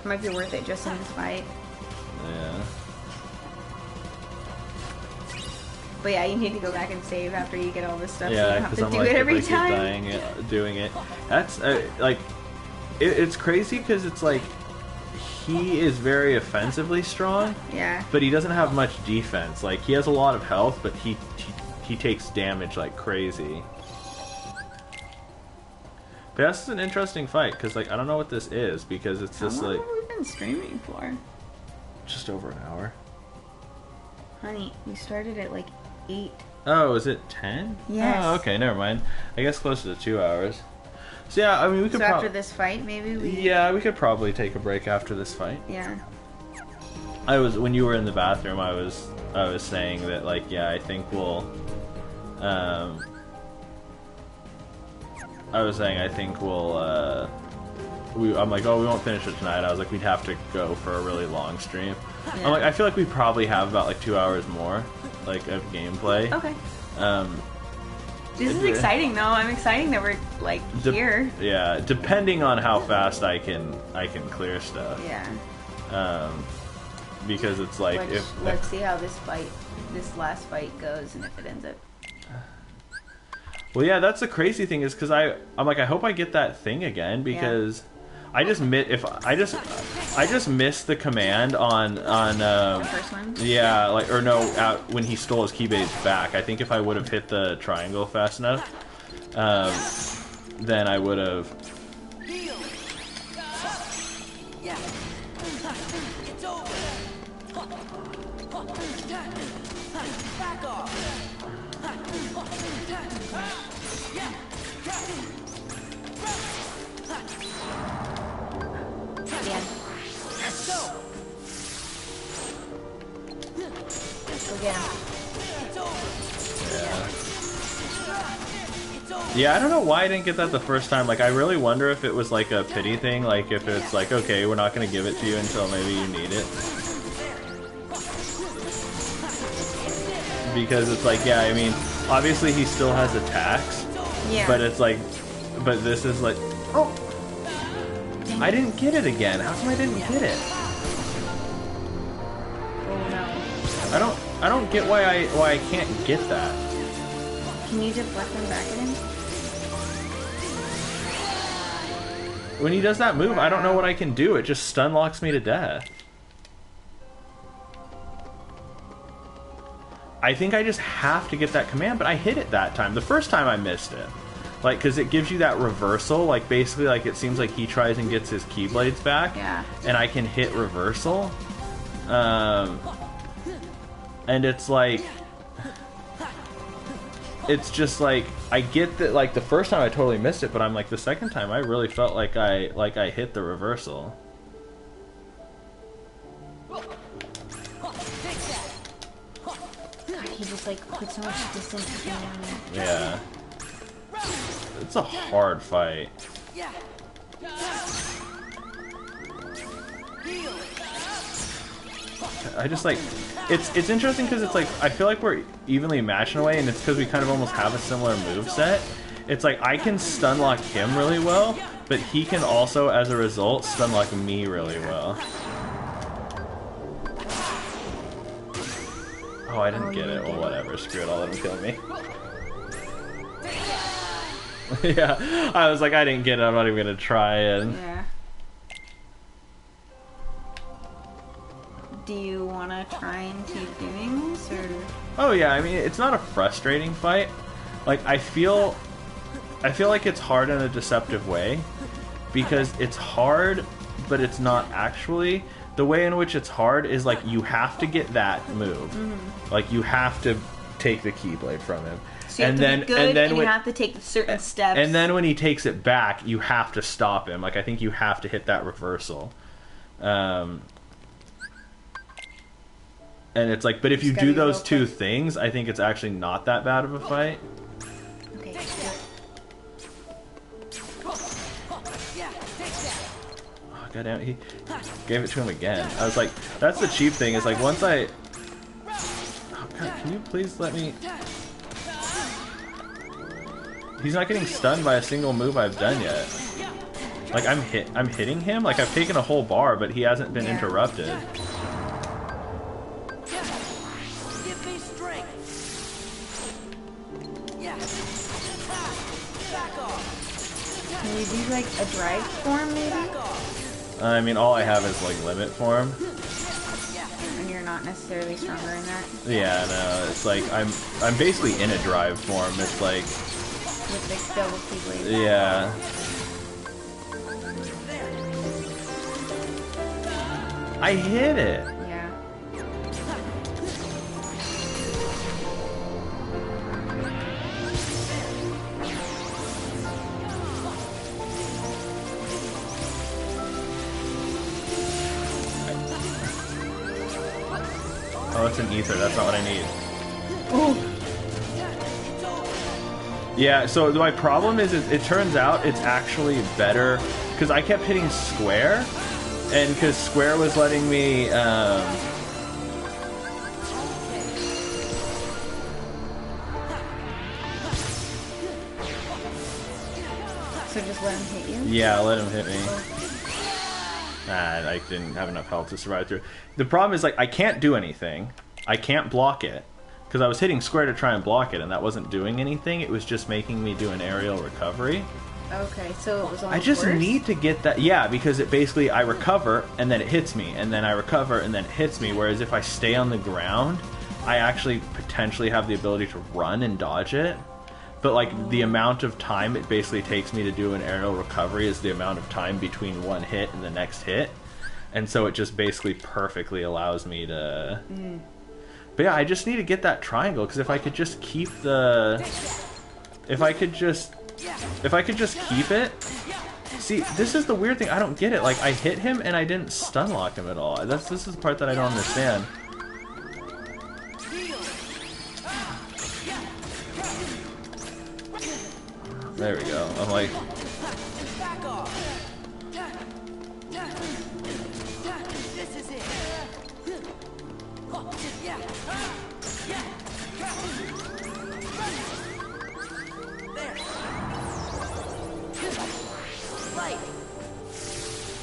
might be worth it just in this fight. Yeah. But yeah, you need to go back and save after you get all this stuff. Yeah, so you don't have to I'm do like, it every if I keep time. doing it. That's like, it's crazy because it's like. He is very offensively strong. Yeah. But he doesn't have much defense. Like, he has a lot of health, but he takes damage like crazy. But this is an interesting fight, because, like, I don't know what this is, because it's just, like... How long have we been streaming for? Just over an hour. Honey, we started at, like, 8. Oh, is it 10? Yes. Oh, okay, never mind. I guess closer to 2 hours. So yeah, I mean, we could. So after this fight, maybe we. Yeah, we could probably take a break after this fight. Yeah. When you were in the bathroom, I was saying that, like, yeah, I think we'll. I was saying I think we'll. I'm like, oh, we won't finish it tonight. I was like, we'd have to go for a really long stream. Yeah. I'm like, I feel like we probably have about like 2 hours more, like, of gameplay. Okay. This is exciting, though. I'm excited that we're like here. Yeah, depending on how fast I can clear stuff. Yeah. Because it's like let's see how this last fight goes, and if it ends up. Well, yeah, that's the crazy thing is because I'm like, I hope I get that thing again, because I just missed the command on the first one? Yeah, like, or no, when he stole his keyblades back. I think if I would have hit the triangle fast enough, then I would have. Yeah, I don't know why I didn't get that the first time. Like, I really wonder if it was like a pity thing, like if it's like, okay, we're not going to give it to you until maybe you need it. Because it's like, yeah, I mean, obviously he still has attacks. Yeah. But it's like, but this is like... Oh! I didn't get it again. How come I didn't get it? Oh no. I don't get why I can't get that. Can you deflect them back at him? when he does that move, I don't know what I can do. It just stun locks me to death. I think I just have to get that command, but I hit it that time. The first time I missed it. Like, because it gives you that reversal. Like, basically, like, it seems like he tries and gets his Keyblades back. Yeah. And I can hit reversal. And it's like... It's just like, I get that, like, the first time I totally missed it, but I'm like, the second time I really felt like I hit the reversal. He just like put so much distance between them. Yeah. It's a hard fight. I just like, it's interesting because it's like, I feel like we're evenly matched in a way, and it's because we kind of almost have a similar moveset. It's like, I can stun lock him really well, but he can also, as a result, stun lock me really well. Oh, I didn't get it. Well, whatever. Screw it. I'll let him kill me. Yeah, I was like, I didn't get it. I'm not even gonna try it. Yeah. Do you want to try and keep doing this, or? Oh yeah, I mean, it's not a frustrating fight. Like, I feel like it's hard in a deceptive way, because it's hard, but it's not actually. The way in which it's hard is like, you have to get that move. Like, you have to take the Keyblade from him. So you have to be good, and you have to take certain steps. And then when he takes it back, you have to stop him. Like, I think you have to hit that reversal. And it's like, but if you do those two things, I think it's actually not that bad of a fight. Okay. Oh, goddamn, he gave it to him again. I was like, that's the cheap thing, is like, once I... Oh, God, can you please let me... He's not getting stunned by a single move I've done yet. Like, I'm hitting him? Like, I've taken a whole bar, but he hasn't been interrupted. Can you do like a drive form, maybe? I mean, all I have is like limit form. And you're not necessarily stronger in that. Yeah, no, it's like I'm basically in a drive form. It's like, with like double Keyblades. Yeah. I hit it. Yeah. Oh, it's an ether. That's not what I need. Ooh. Yeah, so my problem is it turns out it's actually better because I kept hitting square, and because square was letting me So just let him hit you? Yeah, let him hit me. I didn't have enough health to survive through. The problem is, like, I can't do anything. I can't block it. Because I was hitting square to try and block it, and that wasn't doing anything. It was just making me do an aerial recovery. Okay, so it was almost I just worse? need to get that. Yeah, because it basically, I recover, and then it hits me. And then I recover, and then it hits me. Whereas if I stay on the ground, I actually potentially have the ability to run and dodge it. But, like, the amount of time it basically takes me to do an aerial recovery is the amount of time between one hit and the next hit. And so it just basically perfectly allows me to... But yeah, I just need to get that triangle, because if I could just keep the... If I could just keep it... See, this is the weird thing. I don't get it. Like, I hit him and I didn't stun lock him at all. This is the part that I don't understand. There we go. I'm like...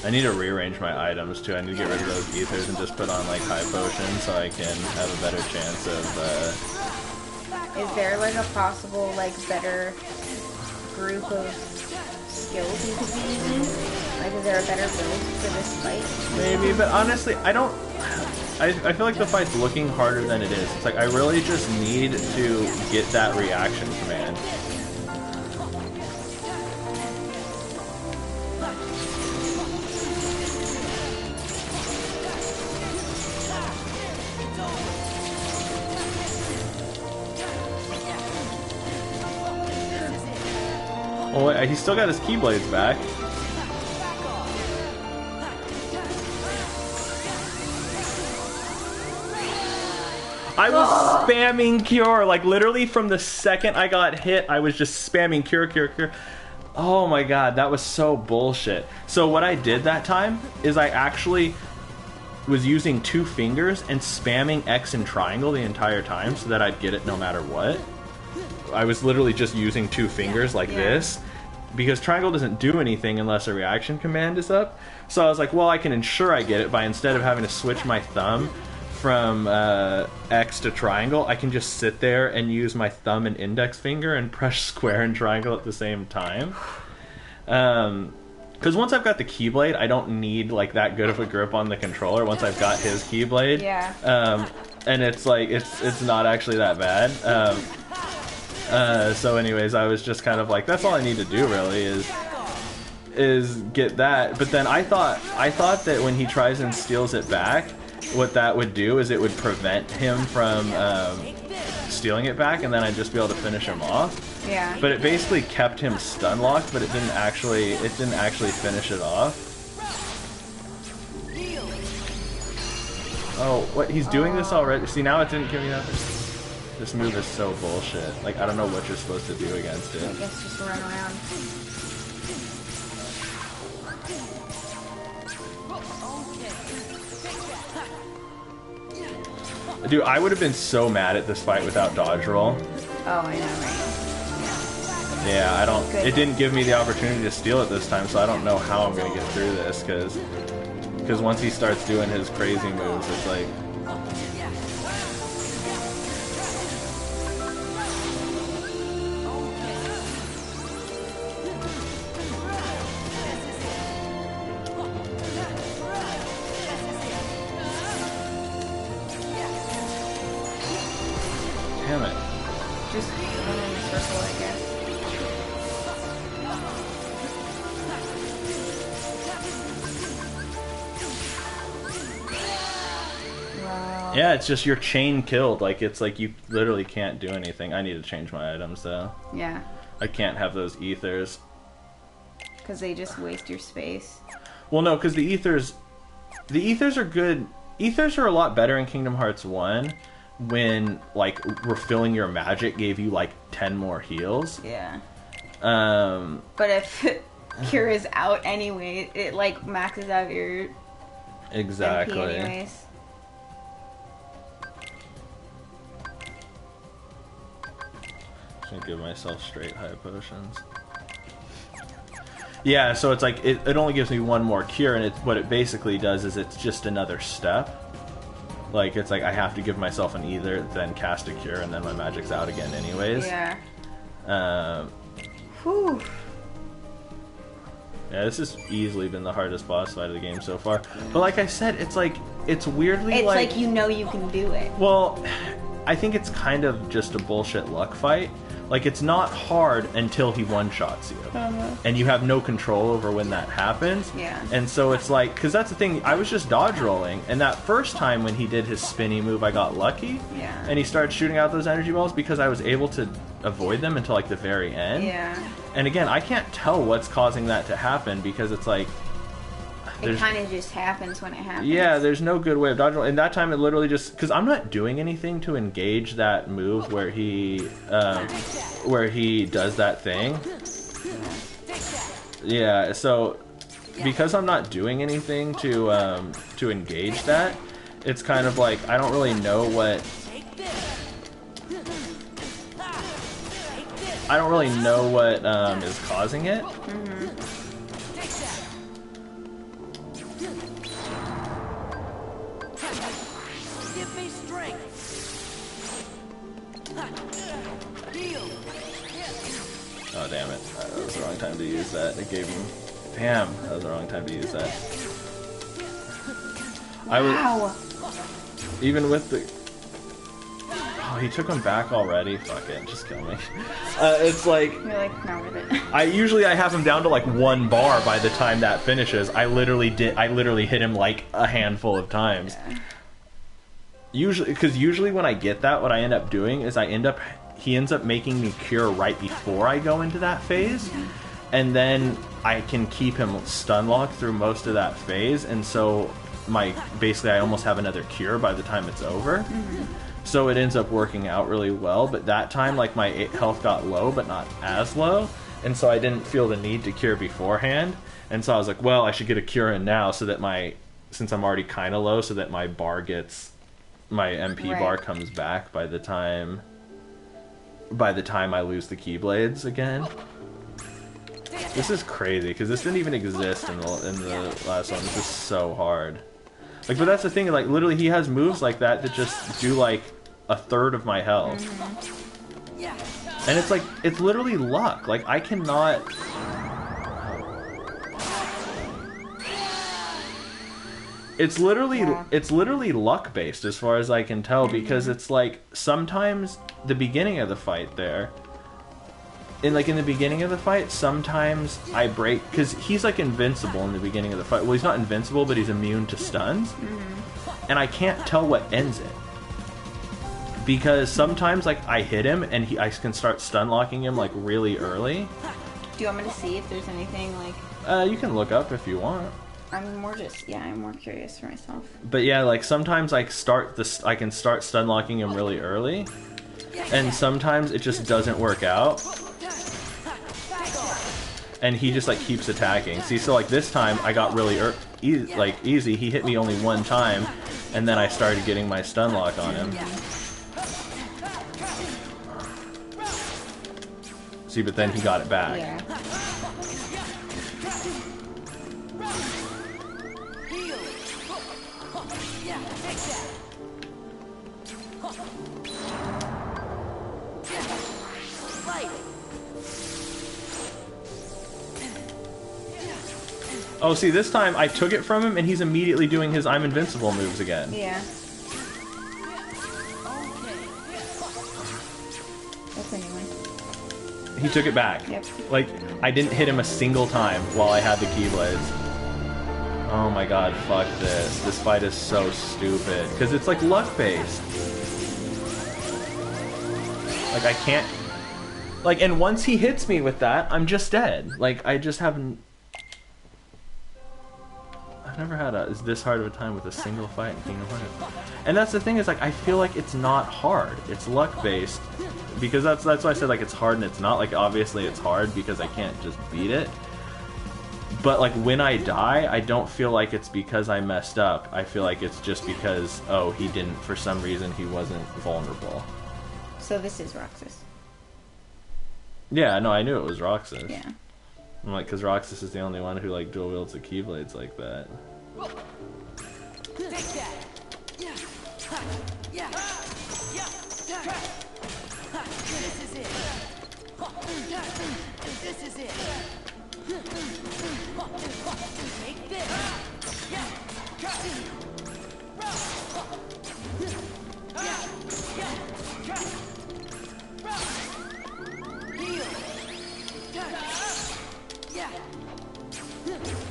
I need to rearrange my items too. I need to get rid of those ethers and just put on like high potions so I can have a better chance of Is there like a possible like better group of skills you could be using? Like, is there a better build for this fight? Maybe, but honestly, I don't... I feel like the fight's looking harder than it is. It's like, I really just need to get that reaction command. Oh, wait, he's still got his Keyblades back. I was spamming Cure, like literally from the second I got hit, I was just spamming Cure, Cure, Cure. Oh my god, that was so bullshit. So what I did that time is I actually was using 2 fingers and spamming X and triangle the entire time so that I'd get it no matter what. I was literally just using 2 fingers like this, because triangle doesn't do anything unless a reaction command is up. So I was like, well, I can ensure I get it by, instead of having to switch my thumb from X to triangle, I can just sit there and use my thumb and index finger and press square and triangle at the same time. Because once I've got the Keyblade, I don't need like that good of a grip on the controller once I've got his Keyblade. Yeah. And it's like, it's not actually that bad. So anyways, I was just kind of like, that's all I need to do really is get that. But then I thought that when he tries and steals it back, what that would do is it would prevent him from stealing it back, and then I'd just be able to finish him off. Yeah. But it basically kept him stun locked, but it didn't actually finish it off. Oh, what? He's doing this already? See, now it didn't give me nothing. This move is so bullshit. Like, I don't know what you're supposed to do against it. I guess just run around. Dude, I would have been so mad at this fight without dodge roll. Oh, I know, right? Yeah, I don't... It didn't give me the opportunity to steal it this time, so I don't know how I'm going to get through this, because once he starts doing his crazy moves, it's like... Damn it. Just run in a circle, I guess. Wow. Yeah, it's just your chain killed. Like, it's like you literally can't do anything. I need to change my items, though. Yeah. I can't have those ethers. Because they just waste your space. Well, no, because the ethers are good. Ethers are a lot better in Kingdom Hearts 1 when, like, refilling your magic gave you, like, 10 more heals. Yeah. But if Cure is out anyway, it, like, maxes out your Exactly. MP anyways. Just gonna give myself straight high potions. Yeah, so it's like, it only gives me 1 more cure, and what it basically does is it's just another step. Like, it's like I have to give myself an ether, then cast a cure, and then my magic's out again anyways. Yeah. Whew. Yeah, this has easily been the hardest boss fight of the game so far. But like I said, it's like, it's weirdly It's like you know you can do it. Well, I think it's kind of just a bullshit luck fight. Like, it's not hard until he one-shots you. And you have no control over when that happens. Yeah. And so it's like, because that's the thing, I was just dodge rolling, and that first time when he did his spinny move, I got lucky. Yeah. And he started shooting out those energy balls because I was able to avoid them until, like, the very end. Yeah. And again, I can't tell what's causing that to happen because it's like... It kind of just happens when it happens. Yeah, there's no good way of dodging. And that time it literally just... Because I'm not doing anything to engage that move where he does that thing. Yeah, so... Because I'm not doing anything to engage that, it's kind of like, I don't really know what... I don't really know what is causing it. Oh, damn it. That was the wrong time to use that. It gave him Damn, that was the wrong time to use that. Wow. Even with the... Oh, he took him back already? Fuck it, just kill me. It's like... You're like, not worth it. I have him down to like 1 bar by the time that finishes. I literally hit him like a handful of times. Yeah. Usually when I get that, what I end up doing is he ends up making me cure right before I go into that phase. And then I can keep him stun locked through most of that phase, and so basically I almost have another cure by the time it's over. So it ends up working out really well, but that time like my health got low but not as low, and so I didn't feel the need to cure beforehand, and so I was like, well, I should get a cure in now so that since I'm already kind of low, so that my MP bar comes back by the time I lose the Keyblades again. This is crazy, because this didn't even exist in the last one. This is so hard. Like, but that's the thing, like, literally he has moves like that that just do, like, 1/3 of my health. And it's like, it's literally luck. Like, I cannot... It's literally luck-based as far as I can tell, because it's like, sometimes the beginning of the fight there... in the beginning of the fight, sometimes I break, because he's like invincible in the beginning of the fight. Well, he's not invincible, but he's immune to stuns, and I can't tell what ends it, because sometimes like I hit him and I can start stun locking him like really early. Do you want me to see if there's anything like? You can look up if you want. I'm more curious for myself. But yeah, like sometimes I can start stun locking him really early, and sometimes it just doesn't work out. And he just like keeps attacking. See, so like this time I got really easy. He hit me only 1 time, and then I started getting my stun lock on him. See, but then he got it back. Yeah. Oh, see, this time I took it from him, and he's immediately doing his I'm invincible moves again. Yeah. That's anyway. He took it back. Yep. Like, I didn't hit him a single time while I had the Keyblades. Oh my god, fuck this. This fight is so stupid. Because it's like luck-based. Like, I can't... Like, and once he hits me with that, I'm just dead. Like, I just haven't... I've never had this hard of a time with a single fight in Kingdom Hearts. And that's the thing, is like, I feel like it's not hard. It's luck-based. Because that's why I said, like, it's hard and it's not. Like, obviously it's hard because I can't just beat it. But, like, when I die, I don't feel like it's because I messed up. I feel like it's just because, oh, he didn't, for some reason, he wasn't vulnerable. So this is Roxas. Yeah, no, I knew it was Roxas. Yeah. I'm like, because Roxas is the only one who, like, dual wields the Keyblades like that. Take that. Yeah. Yeah. This is it. This is it. Take this.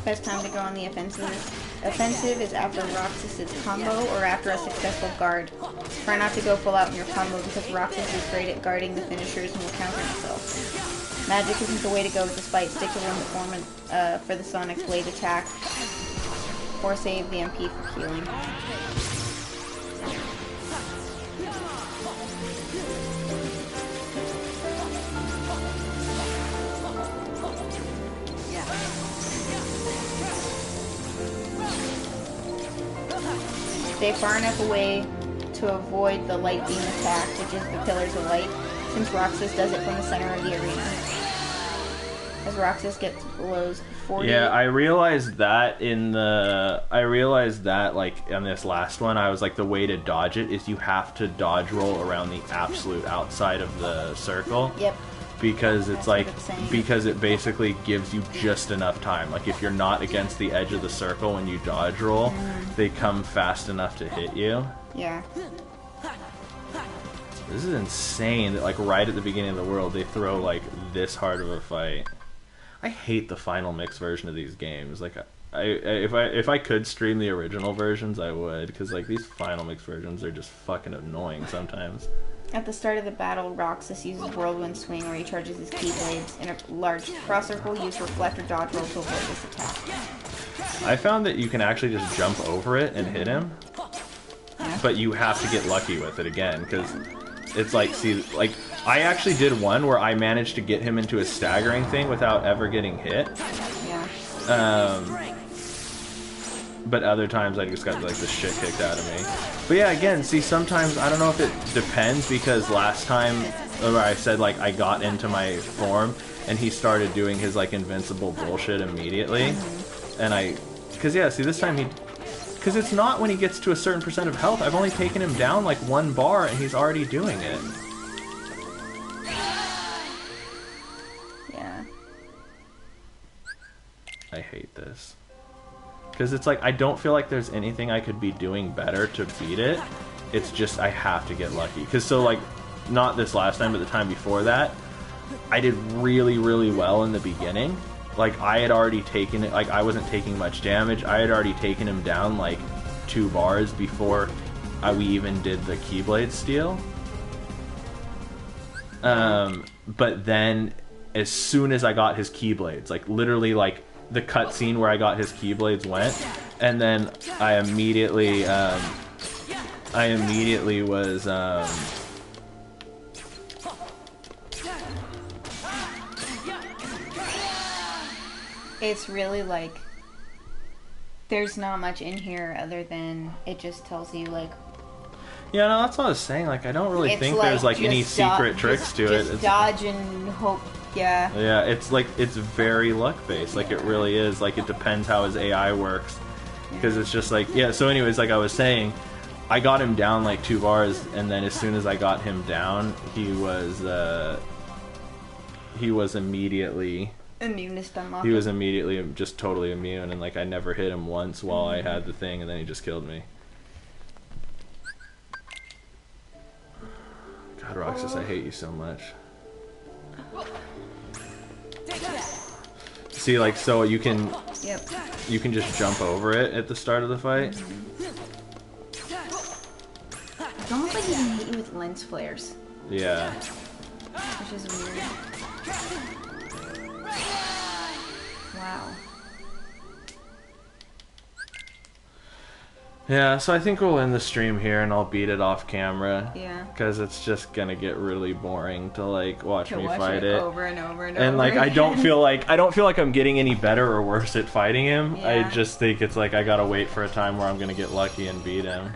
Best time to go on the offensive. Offensive is after Roxas' combo or after a successful guard. Try not to go full out in your combo because Roxas is great at guarding the finishers and will counter himself. Magic isn't the way to go with this fight. Stick to Limit Form for the Sonic's Blade attack. Or save the MP for healing. Stay far enough away to avoid the light beam attack, which is the Pillars of Light, since Roxas does it from the center of the arena. As Roxas gets blows 40... Yeah, I realized that like on this last one, I was like, the way to dodge it is you have to dodge roll around the absolute outside of the circle. Yep. because it's like what it's saying. because it basically gives you just enough time. Like if you're not against the edge of the circle when you dodge roll, they come fast enough to hit you. Yeah. This is insane that like right at the beginning of the world they throw like this hard of a fight. I hate the final mix version of these games. Like if I could stream the original versions, I would, because like these final mix versions are just fucking annoying sometimes. At the start of the battle, Roxas uses Whirlwind Swing where he charges his Keyblades in a large cross circle. Use Reflect or Dodge Roll to avoid this attack. I found that you can actually just jump over it and hit him, but you have to get lucky with it again, because it's like, see, like, I actually did one where I managed to get him into a staggering thing without ever getting hit. Yeah. But other times I just got like the shit kicked out of me. But yeah, again, see, sometimes I don't know if it depends, because last time where I said like I got into my form and he started doing his like invincible bullshit immediately, and because yeah, see, this time because it's not when he gets to a certain percent of health. I've only taken him down like 1 bar and he's already doing it. Yeah. I hate this. Because it's like, I don't feel like there's anything I could be doing better to beat it. It's just, I have to get lucky. Because so like, not this last time, but the time before that, I did really, really well in the beginning. Like, I had already taken it, like, I wasn't taking much damage. I had already taken him down like 2 bars before we even did the Keyblade steal. But then, as soon as I got his Keyblades, like, literally, like, the cutscene where I got his Keyblades went, and then I immediately was It's really like there's not much in here other than it just tells you like. Yeah, no, that's what I was saying. Like, I don't really It's think like there's like any secret tricks to it. Just dodge and hope. Yeah. Yeah, it's like, it's very luck based. Like, it really is. Like, it depends how his AI works, because it's just like, yeah. So anyways, like I was saying, I got him down like 2 bars, and then as soon as I got him down, he was immediately immune to stun lock. he was immediately just totally immune, and like I never hit him once while I had the thing, and then he just killed me. God, Roxas, I hate you so much. See, like, so you can you can just jump over it at the start of the fight. It's almost like he can hit you with lens flares. Yeah. Which is weird. Wow. Yeah, so I think we'll end the stream here, and I'll beat it off camera. Yeah. Because it's just gonna get really boring to like watch me fight it over and over and and over. like I don't feel like I'm getting any better or worse at fighting him. Yeah. I just think it's like I gotta wait for a time where I'm gonna get lucky and beat him.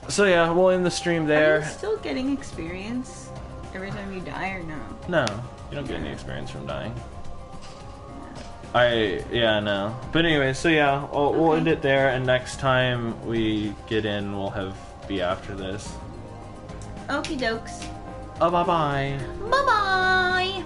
So yeah, we'll end the stream there. Are you still getting experience every time you die, or no? No, you don't get any experience from dying. No. But anyway, so yeah, we'll end it there, and next time we get in, we'll be after this. Okie dokes. Oh, bye-bye. Bye-bye.